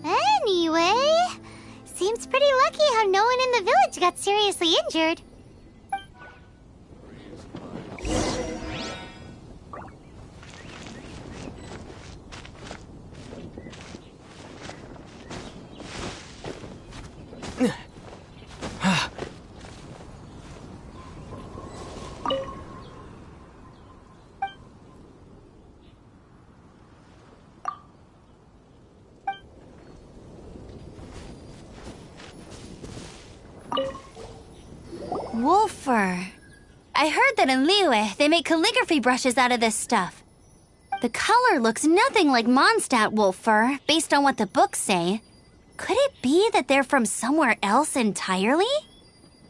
Speaker 1: Anyway, seems pretty lucky how no one in the village got seriously injured.
Speaker 5: Wolf fur. I heard that in Liyue, they make calligraphy brushes out of this stuff. The color looks nothing like Mondstadt wolf fur, based on what the books say. Could it be that they're from somewhere else entirely?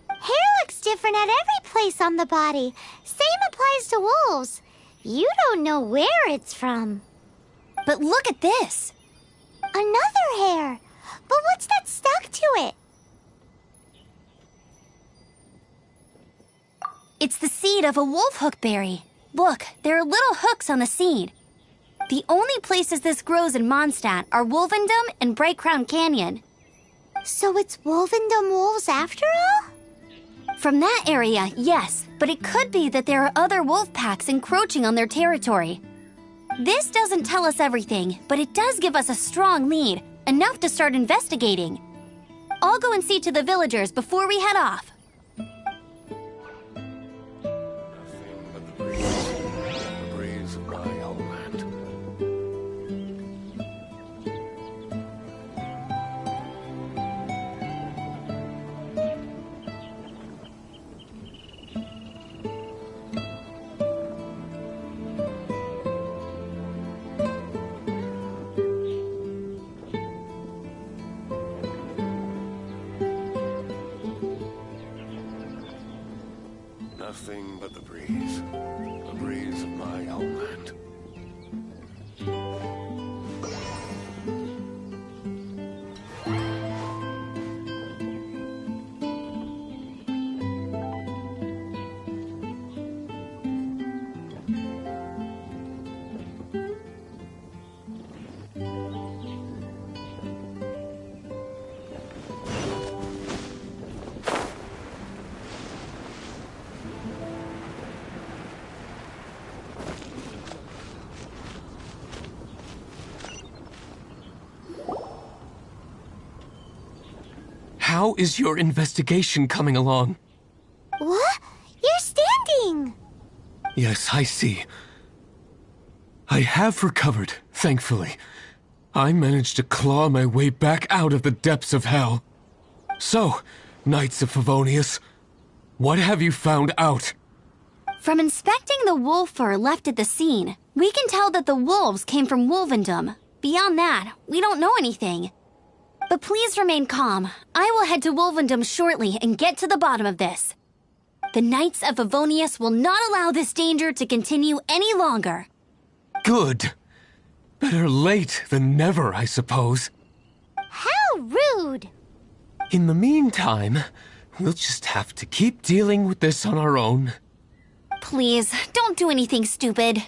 Speaker 1: Hair looks different at every place on the body. Same applies to wolves. You don't know where it's from.
Speaker 5: But look at this.
Speaker 1: Another hair. But what's that stuck to it?
Speaker 5: It's the seed of a wolfhook berry. Look, there are little hooks on the seed. The only places this grows in Mondstadt are Wolvendom and Bright Crown Canyon.
Speaker 1: So it's Wolvendom wolves after all?
Speaker 5: From that area, yes, but it could be that there are other wolf packs encroaching on their territory. This doesn't tell us everything, but it does give us a strong lead, enough to start investigating. I'll go and see to the villagers before we head off.
Speaker 12: The breeze of my homeland. Nothing but the breeze of my homeland.
Speaker 6: How is your investigation coming along?
Speaker 1: What? You're standing!
Speaker 6: Yes, I see. I have recovered, thankfully. I managed to claw my way back out of the depths of hell. So, Knights of Favonius, what have you found out?
Speaker 5: From inspecting the wolf fur left at the scene, we can tell that the wolves came from Wolvendom. Beyond that, we don't know anything. But please remain calm. I will head to Wolvendom shortly and get to the bottom of this. The Knights of Favonius will not allow this danger to continue any longer.
Speaker 6: Good. Better late than never, I suppose.
Speaker 1: How rude!
Speaker 6: In the meantime, We'll just have to keep dealing with this on our own.
Speaker 5: Please, don't do anything stupid.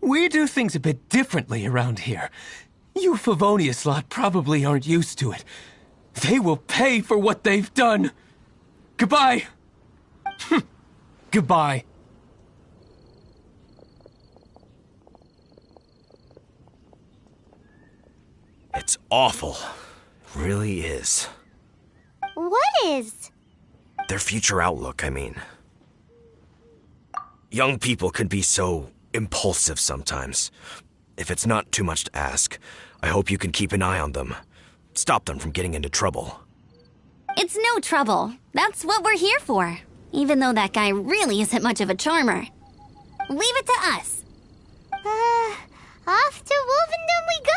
Speaker 6: We do things a bit differently around here. You Favonius lot probably aren't used to it. They will pay for what they've done. Goodbye. Goodbye.
Speaker 19: It's awful. It really is.
Speaker 1: What is?
Speaker 19: Their future outlook, I mean. Young people can be so impulsive sometimes. If it's not too much to ask, I hope you can keep an eye on them. Stop them from getting into trouble.
Speaker 5: It's no trouble. That's what we're here for. Even though that guy really isn't much of a charmer. Leave it to us.
Speaker 1: Off to Wolvendom we go.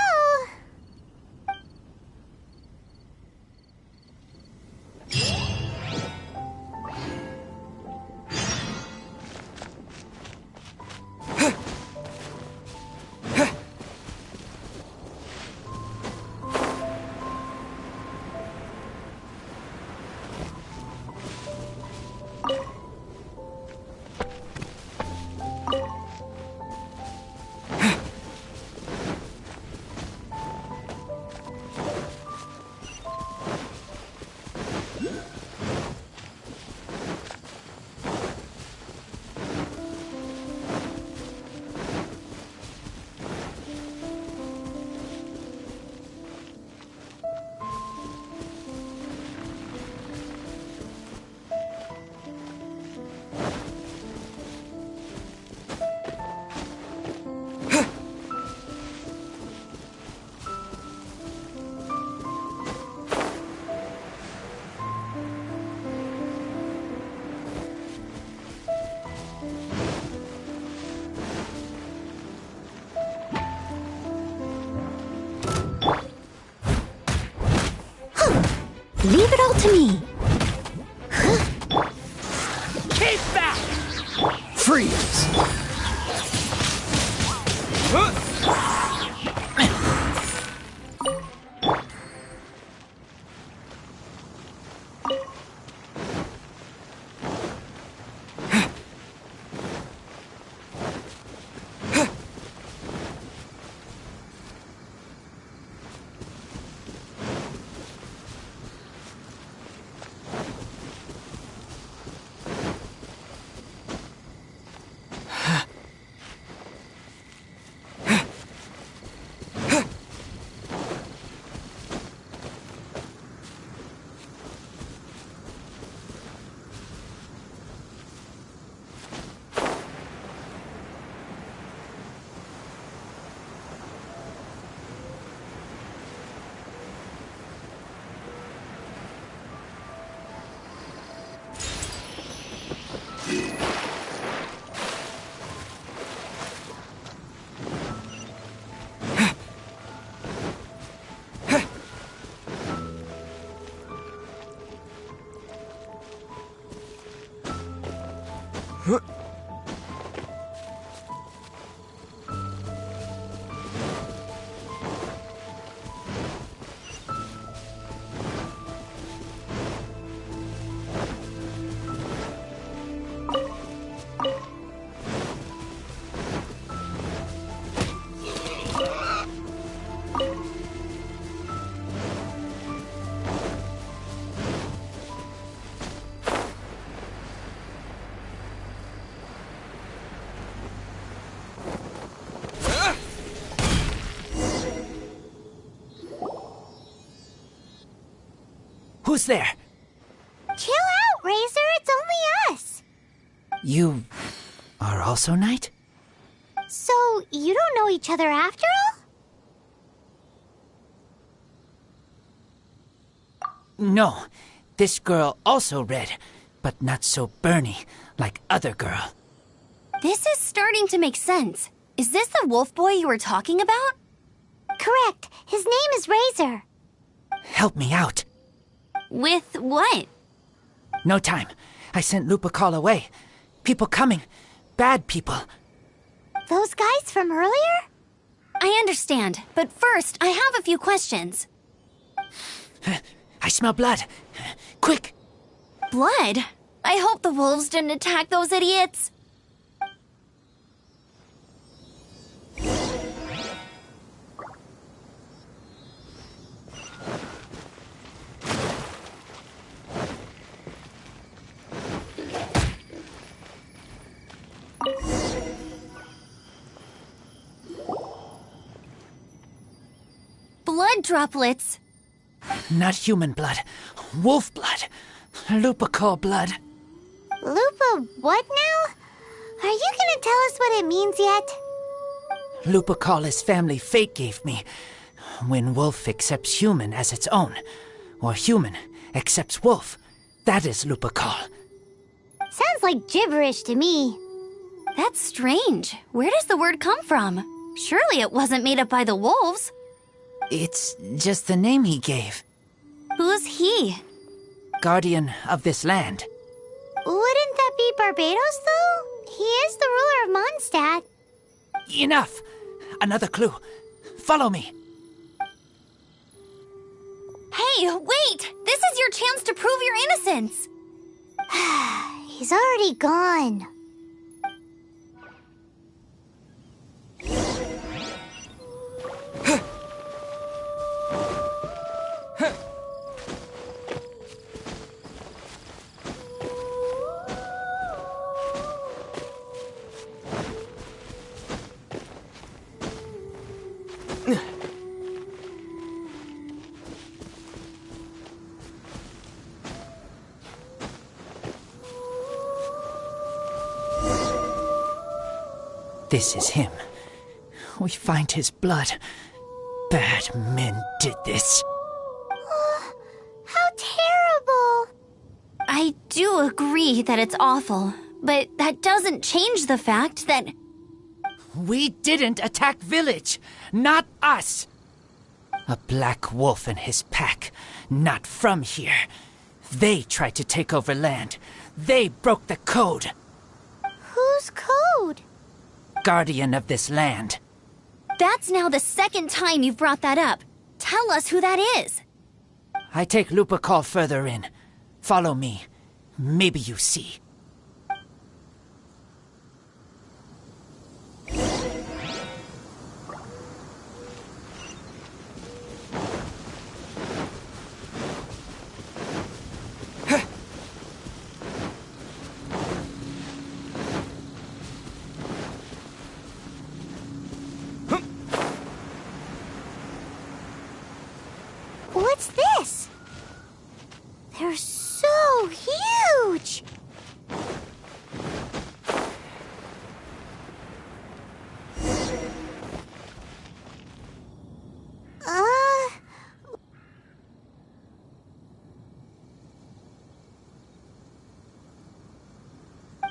Speaker 15: Leave it all to me.
Speaker 4: Keep back!
Speaker 17: Freeze!
Speaker 18: Who's there?
Speaker 1: Chill out, Razor. It's only us.
Speaker 18: You are also Knight?
Speaker 1: So, you don't know each other after all?
Speaker 18: No. This girl also red, but not so burny like other girl.
Speaker 5: This is starting to make sense. Is this the wolf boy you were talking about?
Speaker 1: Correct. His name is Razor.
Speaker 18: Help me out.
Speaker 5: With what?
Speaker 18: No time. I sent Lupercal away. People coming. Bad people.
Speaker 1: Those guys from earlier?
Speaker 5: I understand, but first, I have a few questions.
Speaker 18: I smell blood. Quick!
Speaker 5: Blood? I hope the wolves didn't attack those idiots. Blood droplets.
Speaker 18: Not human blood. Wolf blood. Lupical blood.
Speaker 1: Lupa what now? Are you gonna tell us what it means yet?
Speaker 18: Lupical is family fate gave me. When wolf accepts human as its own, or human accepts wolf, that is Lupical.
Speaker 1: Sounds like gibberish to me.
Speaker 5: That's strange. Where does the word come from? Surely it wasn't made up by the wolves.
Speaker 18: It's just the name he gave.
Speaker 5: Who's he?
Speaker 18: Guardian of this land.
Speaker 1: Wouldn't that be Barbados, though? He is the ruler of Mondstadt.
Speaker 18: Enough! Another clue. Follow me.
Speaker 5: Hey, wait! This is your chance to prove your innocence!
Speaker 1: He's already gone.
Speaker 18: This is him. We find his blood. Bad men did this.
Speaker 1: How terrible!
Speaker 5: I do agree that it's awful, but that doesn't change the fact that...
Speaker 18: We didn't attack village. Not us. A black wolf and his pack. Not from here. They tried to take over land. They broke the code.
Speaker 1: Whose code?
Speaker 18: Guardian of this land.
Speaker 5: That's now the second time you've brought that up. Tell us who that is.
Speaker 18: I take Lupical further in. Follow me. Maybe you see.
Speaker 1: What's this? They're so huge!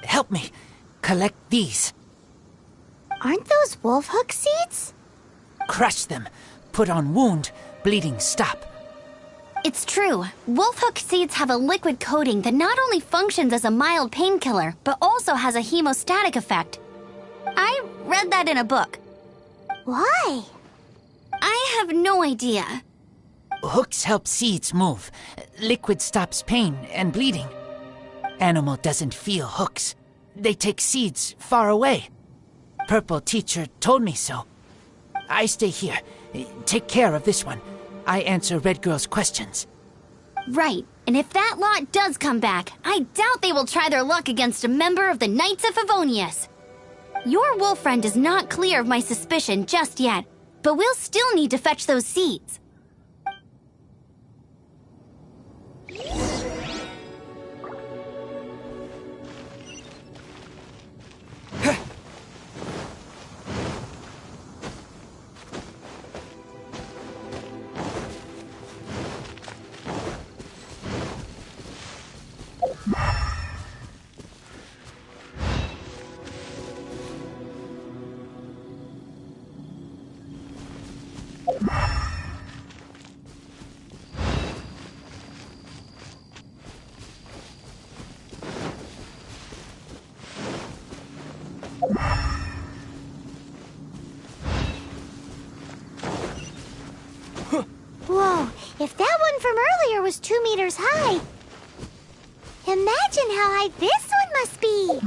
Speaker 18: Help me. Collect these.
Speaker 1: Aren't those wolf hook seeds?
Speaker 18: Crush them. Put on wound. Bleeding stop.
Speaker 5: It's true. Wolf hook seeds have a liquid coating that not only functions as a mild painkiller, but also has a hemostatic effect. I read that in a book.
Speaker 1: Why?
Speaker 5: I have no idea.
Speaker 18: Hooks help seeds move. Liquid stops pain and bleeding. Animal doesn't feel hooks. They take seeds far away. Purple teacher told me so. I stay here. Take care of this one. I answer Red Girl's questions.
Speaker 5: Right, and if that lot does come back, I doubt they will try their luck against a member of the Knights of Favonius. Your wolf friend is not clear of my suspicion just yet, but we'll still need to fetch those seeds.
Speaker 1: earlier was 2 meters high. Imagine how high this one must be!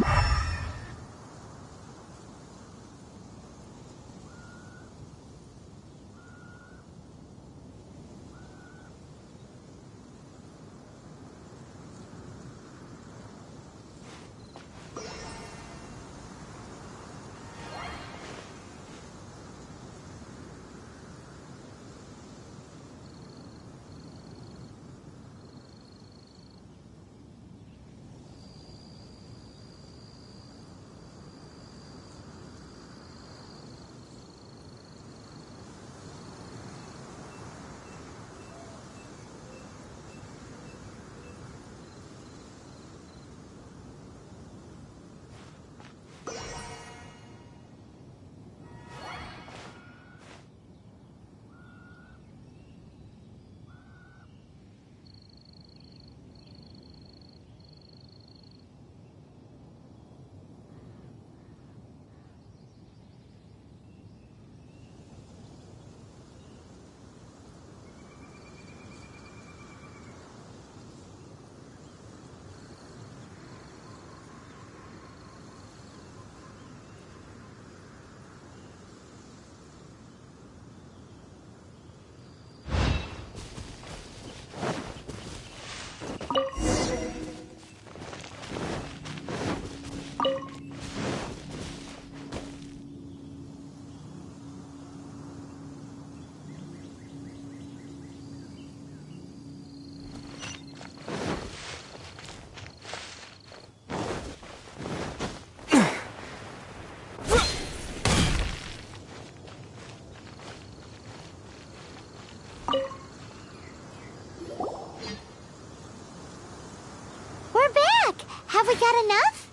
Speaker 1: Have we got enough?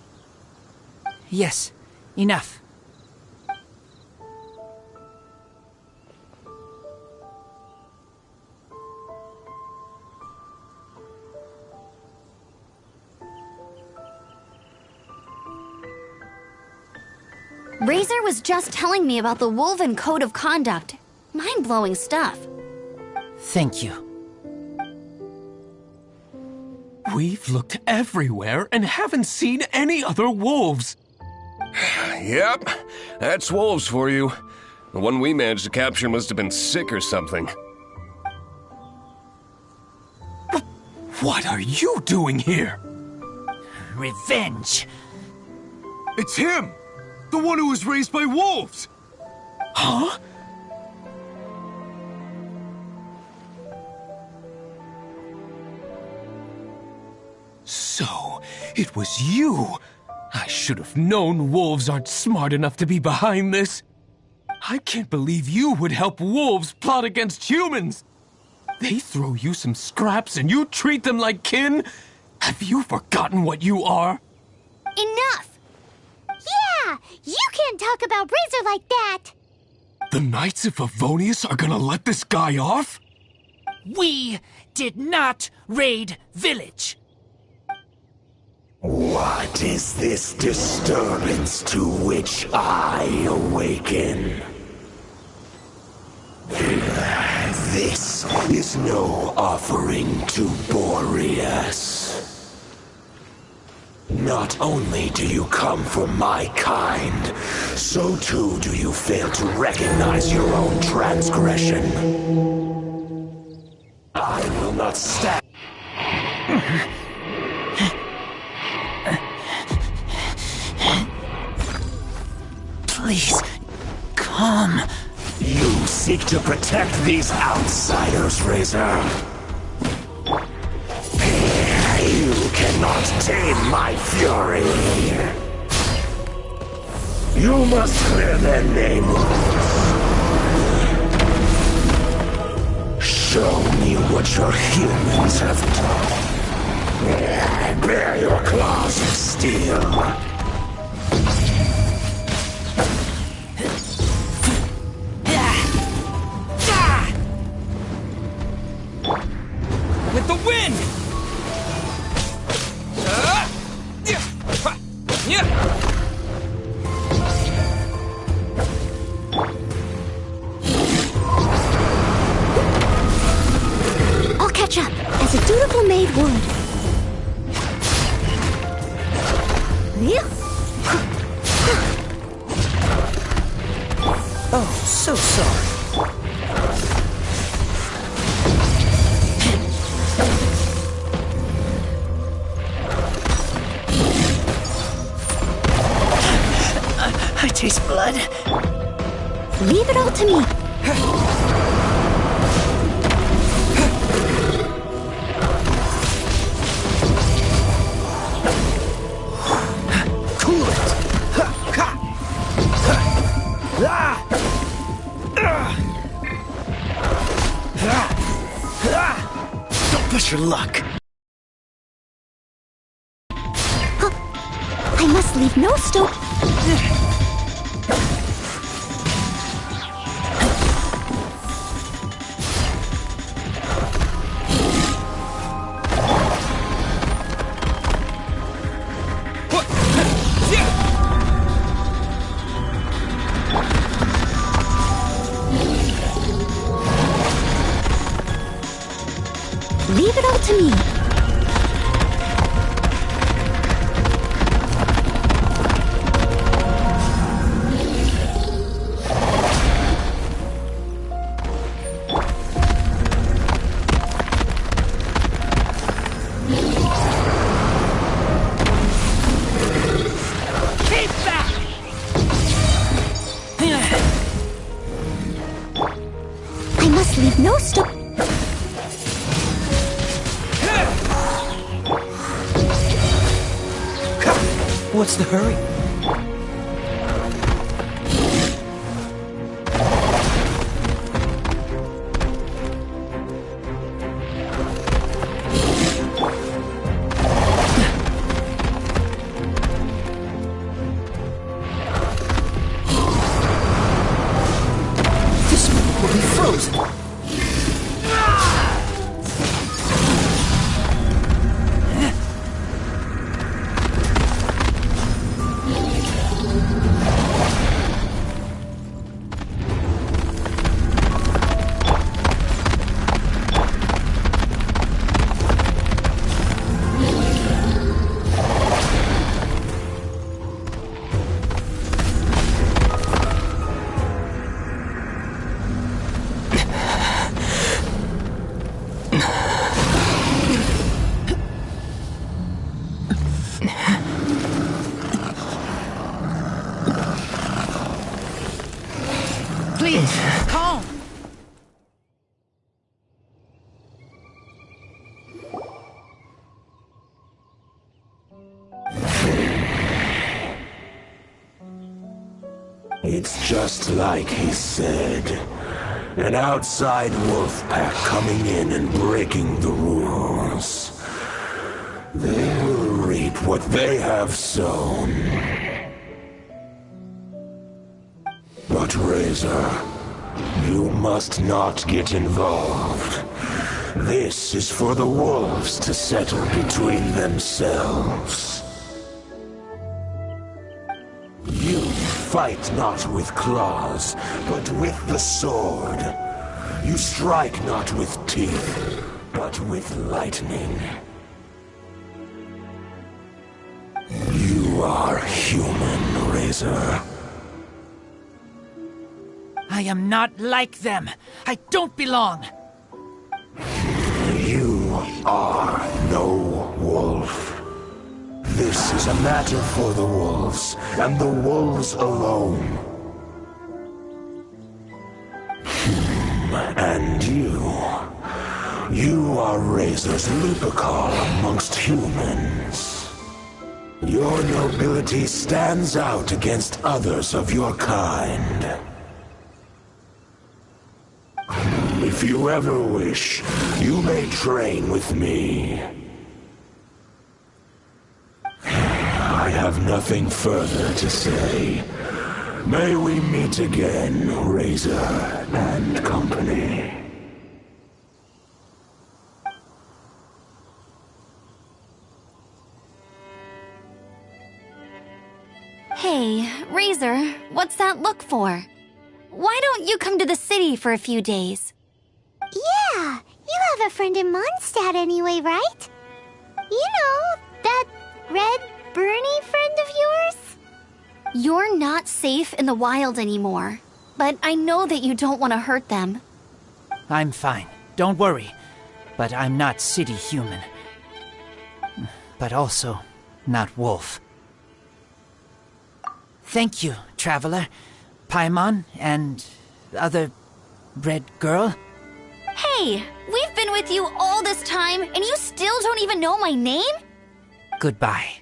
Speaker 18: Yes, enough.
Speaker 5: Razor was just telling me about the Woven Code of Conduct. Mind-blowing stuff.
Speaker 18: Thank you.
Speaker 6: We've looked everywhere and haven't seen any other wolves.
Speaker 12: Yep, that's wolves for you. The one we managed to capture must have been sick or something.
Speaker 6: What are you doing here?
Speaker 18: Revenge.
Speaker 12: It's him! The one who was raised by wolves!
Speaker 6: Huh? So, it was you! I should have known wolves aren't smart enough to be behind this. I can't believe you would help wolves plot against humans! They throw you some scraps and you treat them like kin? Have you forgotten what you are?
Speaker 1: Enough! Yeah! You can't talk about Razor like that!
Speaker 6: The Knights of Favonius are gonna let this guy off?
Speaker 18: We did not raid village.
Speaker 20: What is this disturbance to which I awaken? This is no offering to Boreas. Not only do you come for my kind, so too do you fail to recognize your own transgression. I will not stand.
Speaker 18: Please, come.
Speaker 20: You seek to protect these outsiders, Razor. You cannot tame my fury. You must clear their name. Show me what your humans have done. Bear your claws of steel.
Speaker 18: With the wind!
Speaker 5: I'll catch up.
Speaker 15: would.
Speaker 2: Oh, so sorry.
Speaker 18: I taste blood.
Speaker 15: Leave it all to me.
Speaker 2: Cool it! Don't push your luck.
Speaker 15: I must leave no stone. Leave it all to me.
Speaker 18: Keep back!
Speaker 15: I must leave no stone.
Speaker 2: What's the hurry? This will be frozen.
Speaker 18: Please, calm.
Speaker 20: It's just like he said. An outside wolf pack coming in and breaking the rules. They will reap what they have sown. But Razor, you must not get involved. This is for the wolves to settle between themselves. You fight not with claws, but with the sword. You strike not with teeth, but with lightning. You are human, Razor.
Speaker 18: I am not like them. I don't belong.
Speaker 20: You are no wolf. This is a matter for the wolves, and the wolves alone. And you are Razor's Lupercal amongst humans. Your nobility stands out against others of your kind. If you ever wish, you may train with me. I have nothing further to say. May we meet again, Razor and company.
Speaker 5: Hey, Razor, what's that look for? Why don't you come to the city for a few days?
Speaker 1: Yeah, you have a friend in Mondstadt anyway, right? You know, that red Bernie friend of yours?
Speaker 5: You're not safe in the wild anymore, but I know that you don't want to hurt them.
Speaker 18: I'm fine. Don't worry. But I'm not city human. But also not wolf. Thank you, traveler. Paimon and other red girl.
Speaker 5: Hey, we've been with you all this time, and you still don't even know my name?
Speaker 18: Goodbye.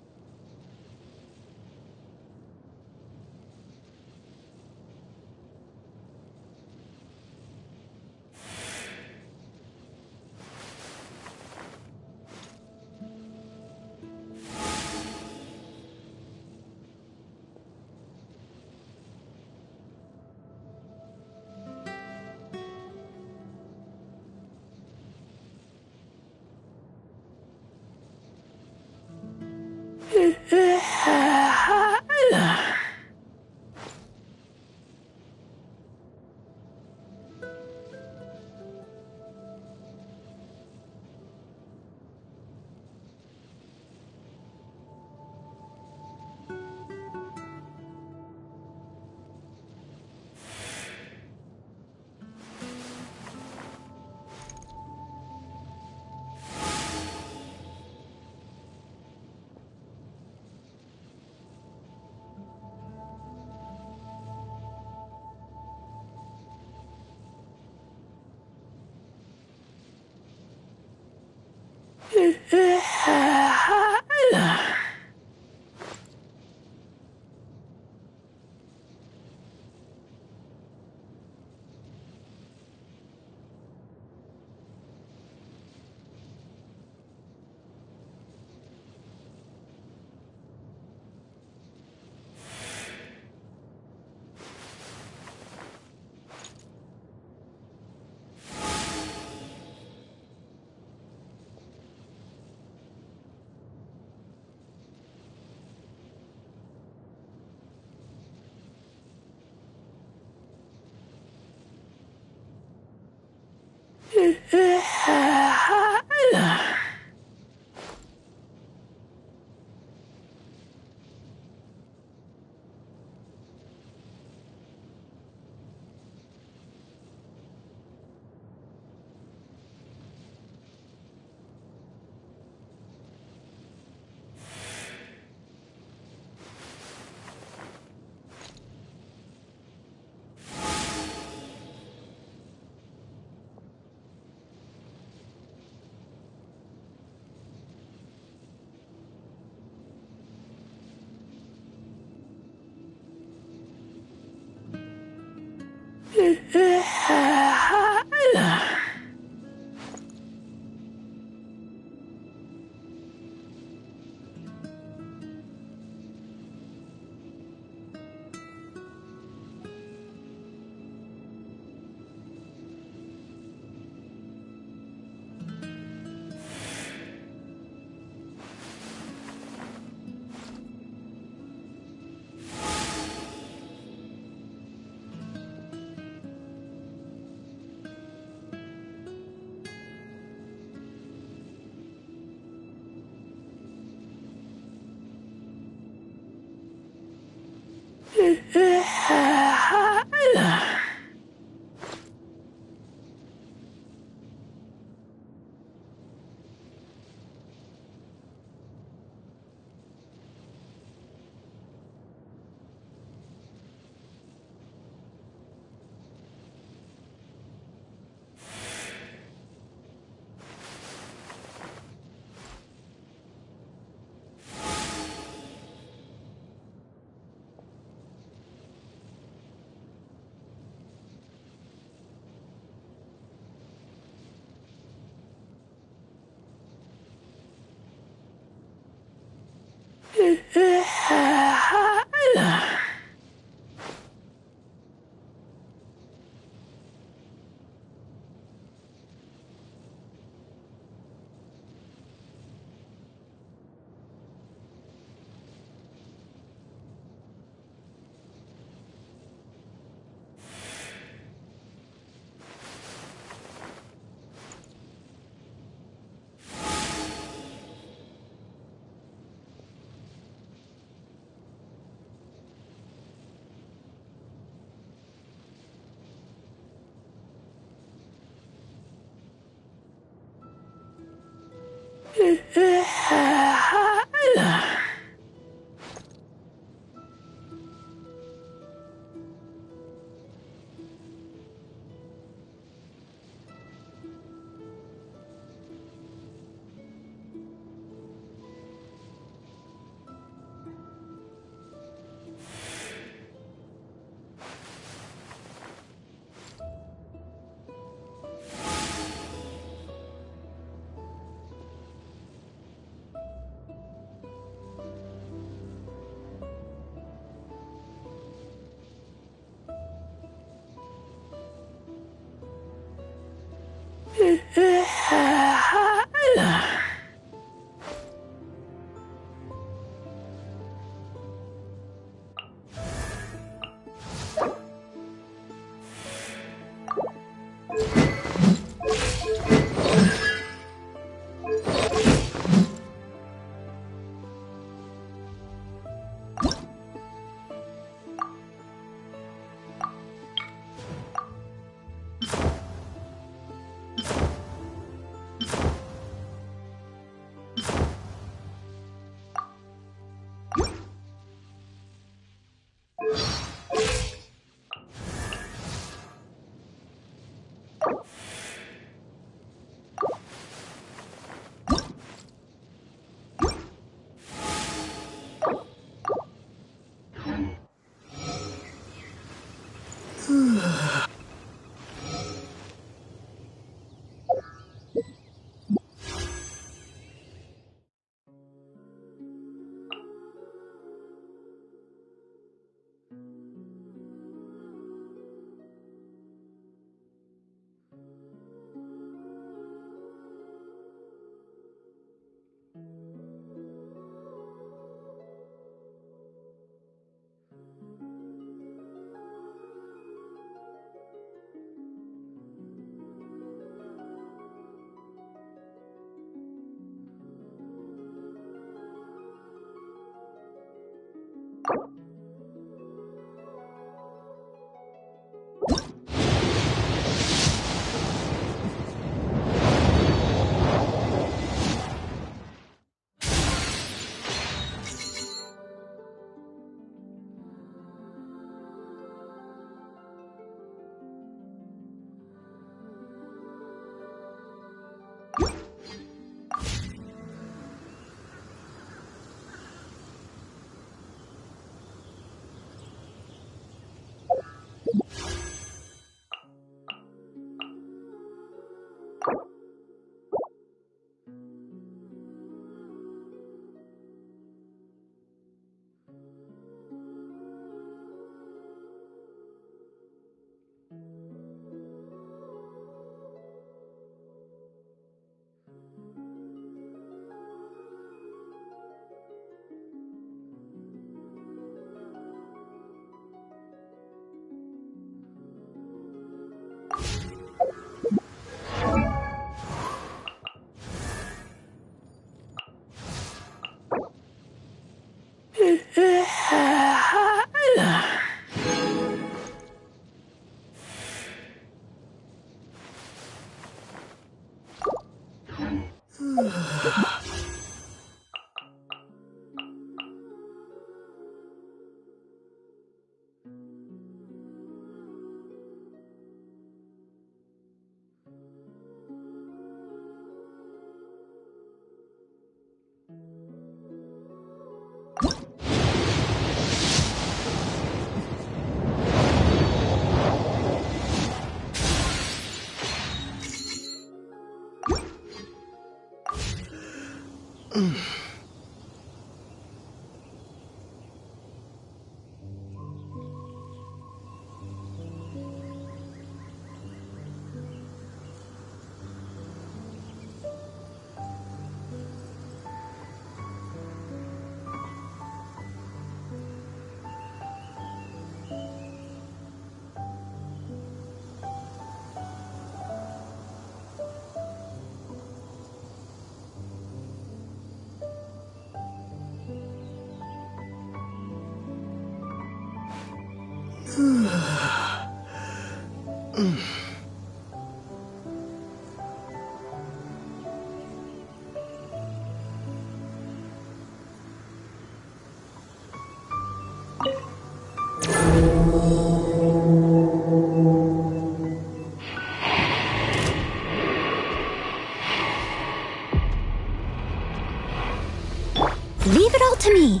Speaker 5: Leave it all to me.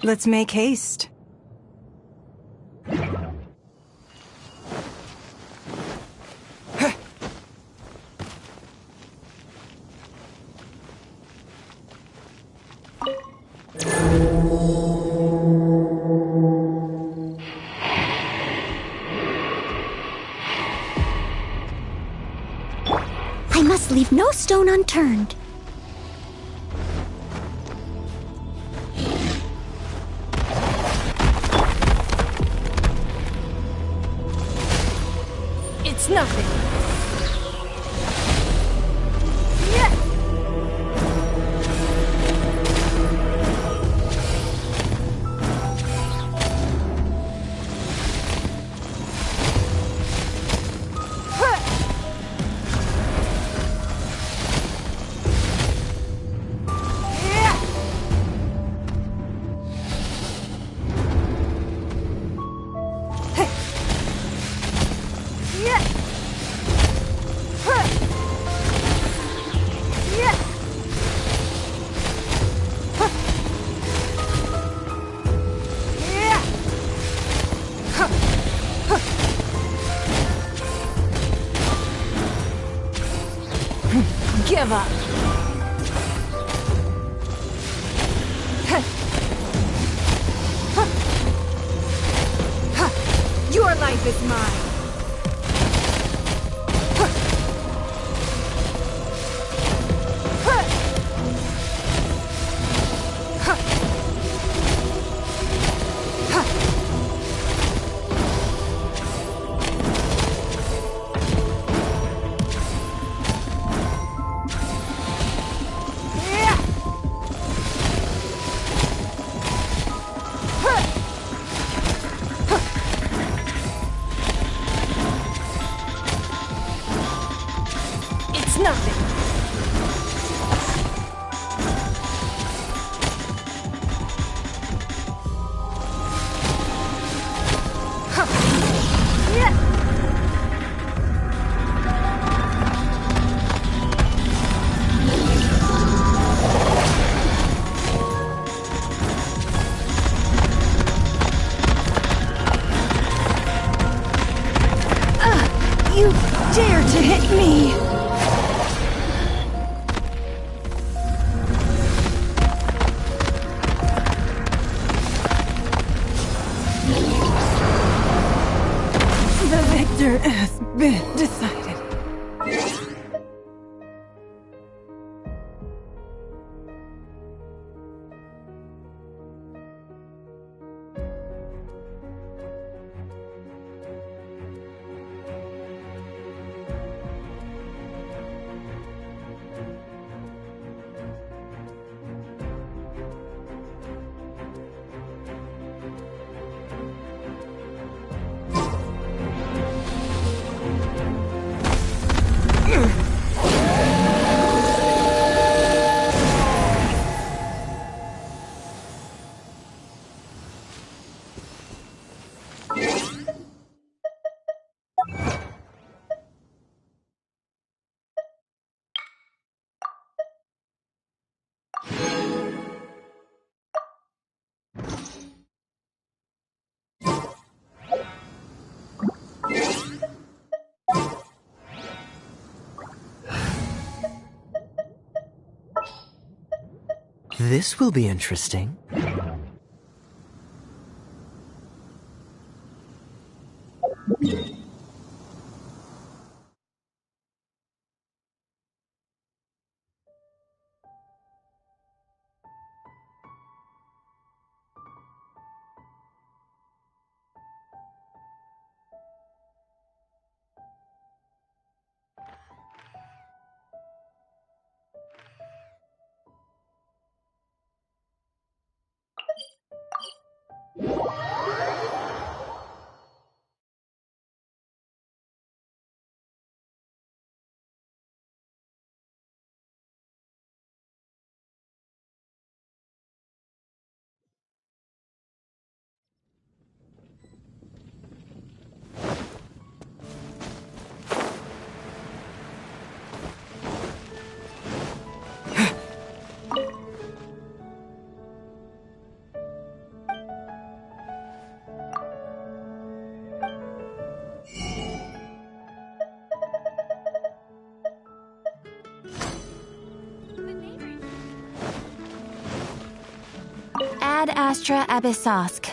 Speaker 21: Let's make haste.
Speaker 5: I must leave no stone unturned.
Speaker 3: It's nothing.
Speaker 21: Give up. Your life is mine. nothing. You dare to hit me! The victor has been decided.
Speaker 2: This will be interesting.
Speaker 9: Ad Astra Abyssosk.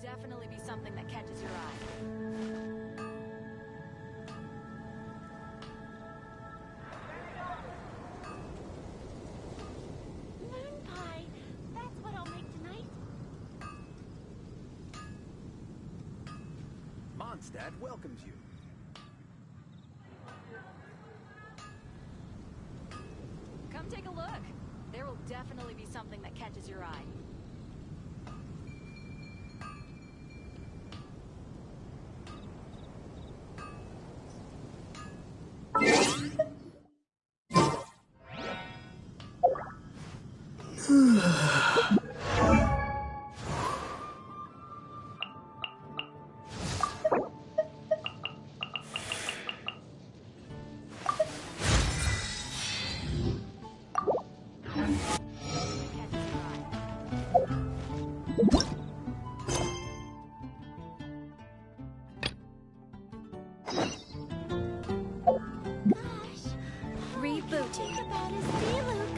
Speaker 13: Definitely be something that catches your eye.
Speaker 1: Moon pie. That's what I'll make tonight.
Speaker 8: Mondstadt welcomes you.
Speaker 13: Come take a look. There will definitely be something that catches your eye.
Speaker 1: Rebooting. About his day, Luke.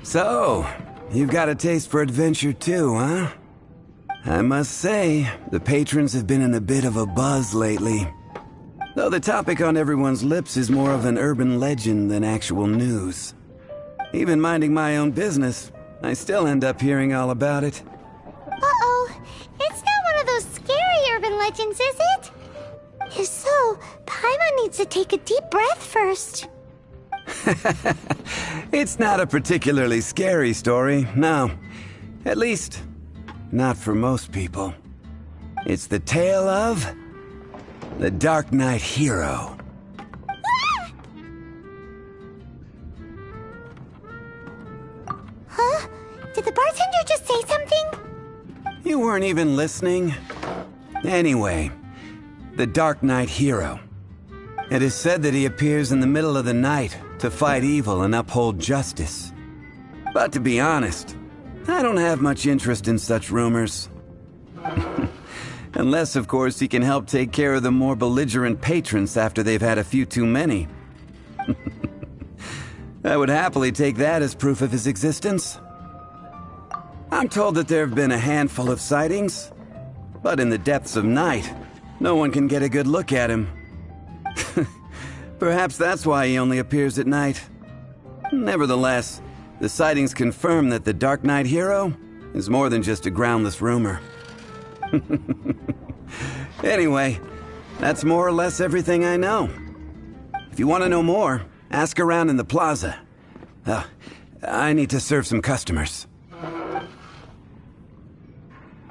Speaker 10: So, you've got a taste for adventure too, huh? I must say, the patrons have been in a bit of a buzz lately. Though the topic on everyone's lips is more of an urban legend than actual news. Even minding my own business, I still end up hearing all about it.
Speaker 1: Uh-oh. It's not one of those scary urban legends, is it? If so, Paimon needs to take a deep breath first.
Speaker 10: It's not a particularly scary story, no. At least, not for most people. It's the tale of the Dark Knight Hero.
Speaker 1: Huh? Did the bartender just say something?
Speaker 10: You weren't even listening. Anyway, the Dark Knight Hero. It is said that he appears in the middle of the night to fight evil and uphold justice. But to be honest, I don't have much interest in such rumors. Unless, of course, he can help take care of the more belligerent patrons after they've had a few too many. I would happily take that as proof of his existence. I'm told that there have been a handful of sightings, but in the depths of night, no one can get a good look at him. Perhaps that's why he only appears at night. Nevertheless, the sightings confirm that the Dark Knight Hero is more than just a groundless rumor. Anyway, that's more or less everything I know. If you want to know more, ask around in the plaza. I need to serve some customers.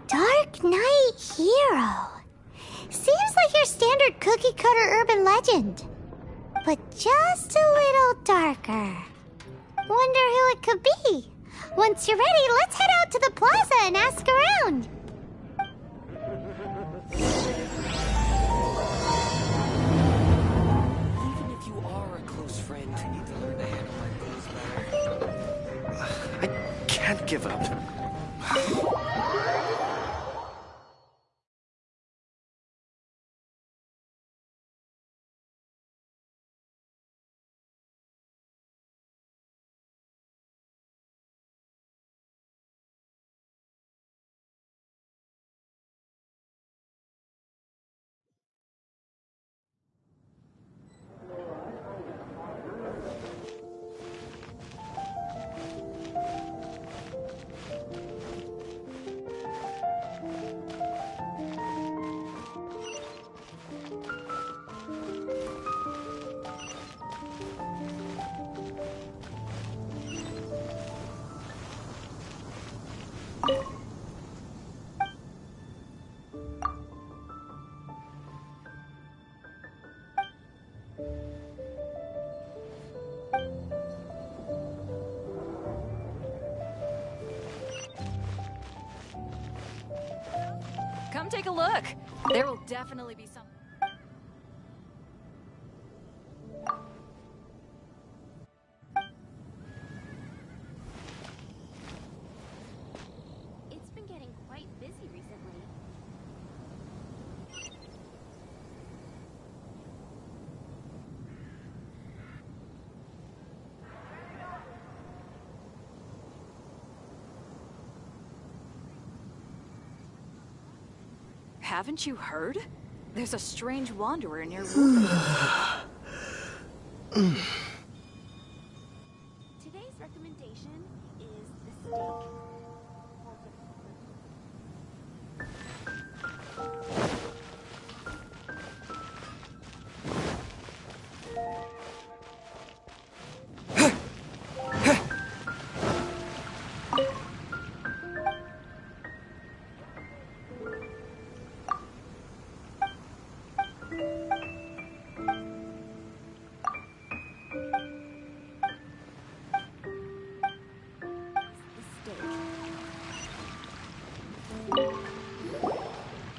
Speaker 1: Dark Knight Hero. Seems like your standard cookie-cutter urban legend. But just a little darker. Wonder who it could be. Once you're ready, let's head out to the plaza and ask around.
Speaker 2: Even if you are a close friend, you need to learn to handle my goals better. I can't give up.
Speaker 13: Come take a look. There will definitely be some.
Speaker 5: It's been getting quite busy recently.
Speaker 13: Haven't you heard? There's a strange wanderer near Today's
Speaker 5: recommendation is the steak.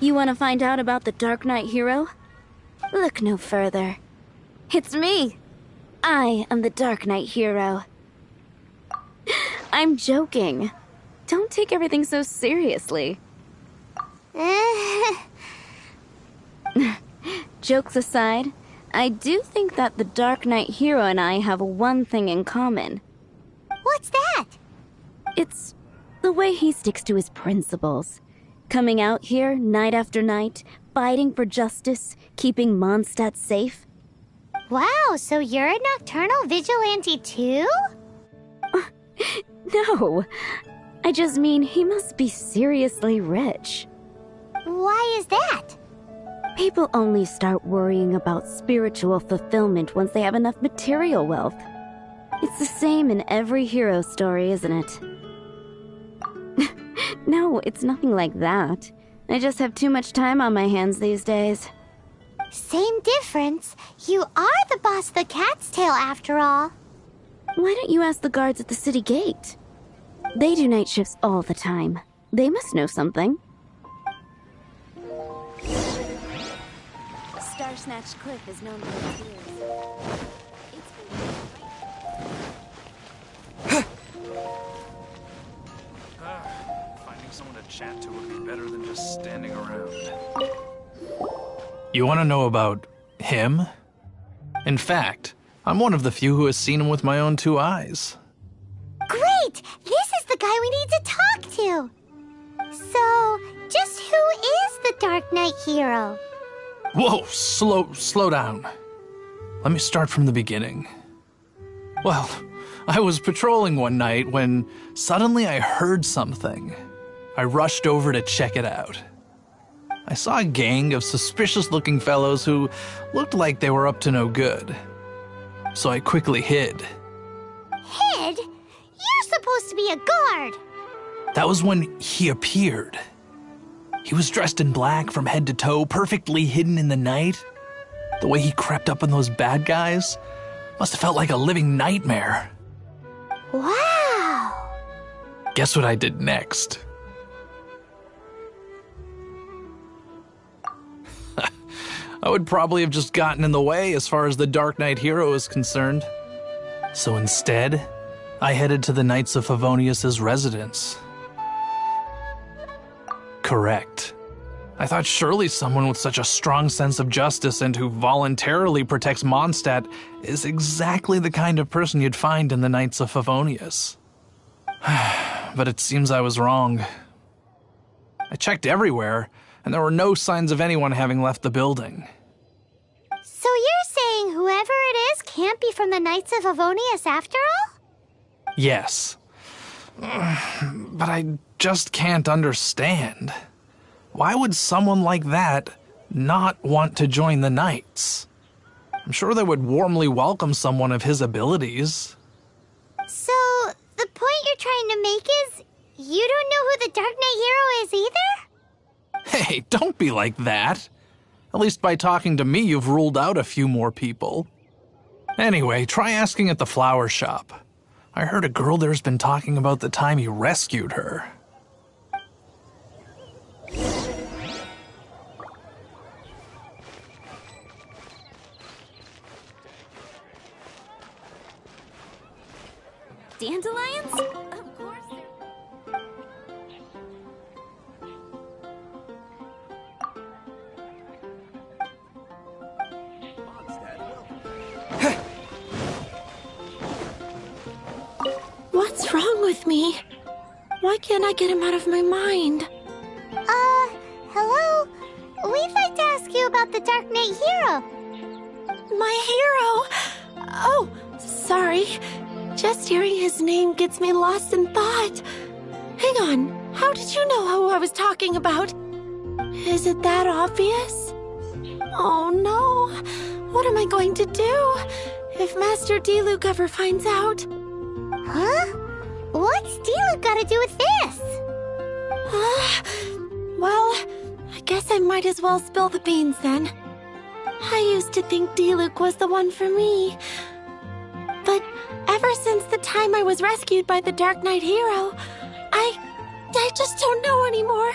Speaker 9: You want to find out about the Dark Knight Hero? Look no further. It's me! I am the Dark Knight Hero. I'm joking. Don't take everything so seriously. Jokes aside, I do think that the Dark Knight Hero and I have one thing in common.
Speaker 1: What's that?
Speaker 9: It's the way he sticks to his principles. Coming out here night after night, fighting for justice, keeping Mondstadt safe.
Speaker 1: Wow, so you're a nocturnal vigilante too?
Speaker 9: No, I just mean he must be seriously rich.
Speaker 1: Why is that?
Speaker 9: People only start worrying about spiritual fulfillment once they have enough material wealth. It's the same in every hero story, isn't it? No, it's nothing like that. I just have too much time on my hands these days.
Speaker 1: Same difference. You are the boss of the Cat's Tail after all.
Speaker 9: Why don't you ask the guards at the city gate? They do night shifts all the time. They must know something. Star Snatch Cliff is known for its ears.
Speaker 11: Finding someone to chat to would be better than just standing around.
Speaker 22: You want to know about him? In fact, I'm one of the few who has seen him with my own 2 eyes.
Speaker 1: Great! This is the guy we need to talk to! So, just who is the Dark Knight hero?
Speaker 22: Whoa, slow down. Let me start from the beginning. Well, I was patrolling one night when suddenly I heard something. I rushed over to check it out. I saw a gang of suspicious-looking fellows who looked like they were up to no good. So I quickly hid.
Speaker 1: Hid? You're supposed to be a guard!
Speaker 22: That was when he appeared. He was dressed in black from head to toe, perfectly hidden in the night. The way he crept up on those bad guys must have felt like a living nightmare.
Speaker 1: Wow!
Speaker 22: Guess what I did next? I would probably have just gotten in the way as far as the Dark Knight hero is concerned. So instead, I headed to the Knights of Favonius' residence. Correct. I thought surely someone with such a strong sense of justice and who voluntarily protects Mondstadt is exactly the kind of person you'd find in the Knights of Favonius. But it seems I was wrong. I checked everywhere, and there were no signs of anyone having left the building.
Speaker 1: So you're saying whoever it is can't be from the Knights of Favonius after all?
Speaker 22: Yes. But I just can't understand. Why would someone like that not want to join the Knights? I'm sure they would warmly welcome someone of his abilities.
Speaker 1: So, the point you're trying to make is you don't know who the Dark Knight hero is either?
Speaker 22: Hey, don't be like that. At least by talking to me, you've ruled out a few more people. Anyway, try asking at the flower shop. I heard a girl there's been talking about the time he rescued her.
Speaker 5: Dandelions? Of course.
Speaker 15: What's wrong with me? Why can't I get him out of my mind?
Speaker 1: Hello? We'd like to ask you about the Dark Knight hero.
Speaker 15: My hero? Oh, sorry. Just hearing his name gets me lost in thought. Hang on, how did you know who I was talking about? Is it that obvious? Oh no, what am I going to do if Master Diluc ever finds out?
Speaker 1: Huh? What's Diluc got to do with this?
Speaker 15: Well, I guess I might as well spill the beans then. I used to think Diluc was the one for me. But ever since the time I was rescued by the Dark Knight hero, I just don't know anymore.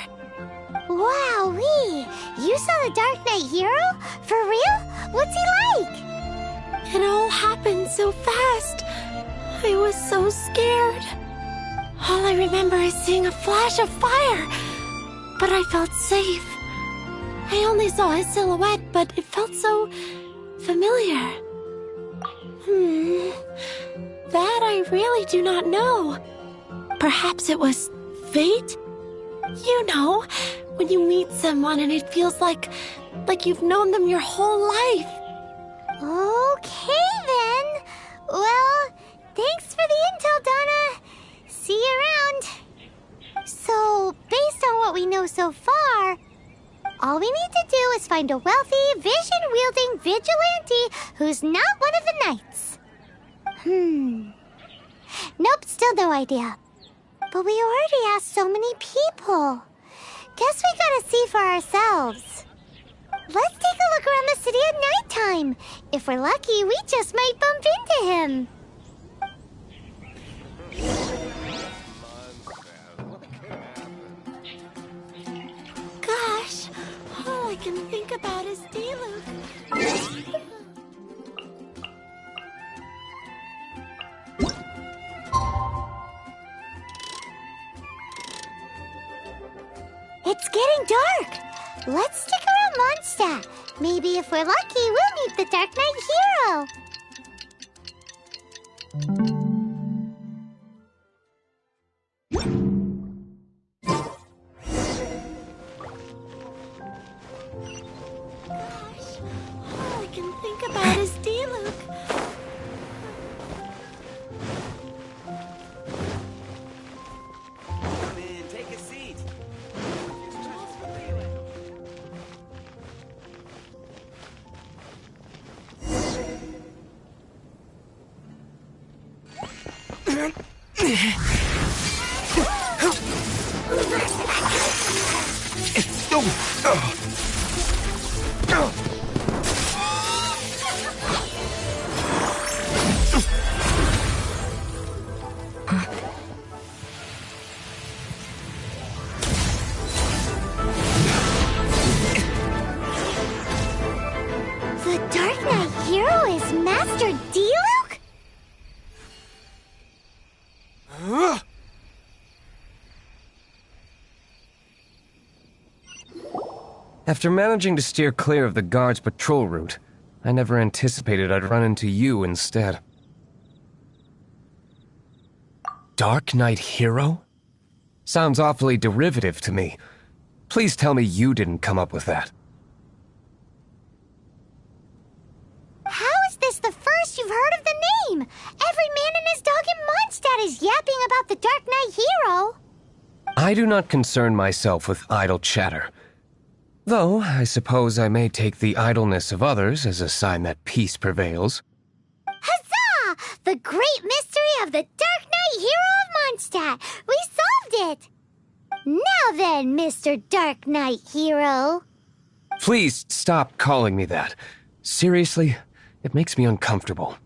Speaker 1: Wowee! You saw the Dark Knight hero? For real? What's he like?
Speaker 15: It all happened so fast. I was so scared. All I remember is seeing a flash of fire, but I felt safe. I only saw his silhouette, but it felt so familiar. That I really do not know.
Speaker 14: Perhaps it was fate? You know, when you meet someone and it feels like you've known them your whole life.
Speaker 1: Okay, then. Well, thanks for the intel, Donna. See you around. So, based on what we know so far, all we need to do is find a wealthy, vision-wielding vigilante who's not one of the knights. Nope, still no idea. But we already asked so many people. Guess we gotta see for ourselves. Let's take a look around the city at nighttime. If we're lucky, we just might bump into him.
Speaker 14: Gosh, all I can think about is D-Luke.
Speaker 1: It's getting dark. Let's stick around Mondstadt. Maybe if we're lucky, we'll meet the Dark Knight hero.
Speaker 14: Gosh, all I can think about is D-Luke.
Speaker 10: Come in, take a seat.
Speaker 1: The Dark Knight hero is Master D-Luke?
Speaker 6: After managing to steer clear of the guards' patrol route, I never anticipated I'd run into you instead. Dark Knight hero? Sounds awfully derivative to me. Please tell me you didn't come up with that.
Speaker 1: How is this the first you've heard of the name? Every man and his dog in Mondstadt is yapping about the Dark Knight hero.
Speaker 6: I do not concern myself with idle chatter. Though, I suppose I may take the idleness of others as a sign that peace prevails.
Speaker 1: Huzzah! The great mystery of the Dark Knight hero of Mondstadt! We solved it! Now then, Mr. Dark Knight hero.
Speaker 6: Please stop calling me that. Seriously, it makes me uncomfortable.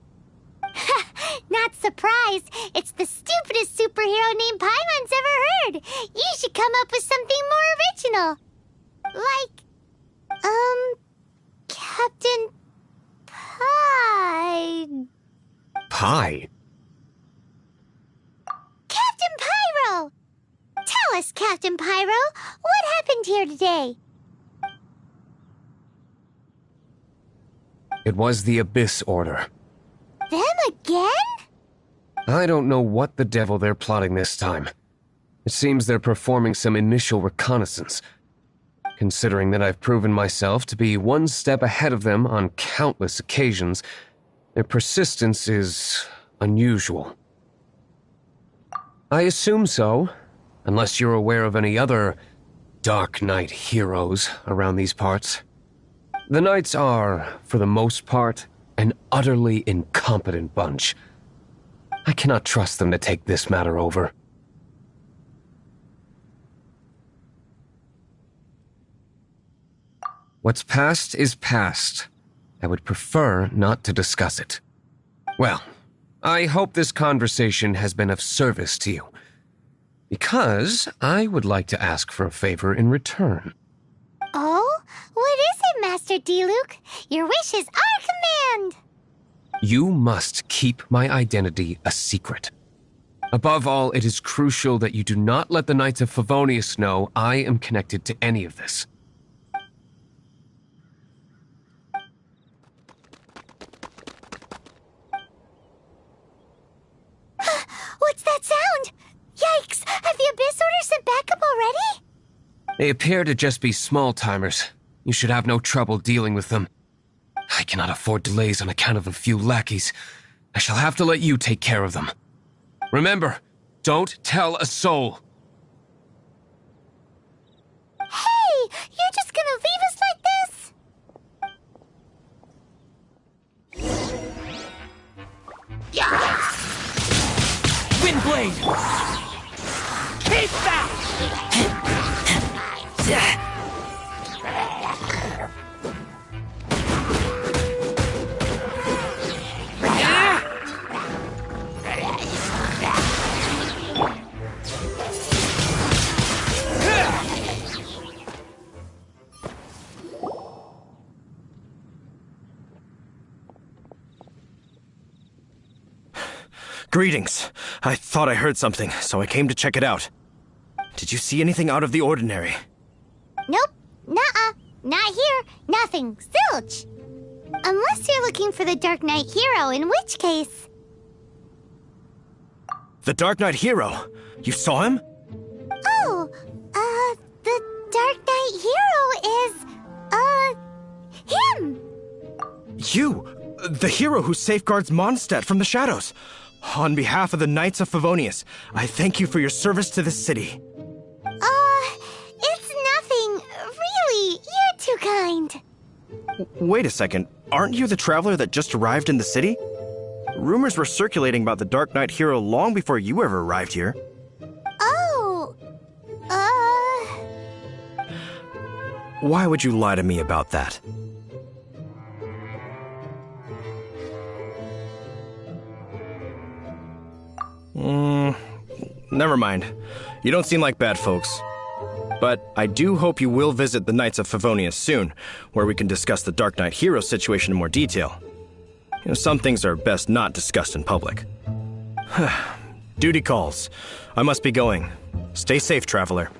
Speaker 1: Not surprised. It's the stupidest superhero name Paimon's ever heard. You should come up with something more original. Like, Captain Pie.
Speaker 6: Pie?
Speaker 1: Captain Pyro! Tell us, Captain Pyro, what happened here today?
Speaker 6: It was the Abyss Order.
Speaker 1: Them again?
Speaker 6: I don't know what the devil they're plotting this time. It seems they're performing some initial reconnaissance. Considering that I've proven myself to be one step ahead of them on countless occasions, their persistence is unusual. I assume so, unless you're aware of any other Dark Knight heroes around these parts. The Knights are, for the most part, an utterly incompetent bunch. I cannot trust them to take this matter over. What's past is past. I would prefer not to discuss it. Well, I hope this conversation has been of service to you. Because I would like to ask for a favor in return.
Speaker 1: Oh? What is it, Master D-Luke? Your wish is our command!
Speaker 6: You must keep my identity a secret. Above all, it is crucial that you do not let the Knights of Favonius know I am connected to any of this.
Speaker 1: What's that sound? Yikes!
Speaker 7: They appear to just be small-timers. You should have no trouble dealing with them. I cannot afford delays on account of a few lackeys. I shall have to let you take care of them. Remember, don't tell a soul.
Speaker 1: Hey! You're just gonna leave us like this?
Speaker 4: Yeah! Windblade! Keep back!
Speaker 19: Greetings. I thought I heard something, so I came to check it out. Did you see anything out of the ordinary?
Speaker 1: Nope. Nuh-uh. Not here. Nothing. Zilch. Unless you're looking for the Dark Knight hero, in which case...
Speaker 19: The Dark Knight hero? You saw him?
Speaker 1: Oh, the Dark Knight hero is, him!
Speaker 19: You! The hero who safeguards Mondstadt from the shadows. On behalf of the Knights of Favonius, I thank you for your service to this city.
Speaker 1: It's nothing. Really, you're too kind.
Speaker 19: Wait a second. Aren't you the traveler that just arrived in the city? Rumors were circulating about the Dark Knight hero long before you ever arrived here.
Speaker 1: Oh,
Speaker 19: Why would you lie to me about that? Never mind. You don't seem like bad folks. But I do hope you will visit the Knights of Favonius soon, where we can discuss the Dark Knight hero situation in more detail. You know, some things are best not discussed in public. Duty calls. I must be going. Stay safe, traveler.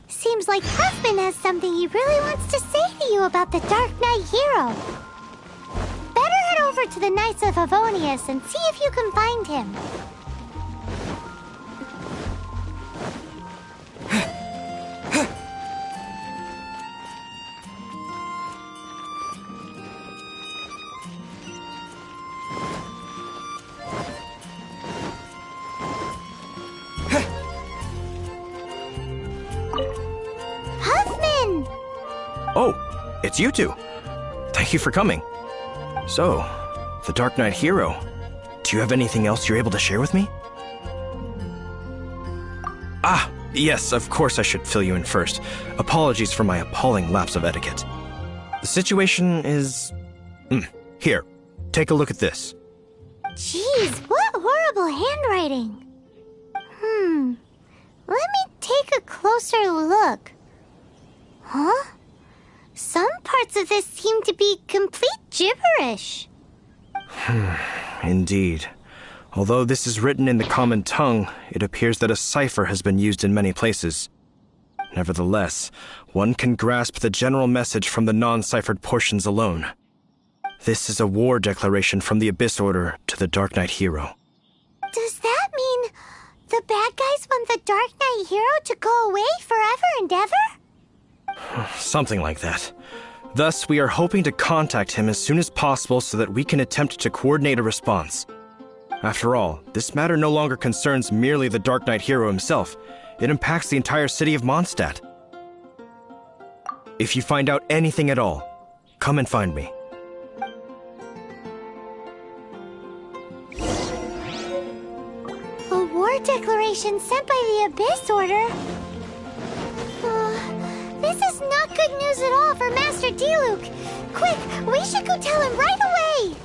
Speaker 1: seems like Huffman has something he really wants to say to you about the Dark Knight hero. Better head over to the Knights of Favonius and see if you can find him.
Speaker 19: Oh, it's you two. Thank you for coming. So, the Dark Knight hero. Do you have anything else you're able to share with me? Ah, yes, of course I should fill you in first. Apologies for my appalling lapse of etiquette. The situation is... Here, take a look at this.
Speaker 1: Jeez, what horrible handwriting. Let me take a closer look. Huh? Some parts of this seem to be complete gibberish.
Speaker 19: Indeed. Although this is written in the common tongue, it appears that a cipher has been used in many places. Nevertheless, one can grasp the general message from the non-ciphered portions alone. This is a war declaration from the Abyss Order to the Dark Knight hero.
Speaker 1: Does that mean the bad guys want the Dark Knight hero to go away forever and ever?
Speaker 19: Something like that. Thus, we are hoping to contact him as soon as possible so that we can attempt to coordinate a response. After all, this matter no longer concerns merely the Dark Knight hero himself. It impacts the entire city of Mondstadt. If you find out anything at all, come and find me.
Speaker 1: A war declaration sent by the Abyss Order? This is not good news at all for Master Diluc. Quick, we should go tell him right away!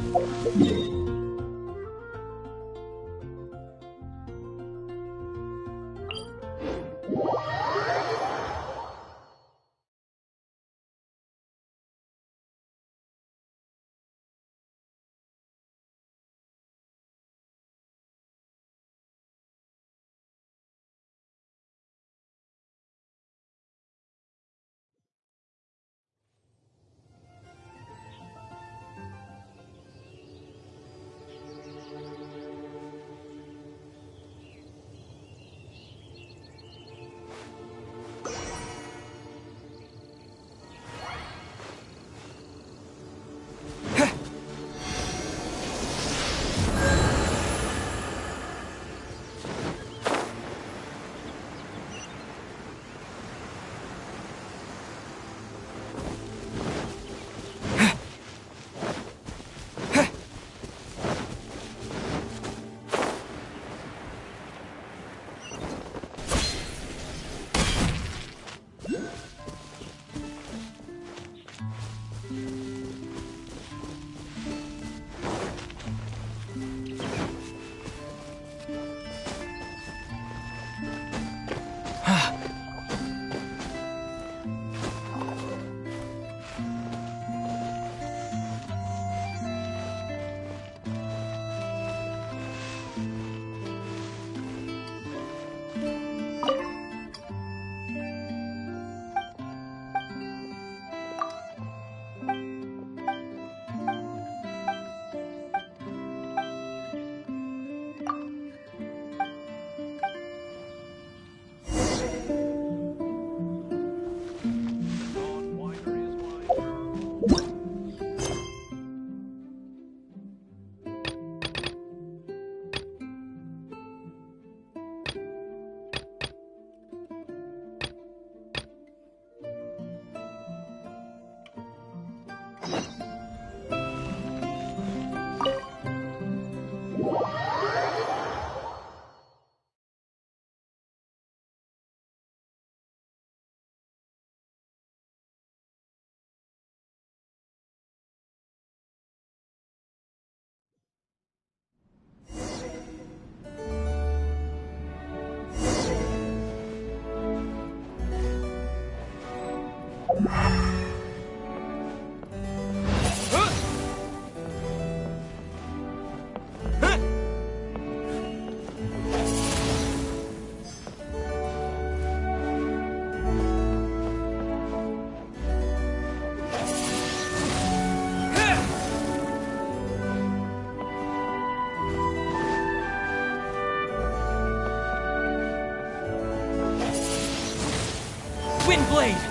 Speaker 4: Windblade!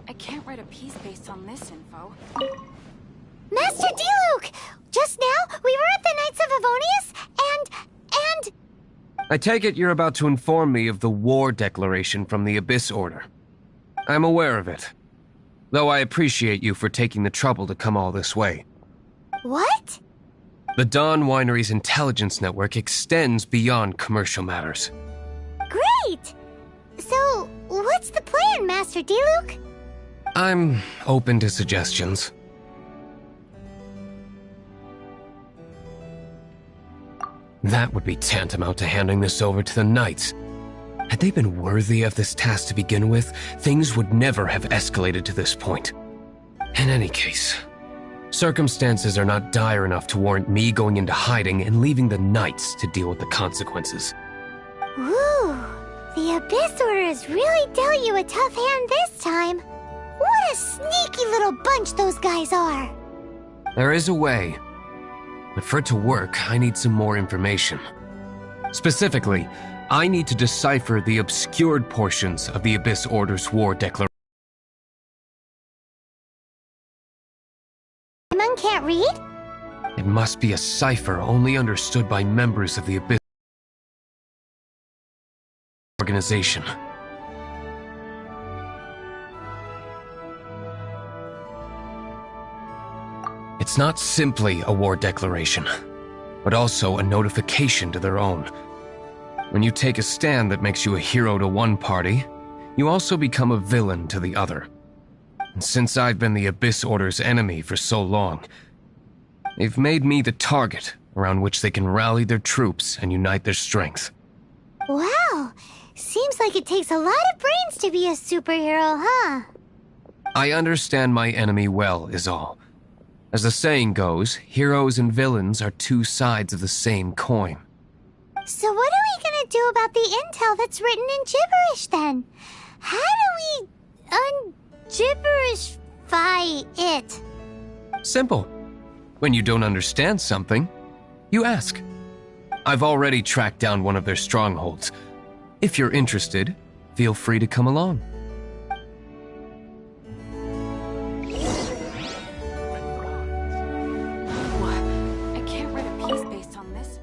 Speaker 13: I can't write a piece based on this info.
Speaker 1: Master Diluc! Just now, we were at the Knights of Favonius, and...
Speaker 7: I take it you're about to inform me of the war declaration from the Abyss Order. I'm aware of it, though I appreciate you for taking the trouble to come all this way.
Speaker 1: What?
Speaker 7: The Dawn Winery's intelligence network extends beyond commercial matters.
Speaker 1: Great! So, what's the plan, Master Diluc?
Speaker 7: I'm open to suggestions. That would be tantamount to handing this over to the Knights. Had they been worthy of this task to begin with, things would never have escalated to this point. In any case, circumstances are not dire enough to warrant me going into hiding and leaving the Knights to deal with the consequences.
Speaker 1: Ooh, the Abyss Order has really dealt you a tough hand this time. What a sneaky little bunch those guys are.
Speaker 7: There is a way. But for it to work, I need some more information. Specifically, I need to decipher the obscured portions of the Abyss Order's war declaration.
Speaker 1: Paimon can't read?
Speaker 7: It must be a cipher only understood by members of the Abyss organization. It's not simply a war declaration, but also a notification to their own. When you take a stand that makes you a hero to one party, you also become a villain to the other. And since I've been the Abyss Order's enemy for so long, they've made me the target around which they can rally their troops and unite their strength.
Speaker 1: Wow, seems like it takes a lot of brains to be a superhero, huh?
Speaker 7: I understand my enemy well, is all. As the saying goes, heroes and villains are two sides of the same coin.
Speaker 1: So what are we gonna do about the intel that's written in gibberish, then? How do we un-gibberishify it?
Speaker 7: Simple. When you don't understand something, you ask. I've already tracked down one of their strongholds. If you're interested, feel free to come along.
Speaker 13: I can't write a piece based on this.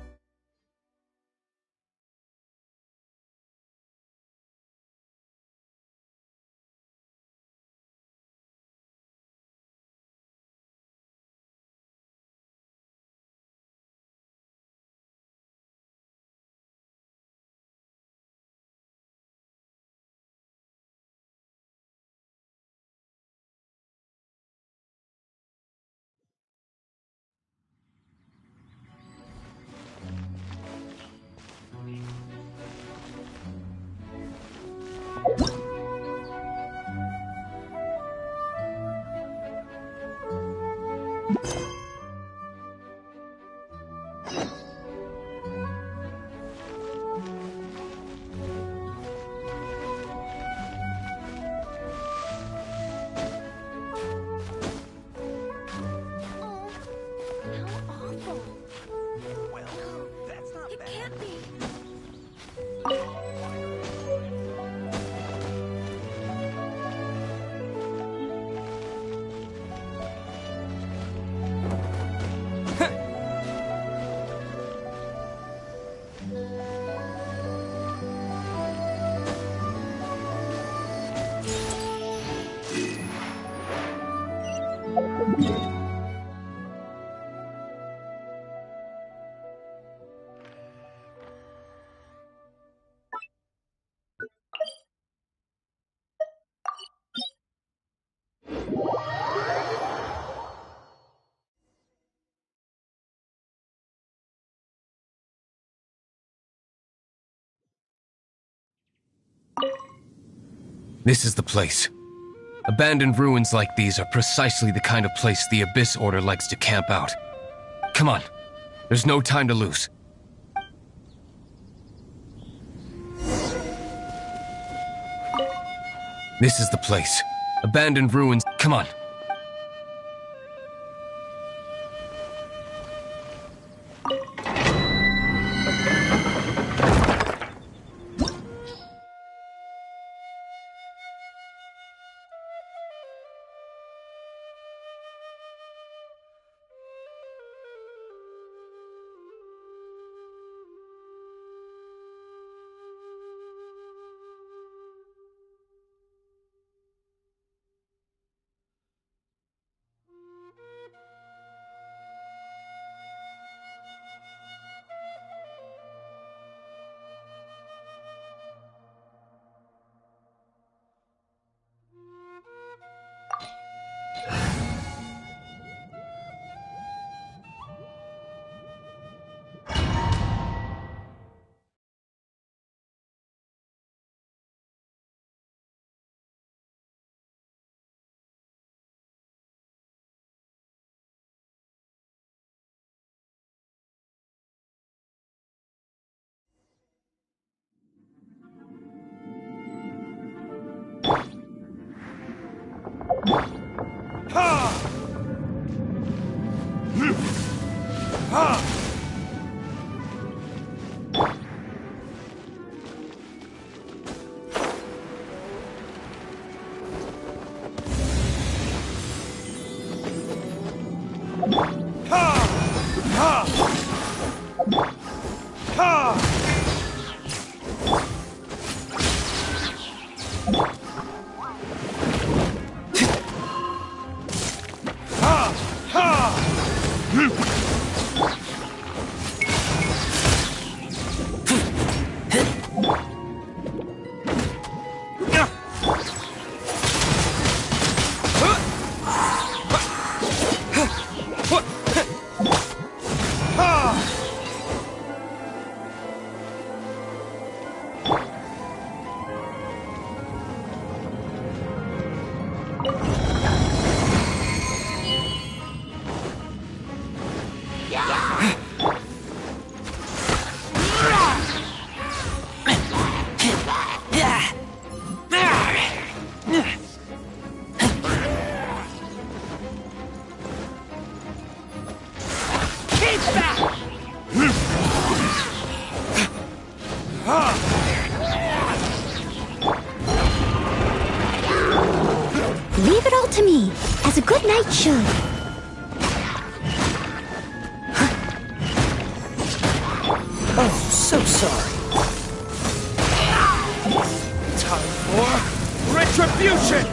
Speaker 7: This is the place. Abandoned ruins like these are precisely the kind of place the Abyss Order likes to camp out. Come on. There's no time to lose. This is the place. Abandoned ruins. Come on.
Speaker 1: Leave it all to me, as a good knight should.
Speaker 2: Oh, so sorry.
Speaker 4: Time for retribution!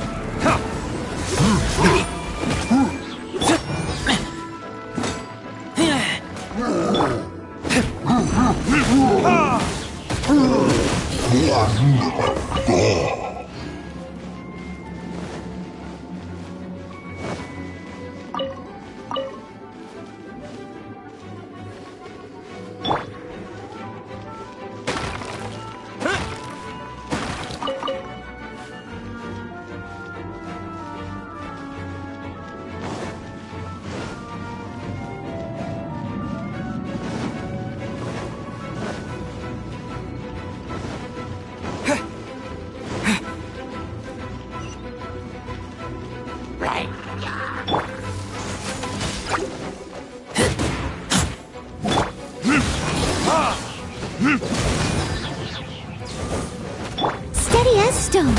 Speaker 1: Steady as stone.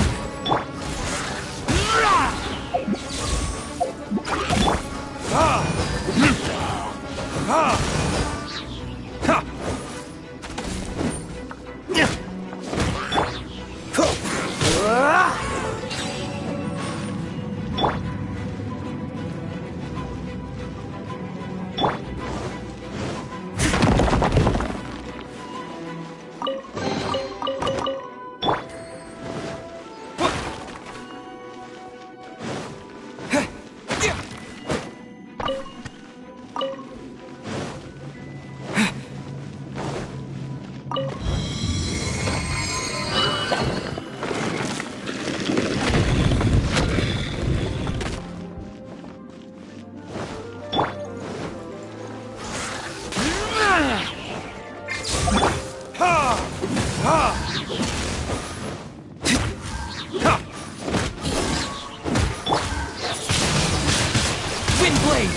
Speaker 21: Windblade!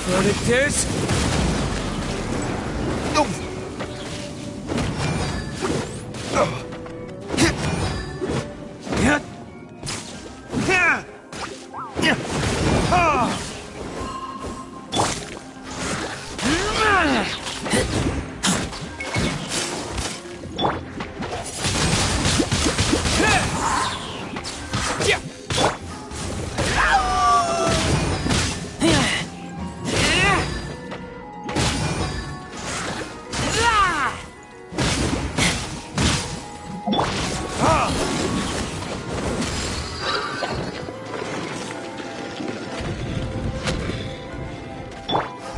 Speaker 4: What it is?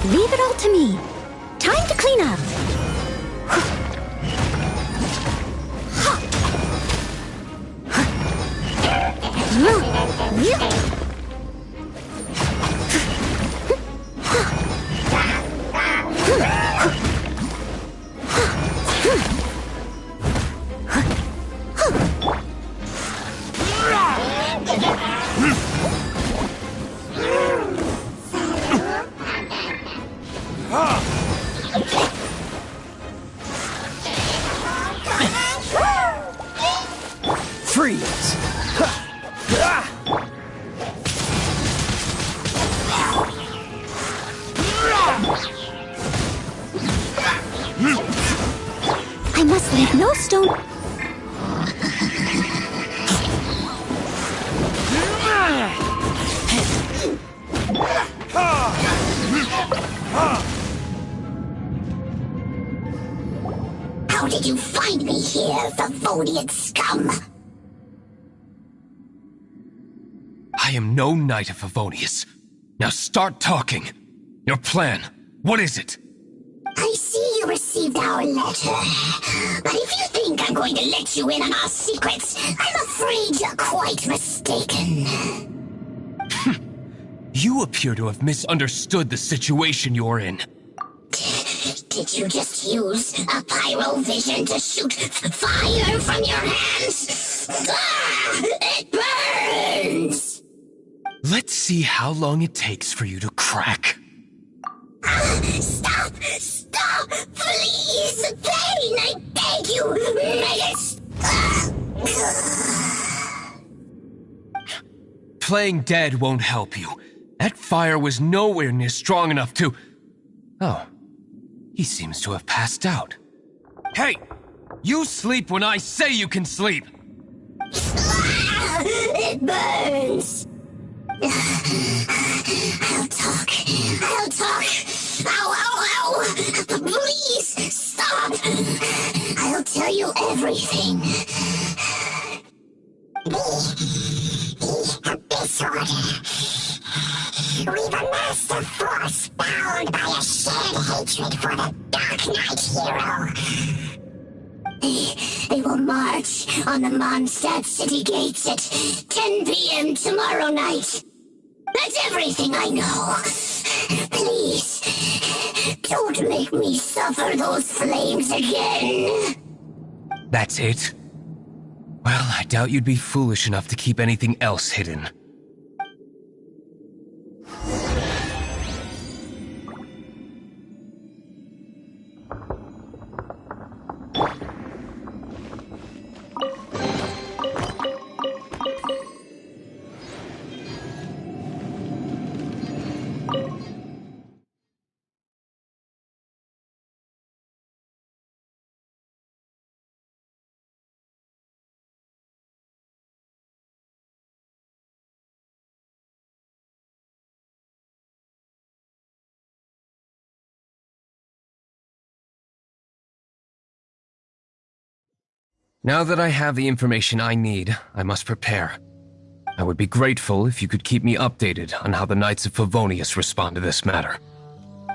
Speaker 15: Leave it all to me. Time to clean up.
Speaker 21: Freeze!
Speaker 15: I must leave no stone.
Speaker 1: How did you find me here, Favonian scum?
Speaker 7: I am no knight of Favonius. Now start talking. Your plan, what is it?
Speaker 1: I see you received our letter. But if you think I'm going to let you in on our secrets, I'm afraid you're quite mistaken.
Speaker 7: You appear to have misunderstood the situation you're in.
Speaker 1: Did you just use a pyro vision to shoot fire from your hands? Ah, it burns!
Speaker 7: Let's see how long it takes for you to crack.
Speaker 1: Stop! Stop! Please! Pain, I beg you! Make it...
Speaker 7: Playing dead won't help you. That fire was nowhere near strong enough to... Oh. He seems to have passed out. Hey! You sleep when I say you can sleep!
Speaker 1: It burns! I'll talk. I'll talk. Ow, ow, ow! Please, stop! I'll tell you everything. The Abyss Order. We've amassed a force bound by a shared hatred for the Dark Knight hero. They will march on the Mondstadt city gates at 10 p.m. tomorrow night. That's everything I know. Please, don't make me suffer those flames again.
Speaker 7: That's it? Well, I doubt you'd be foolish enough to keep anything else hidden. Now that I have the information I need, I must prepare. I would be grateful if you could keep me updated on how the Knights of Favonius respond to this matter.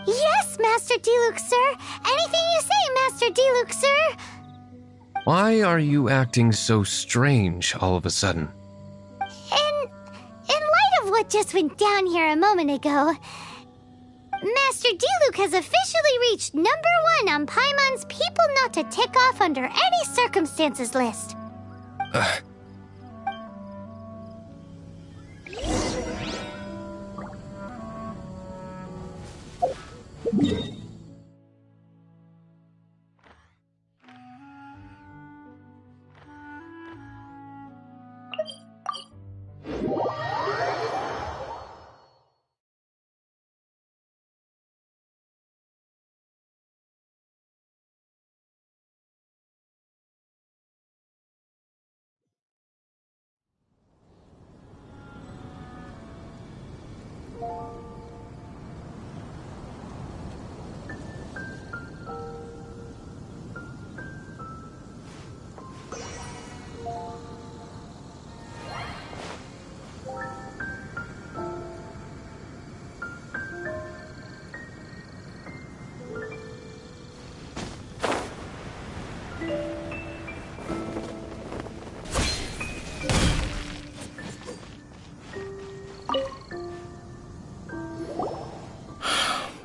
Speaker 1: Yes, Master Diluc, sir. Anything you say, Master Diluc, sir.
Speaker 7: Why are you acting so strange all of a sudden?
Speaker 1: In of what just went down here a moment ago. Master Diluc has officially reached #1 on Paimon's people not to tick off under any circumstances list.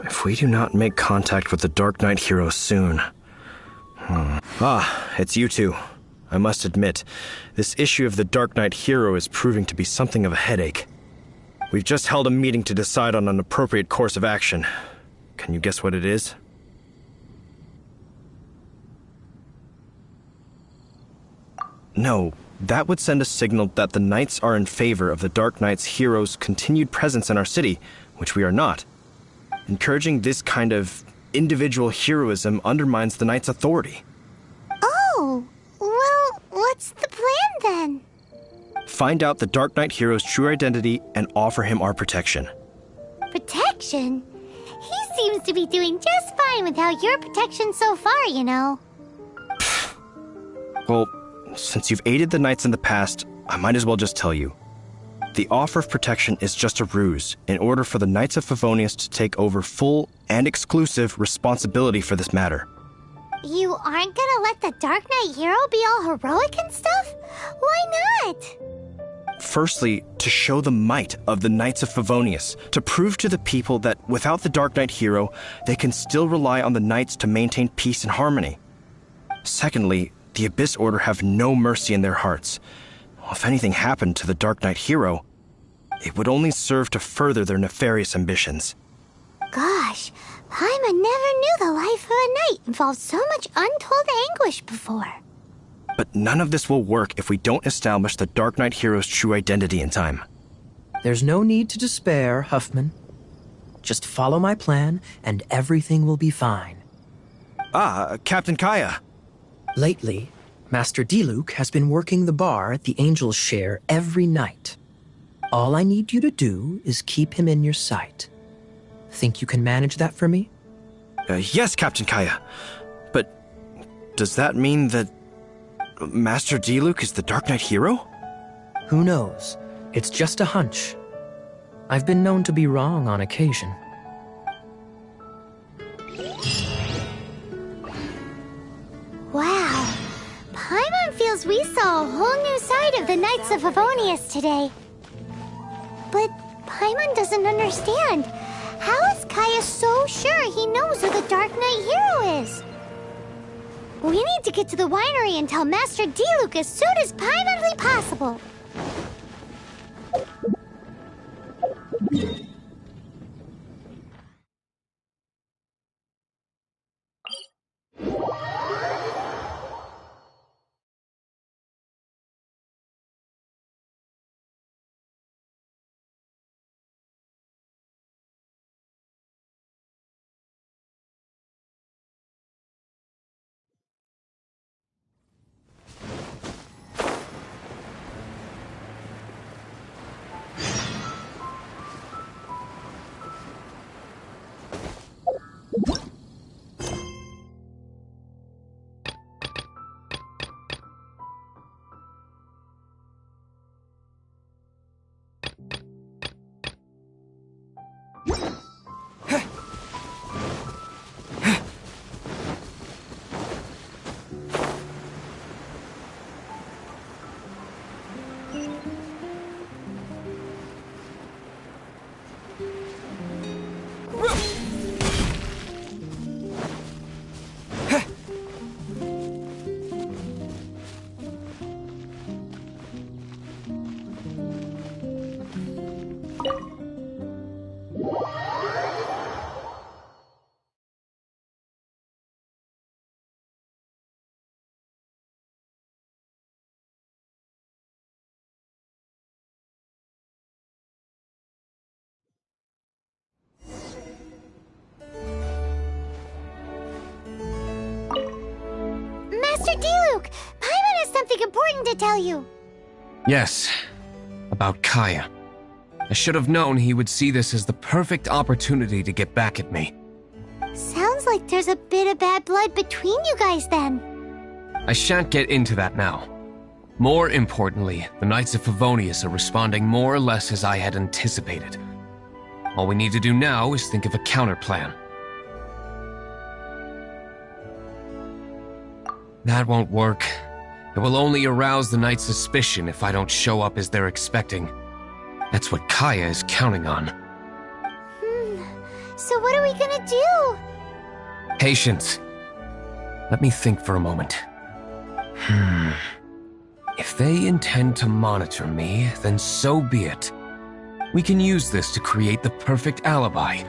Speaker 19: If we do not make contact with the Dark Knight hero soon... Ah, it's you two. I must admit, this issue of the Dark Knight hero is proving to be something of a headache. We've just held a meeting to decide on an appropriate course of action. Can you guess what it is? No, that would send a signal that the Knights are in favor of the Dark Knight's hero's continued presence in our city, which we are not. Encouraging this kind of individual heroism undermines the Knight's authority.
Speaker 1: Oh, well, what's the plan then?
Speaker 19: Find out the Dark Knight hero's true identity and offer him our protection.
Speaker 1: Protection? He seems to be doing just fine without your protection so far, you know.
Speaker 19: Well, since you've aided the Knights in the past, I might as well just tell you. The offer of protection is just a ruse in order for the Knights of Favonius to take over full and exclusive responsibility for this matter.
Speaker 1: You aren't gonna let the Dark Knight hero be all heroic and stuff? Why not?
Speaker 19: Firstly, to show the might of the Knights of Favonius, to prove to the people that without the Dark Knight hero, they can still rely on the Knights to maintain peace and harmony. Secondly, the Abyss Order have no mercy in their hearts. If anything happened to the Dark Knight hero, it would only serve to further their nefarious ambitions.
Speaker 1: Gosh, Paimon never knew the life of a knight involved so much untold anguish before.
Speaker 19: But none of this will work if we don't establish the Dark Knight hero's true identity in time.
Speaker 2: There's no need to despair, Huffman. Just follow my plan, and everything will be fine.
Speaker 19: Ah, Captain Kaya.
Speaker 2: Lately, Master Diluc has been working the bar at the Angel's Share every night. All I need you to do is keep him in your sight. Think you can manage that for me?
Speaker 19: Yes, Captain Kaya. But does that mean that Master Diluc is the Dark Knight hero?
Speaker 2: Who knows? It's just a hunch. I've been known to be wrong on occasion.
Speaker 1: Wow. Paimon feels we saw a whole new side of the Knights of Favonius today. But Paimon doesn't understand. How is Kaya so sure he knows who the Dark Knight hero is? We need to get to the winery and tell Master Diluc as soon as Paimonly possible. Mr. Diluc, Paimon has something important to tell you.
Speaker 7: Yes, about Kaya. I should have known he would see this as the perfect opportunity to get back at me.
Speaker 1: Sounds like there's a bit of bad blood between you guys then.
Speaker 7: I shan't get into that now. More importantly, the Knights of Favonius are responding more or less as I had anticipated. All we need to do now is think of a counterplan. That won't work. It will only arouse the Knights' suspicion if I don't show up as they're expecting. That's what Kaya is counting on.
Speaker 1: So what are we gonna do?
Speaker 7: Patience. Let me think for a moment. If they intend to monitor me, then so be it. We can use this to create the perfect alibi.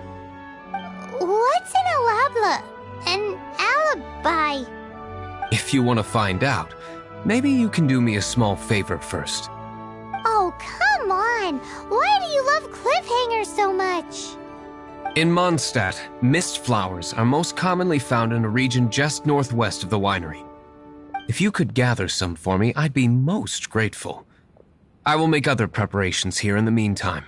Speaker 1: What's an alabla? An alibi?
Speaker 7: If you want to find out, maybe you can do me a small favor first.
Speaker 1: Oh, come on! Why do you love cliffhangers so much?
Speaker 7: In Mondstadt, mist flowers are most commonly found in a region just northwest of the winery. If you could gather some for me, I'd be most grateful. I will make other preparations here in the meantime.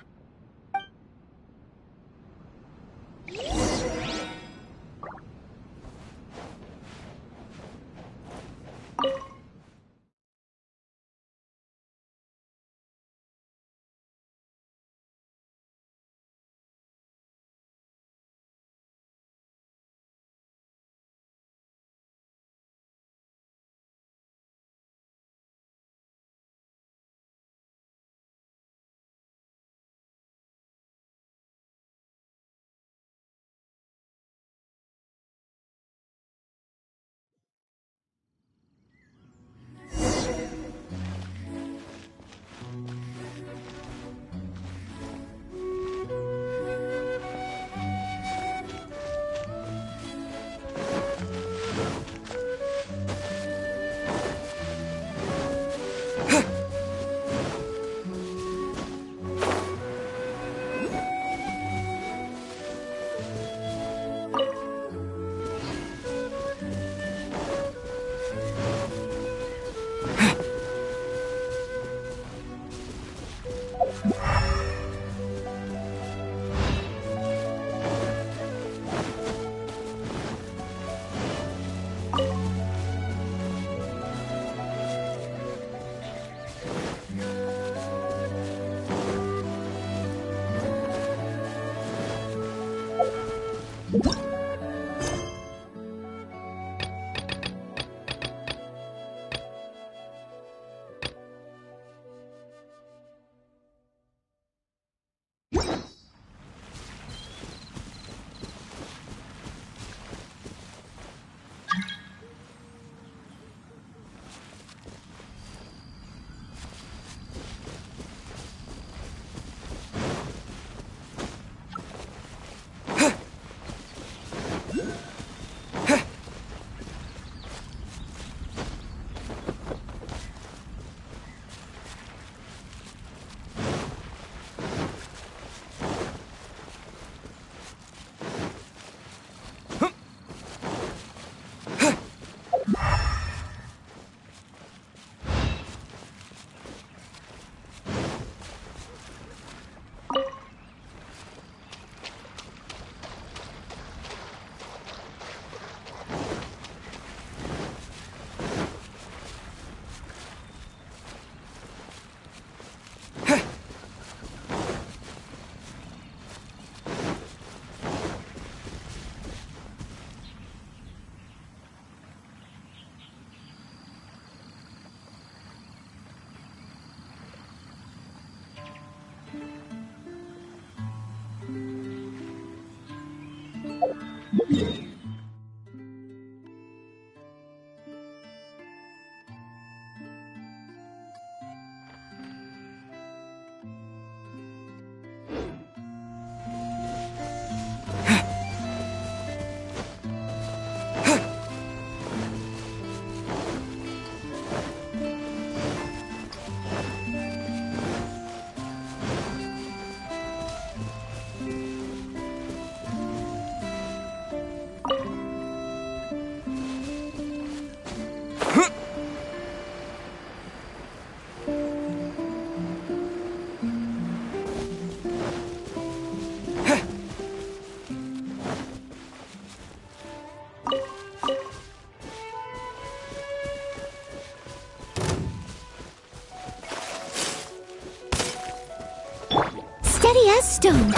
Speaker 15: steady as stone.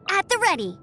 Speaker 5: At the ready.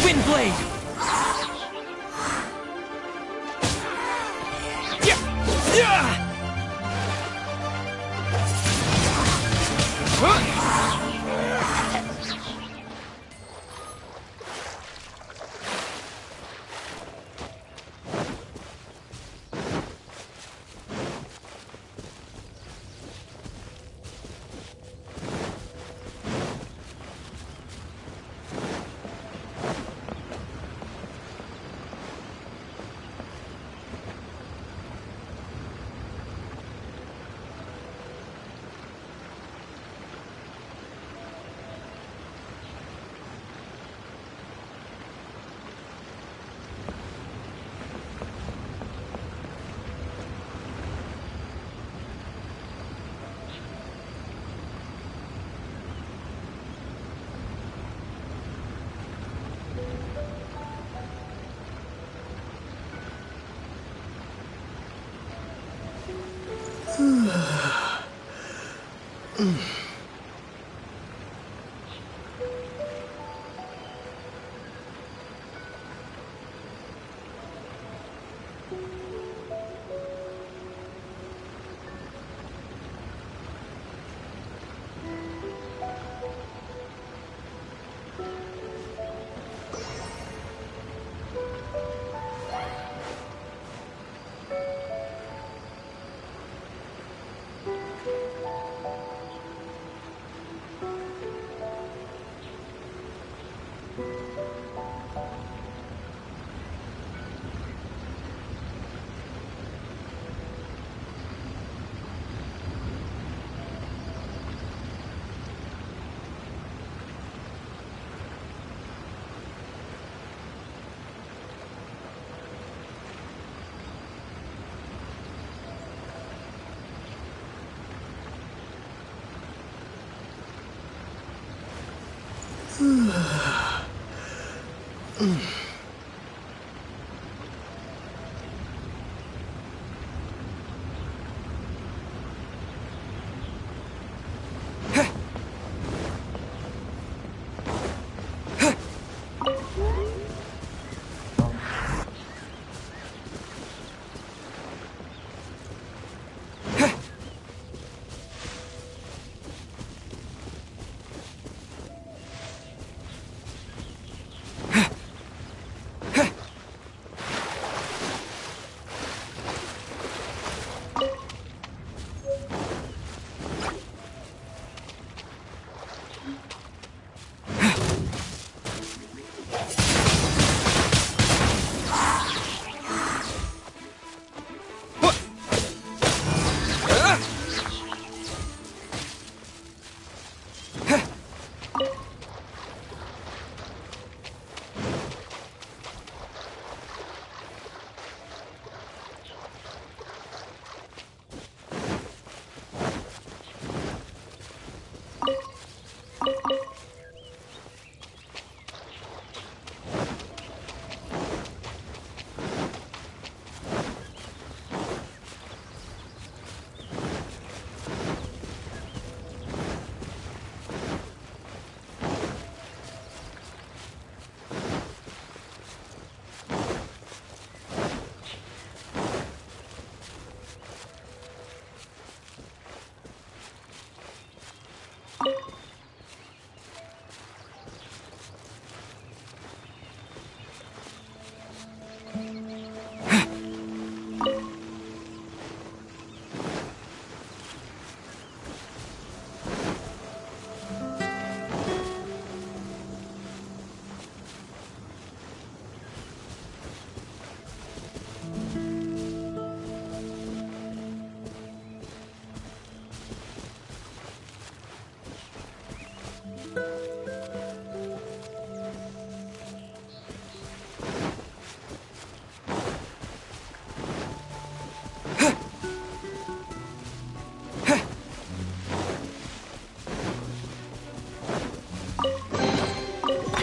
Speaker 21: Windblade!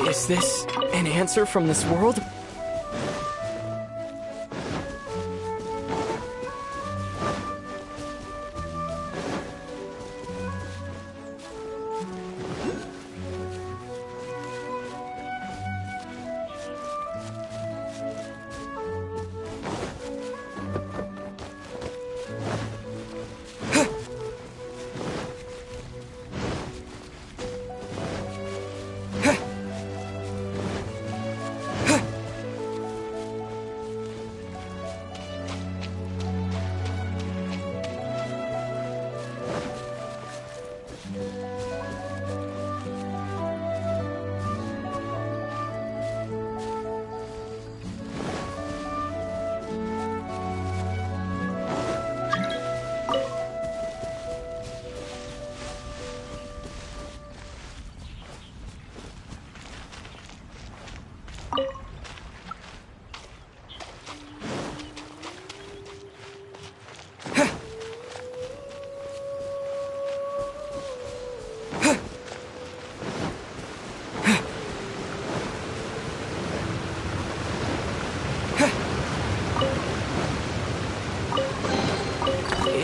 Speaker 2: Is this an answer from this world?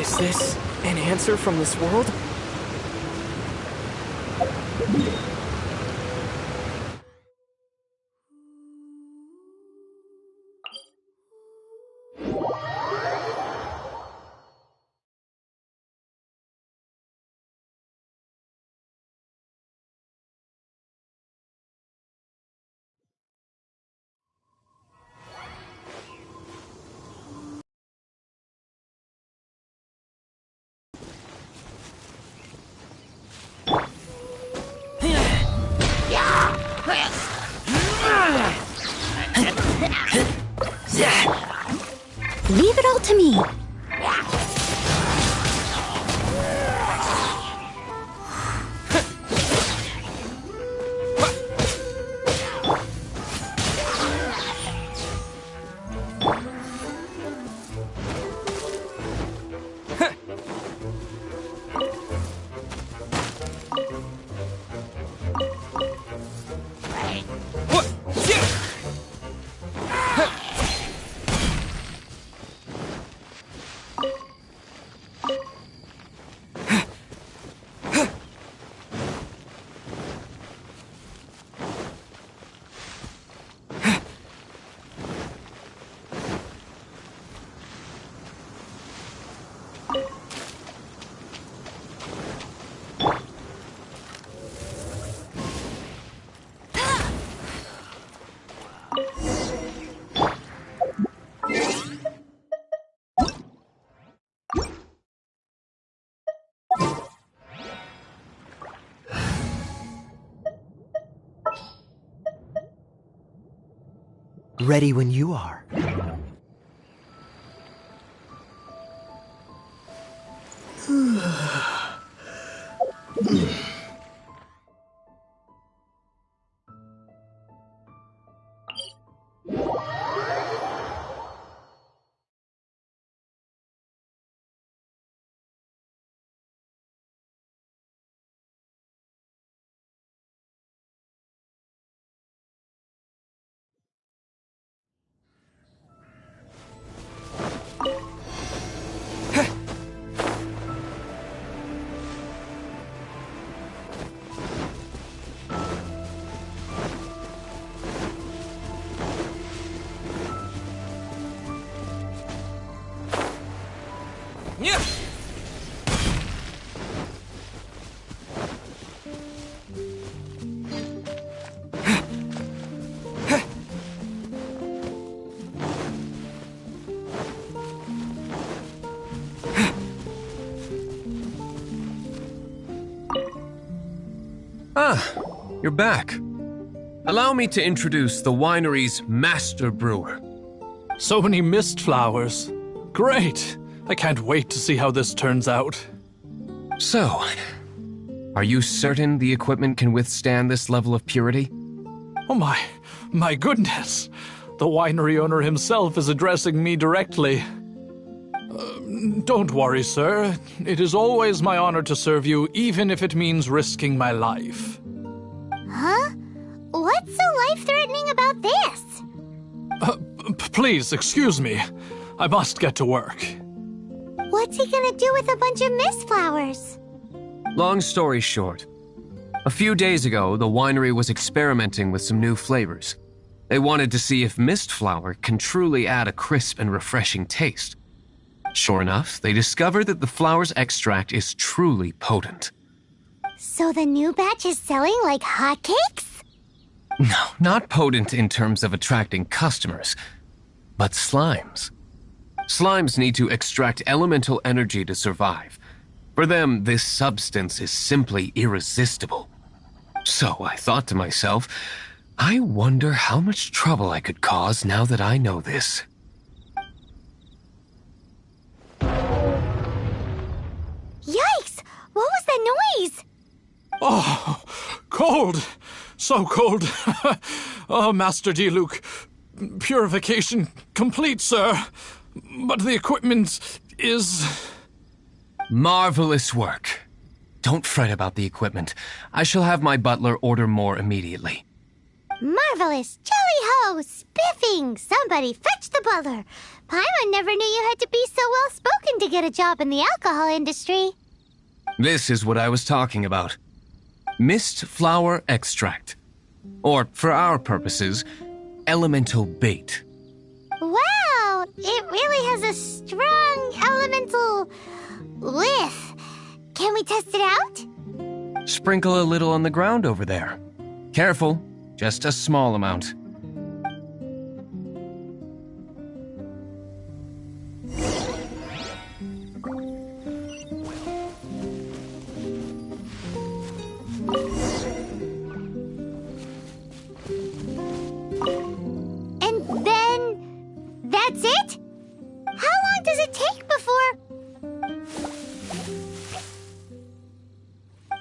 Speaker 2: Is this an answer from this world?
Speaker 15: Leave it all to me.
Speaker 2: Ready when you are.
Speaker 7: Ah, you're back. Allow me to introduce the winery's master brewer.
Speaker 22: So many mist flowers. Great! I can't wait to see how this turns out.
Speaker 7: So, are you certain the equipment can withstand this level of purity?
Speaker 22: Oh my goodness! The winery owner himself is addressing me directly. Don't worry, sir. It is always my honor to serve you, even if it means risking my life.
Speaker 1: Huh? What's so life-threatening about this?
Speaker 22: Please, excuse me. I must get to work.
Speaker 1: What's he gonna do with a bunch of mist flowers?
Speaker 7: Long story short, a few days ago, the winery was experimenting with some new flavors. They wanted to see if mist flower can truly add a crisp and refreshing taste. Sure enough, they discovered that the flower's extract is truly potent.
Speaker 1: So the new batch is selling like hotcakes?
Speaker 7: No, not potent in terms of attracting customers, but slimes. Slimes need to extract elemental energy to survive. For them, this substance is simply irresistible. So I thought to myself, I wonder how much trouble I could cause now that I know this.
Speaker 1: Yikes! What was that noise?
Speaker 22: Oh, cold! So cold! Oh, Master D-Luke, purification complete, sir. But the equipment is...
Speaker 7: Marvelous work. Don't fret about the equipment. I shall have my butler order more immediately.
Speaker 1: Marvelous! Jolly-ho! Spiffing! Somebody fetch the butler! Paimon never knew you had to be so well-spoken to get a job in the alcohol industry.
Speaker 7: This is what I was talking about. Mist flower extract. Or, for our purposes, elemental bait.
Speaker 1: Wow! It really has a strong elemental whiff. Can we test it out?
Speaker 7: Sprinkle a little on the ground over there. Careful, just a small amount.
Speaker 1: And then... that's it? How long does it take before...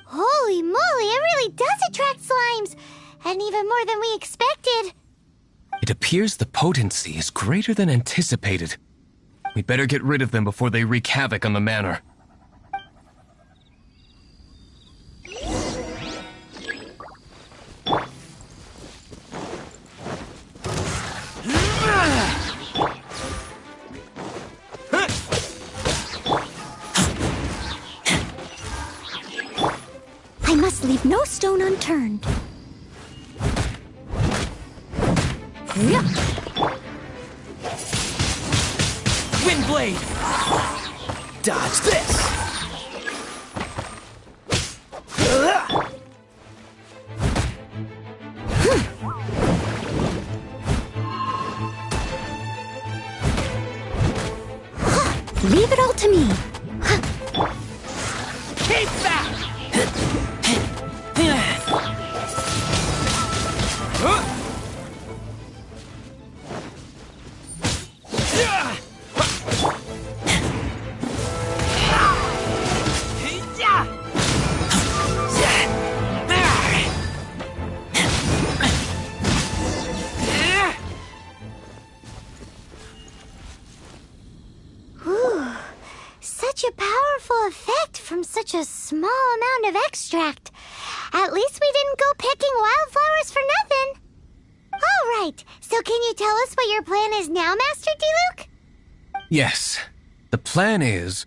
Speaker 1: Holy moly, it really does attract slimes! And even more than we expected.
Speaker 7: It appears the potency is greater than anticipated. We'd better get rid of them before they wreak havoc on the manor.
Speaker 15: I must leave no stone unturned.
Speaker 21: Windblade! Dodge this!
Speaker 15: Leave it all to me.
Speaker 21: Keep that!
Speaker 1: such a small amount of extract. At least we didn't go picking wildflowers for nothing. All right, so can you tell us what your plan is now, Master Diluc?
Speaker 7: Yes, the plan is...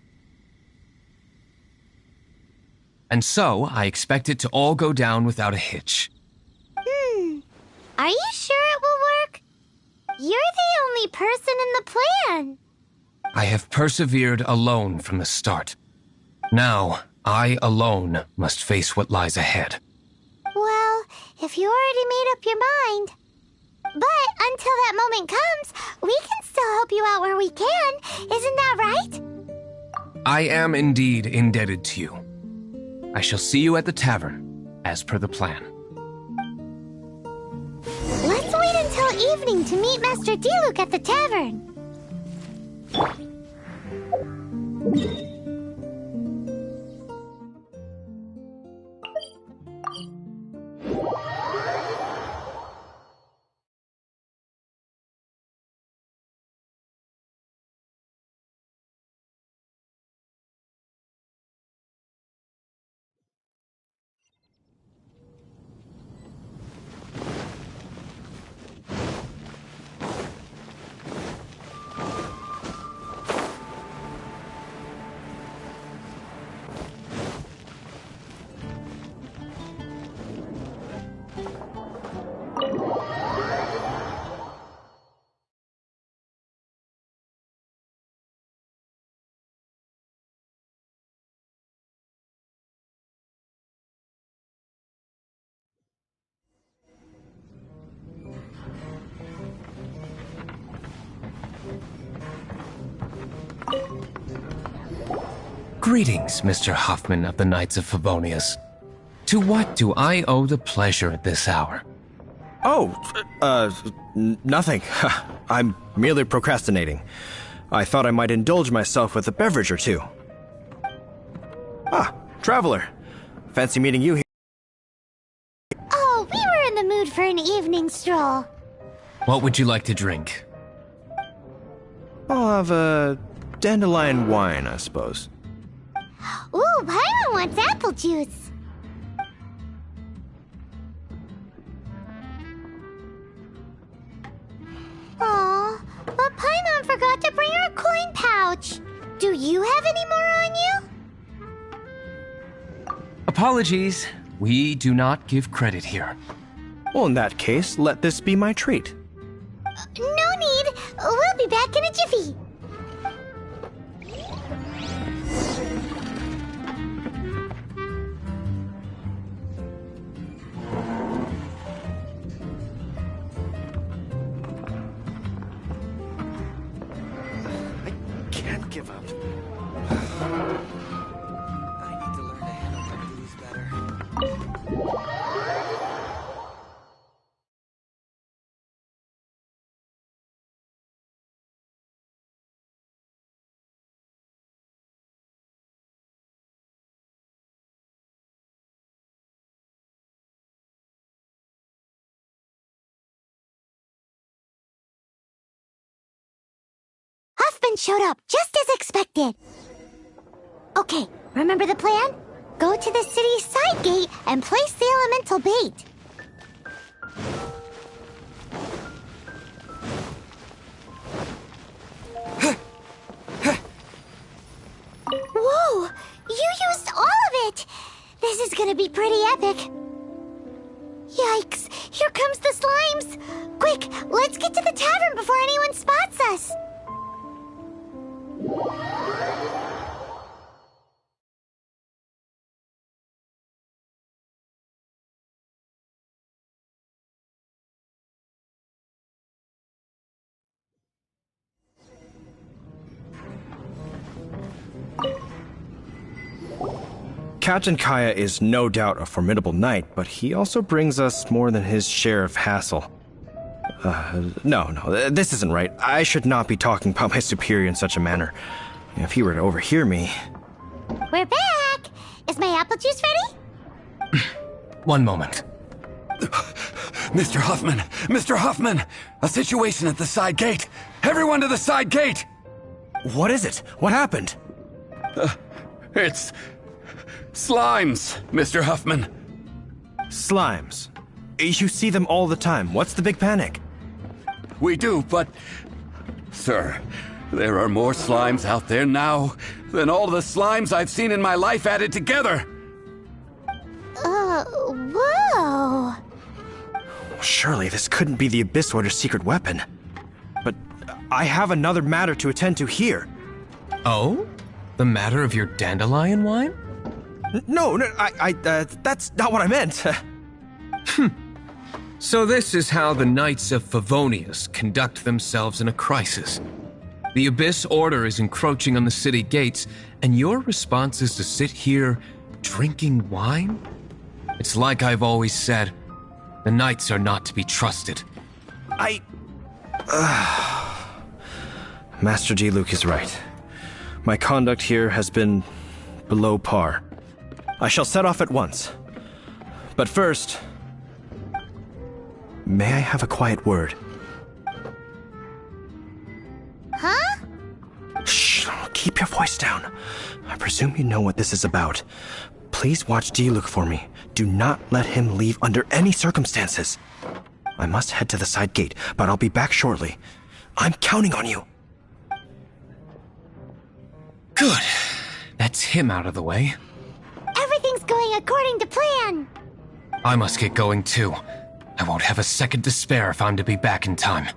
Speaker 7: And so, I expect it to all go down without a hitch.
Speaker 1: Are you sure it will work? You're the only person in the plan.
Speaker 7: I have persevered alone from the start. Now, I alone must face what lies ahead.
Speaker 1: Well, if you already made up your mind. But until that moment comes, we can still help you out where we can. Isn't that right?
Speaker 7: I am indeed indebted to you. I shall see you at the tavern, as per the plan.
Speaker 1: Let's wait until evening to meet Master Diluc at the tavern.
Speaker 7: Greetings, Mr. Hoffman of the Knights of Favonius. To what do I owe the pleasure at this hour?
Speaker 19: Nothing. I'm merely procrastinating. I thought I might indulge myself with a beverage or two. Ah, traveler. Fancy meeting you here.
Speaker 1: Oh, we were in the mood for an evening stroll.
Speaker 7: What would you like to drink?
Speaker 19: I'll have a dandelion wine, I suppose.
Speaker 1: Ooh, Paimon wants apple juice. Aw, but Paimon forgot to bring her coin pouch. Do you have any more on you?
Speaker 7: Apologies. We do not give credit here.
Speaker 19: Well, in that case, let this be my treat.
Speaker 1: No need. We'll be back in a jiffy.
Speaker 8: Give up. I need to learn to handle my booze better.
Speaker 1: Huffman showed up, just as expected. Okay, remember the plan? Go to the city's side gate and place the elemental bait. Whoa! You used all of it! This is gonna be pretty epic. Yikes! Here comes the slimes! Quick, let's get to the tavern before anyone spots us!
Speaker 19: Captain Kaya is no doubt a formidable knight, but he also brings us more than his share of hassle. No, this isn't right. I should not be talking about my superior in such a manner. If he were to overhear me...
Speaker 1: We're back! Is my apple juice ready?
Speaker 7: One moment.
Speaker 10: Mr. Huffman! Mr. Huffman! A situation at the side gate! Everyone to the side gate!
Speaker 19: What is it? What happened?
Speaker 16: Slimes, Mr. Huffman.
Speaker 19: Slimes? You see them all the time. What's the big panic?
Speaker 16: We do, but... Sir, there are more slimes out there now than all the slimes I've seen in my life added together.
Speaker 1: Whoa.
Speaker 19: Surely this couldn't be the Abyss Order's secret weapon. But I have another matter to attend to here.
Speaker 7: Oh? The matter of your dandelion wine?
Speaker 19: No, that's not what I meant.
Speaker 7: So this is how the Knights of Favonius conduct themselves in a crisis. The Abyss Order is encroaching on the city gates, and your response is to sit here drinking wine? It's like I've always said, the Knights are not to be trusted.
Speaker 19: Master G. Luke is right. My conduct here has been below par. I shall set off at once. But first, may I have a quiet word?
Speaker 1: Huh?
Speaker 19: Shh, keep your voice down. I presume you know what this is about. Please watch D-Luke for me. Do not let him leave under any circumstances. I must head to the side gate, but I'll be back shortly. I'm counting on you.
Speaker 7: Good. That's him out of the way.
Speaker 1: Everything's going according to plan.
Speaker 7: I must get going too. I won't have a second to spare if I'm to be back in time.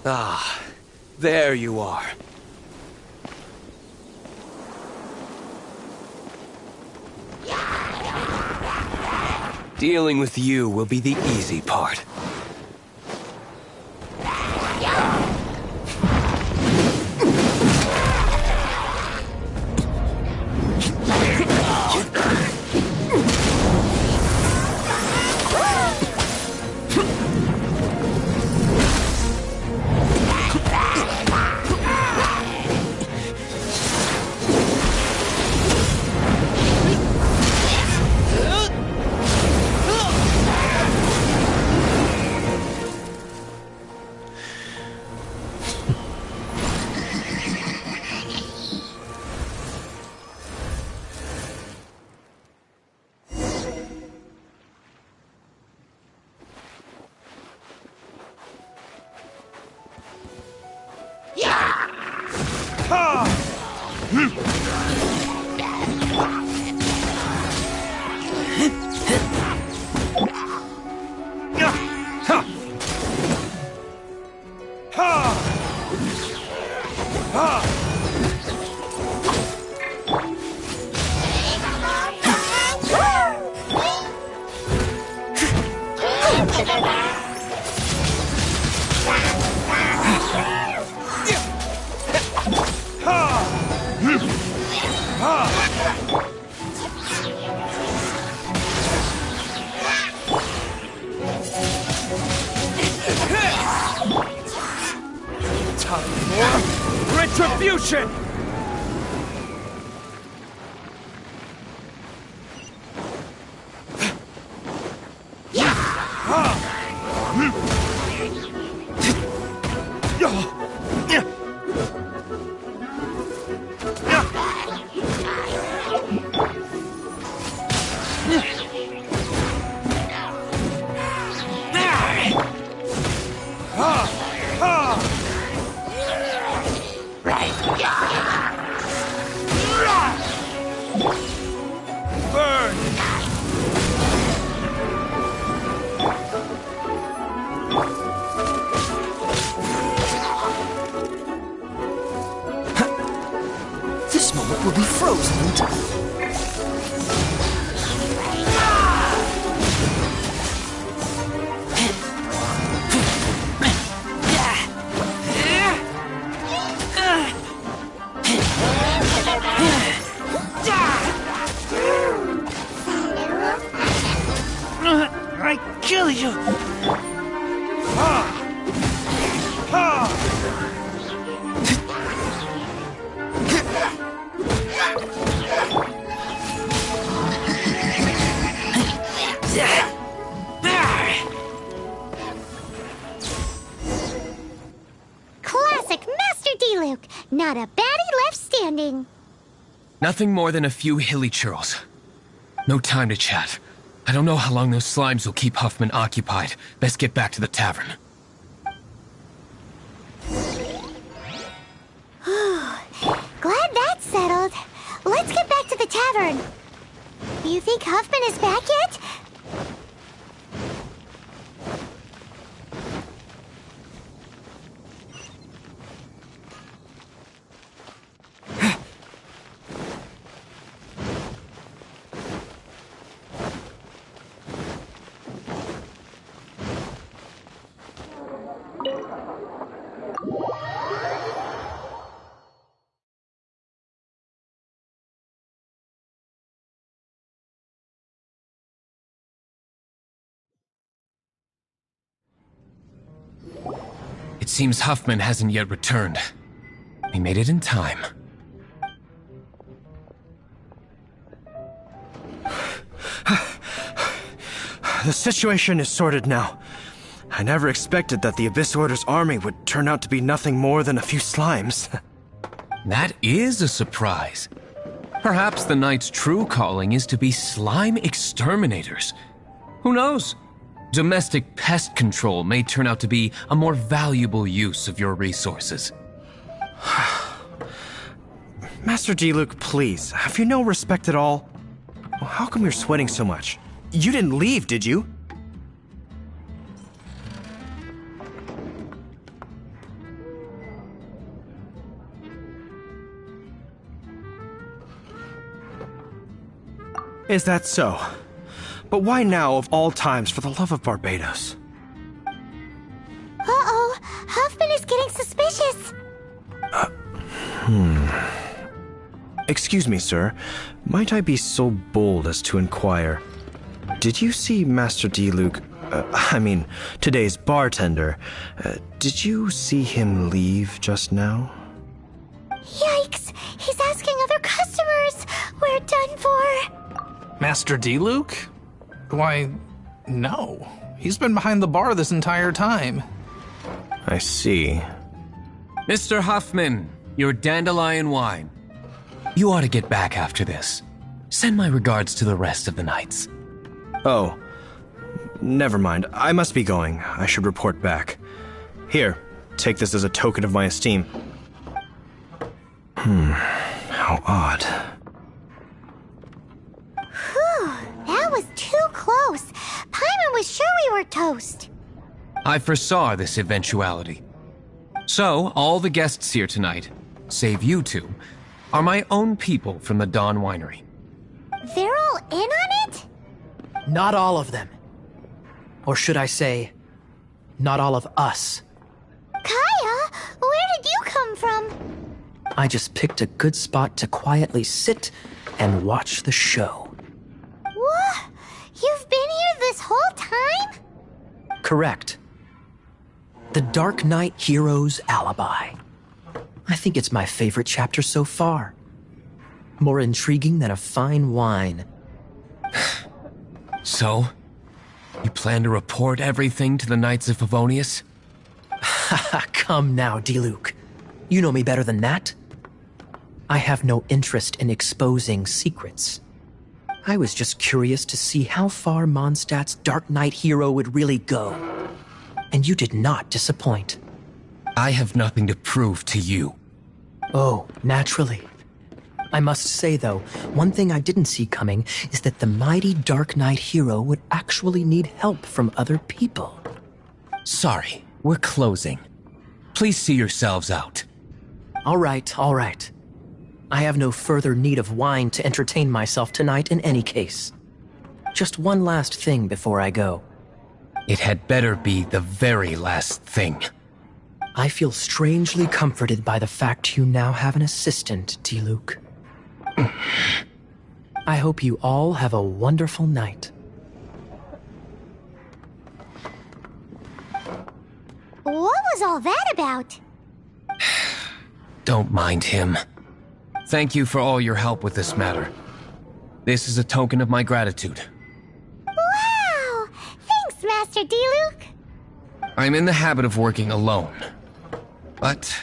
Speaker 4: Ah, there you are. Dealing with you will be the easy part.
Speaker 21: Retribution!
Speaker 20: Right.
Speaker 18: kill you!
Speaker 1: Classic Master D-Luke. Not a baddie left standing.
Speaker 7: Nothing more than a few hilly churls. No time to chat. I don't know how long those slimes will keep Huffman occupied. Best get back to the tavern.
Speaker 1: Glad that's settled. Let's get back to the tavern. You think Huffman is back yet?
Speaker 7: It seems Huffman hasn't yet returned. We made it in time.
Speaker 19: The situation is sorted now. I never expected that the Abyss Order's army would turn out to be nothing more than a few slimes.
Speaker 7: That is a surprise. Perhaps the Knight's true calling is to be slime exterminators. Who knows? Domestic pest control may turn out to be a more valuable use of your resources.
Speaker 19: Master D-Luke, please, have you no respect at all? How come you're sweating so much? You didn't leave, did you? Is that so? But why now, of all times, for the love of Barbados?
Speaker 1: Uh-oh, Huffman is getting suspicious.
Speaker 19: Excuse me, sir. Might I be so bold as to inquire? Did you see Master D-Luke, today's bartender? Did you see him leave just now?
Speaker 1: Yikes, he's asking other customers. We're done for.
Speaker 22: Master D-Luke? Why, no. He's been behind the bar this entire time.
Speaker 19: I see.
Speaker 7: Mr. Huffman, your dandelion wine. You ought to get back after this. Send my regards to the rest of the knights.
Speaker 19: Oh, never mind. I must be going. I should report back. Here, take this as a token of my esteem. How odd.
Speaker 1: Whew, that was too close. Paimon was sure we were toast.
Speaker 7: I foresaw this eventuality. So, all the guests here tonight, save you two, are my own people from the Dawn Winery.
Speaker 1: They're all in on it?
Speaker 2: Not all of them. Or should I say, not all of us.
Speaker 1: Kaya, where did you come from?
Speaker 2: I just picked a good spot to quietly sit and watch the show.
Speaker 1: What? You've been here this whole time?
Speaker 2: Correct. The Dark Knight Hero's Alibi. I think it's my favorite chapter so far. More intriguing than a fine wine.
Speaker 7: So, you plan to report everything to the Knights of Favonius?
Speaker 2: Come now, D-Luke. You know me better than that. I have no interest in exposing secrets. I was just curious to see how far Mondstadt's Dark Knight hero would really go. And you did not disappoint.
Speaker 7: I have nothing to prove to you.
Speaker 2: Oh, naturally. I must say, though, one thing I didn't see coming is that the mighty Dark Knight hero would actually need help from other people.
Speaker 7: Sorry, we're closing. Please see yourselves out.
Speaker 2: All right, all right. I have no further need of wine to entertain myself tonight in any case. Just one last thing before I go.
Speaker 7: It had better be the very last thing.
Speaker 2: I feel strangely comforted by the fact you now have an assistant, D-Luke. I hope you all have a wonderful night.
Speaker 1: all that about?
Speaker 7: Don't mind him. Thank you for all your help with this matter. This is a token of my gratitude.
Speaker 1: Wow! Thanks, Master Diluc.
Speaker 7: I'm in the habit of working alone. But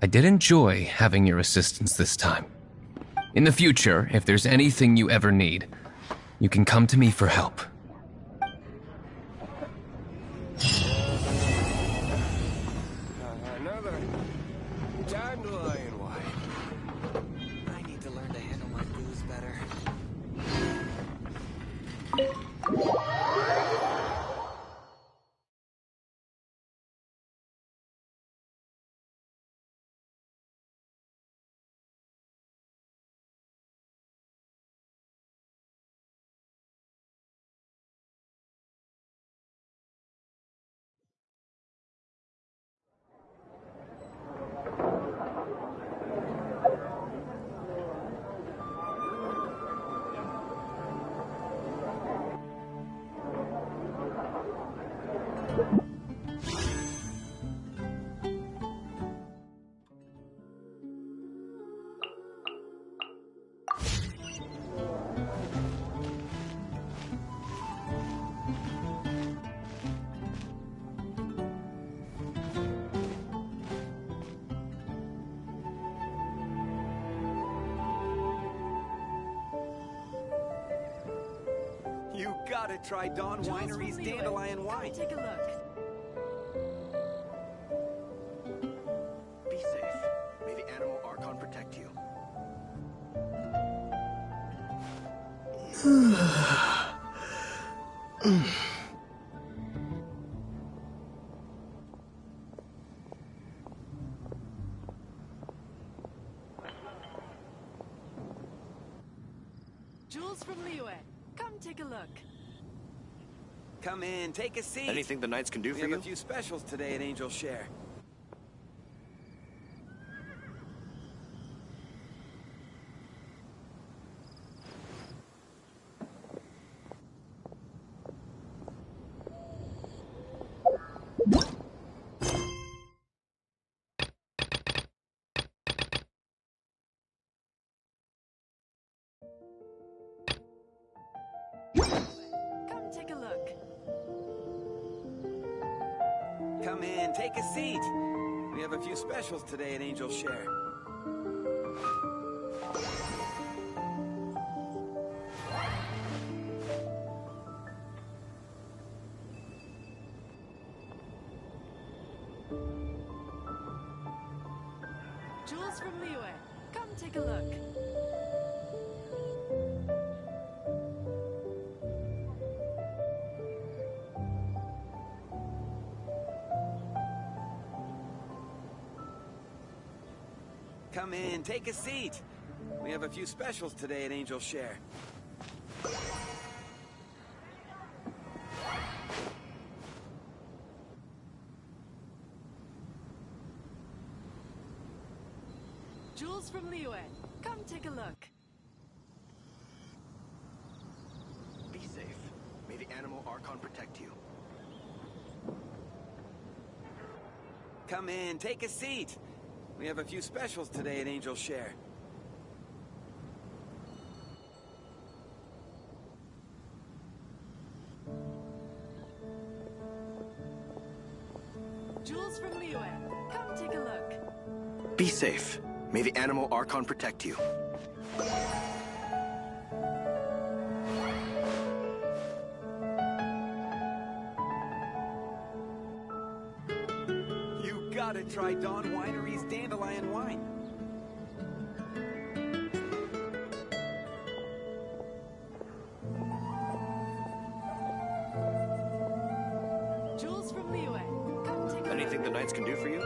Speaker 7: I did enjoy having your assistance this time. In the future, if there's anything you ever need, you can come to me for help.
Speaker 8: Another dandelion wine. I need to learn to handle my booze better.
Speaker 10: You gotta try Dawn Winery's dandelion wine.
Speaker 13: Take a look.
Speaker 19: Be safe. May the animal Archon protect you.
Speaker 13: Jules from Liyue, come take a look.
Speaker 10: Come in, take a seat.
Speaker 19: Anything the Knights can do for you?
Speaker 10: We have a few specials today at Angel Share.
Speaker 13: Come take a look.
Speaker 10: Come in, take a seat. We have a few specials today at Angel Share.
Speaker 13: Jules from Liyue, come take a look.
Speaker 10: Come in, take a seat. We have a few specials today at Angel Share.
Speaker 13: Jules from Liyue, come take a look.
Speaker 19: Be safe. May the animal Archon protect you.
Speaker 10: Come in, take a seat. We have a few specials today at Angel Share.
Speaker 13: Jules from Liyue, come take a look.
Speaker 19: Be safe. May the animal Archon protect you.
Speaker 10: You gotta try Dawn Winery's dandelion wine.
Speaker 13: Jules from Liyue, come take a look.
Speaker 19: Anything the Knights can do for you?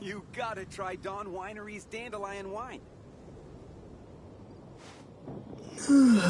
Speaker 10: You gotta try Dawn Winery's dandelion wine.
Speaker 13: Jules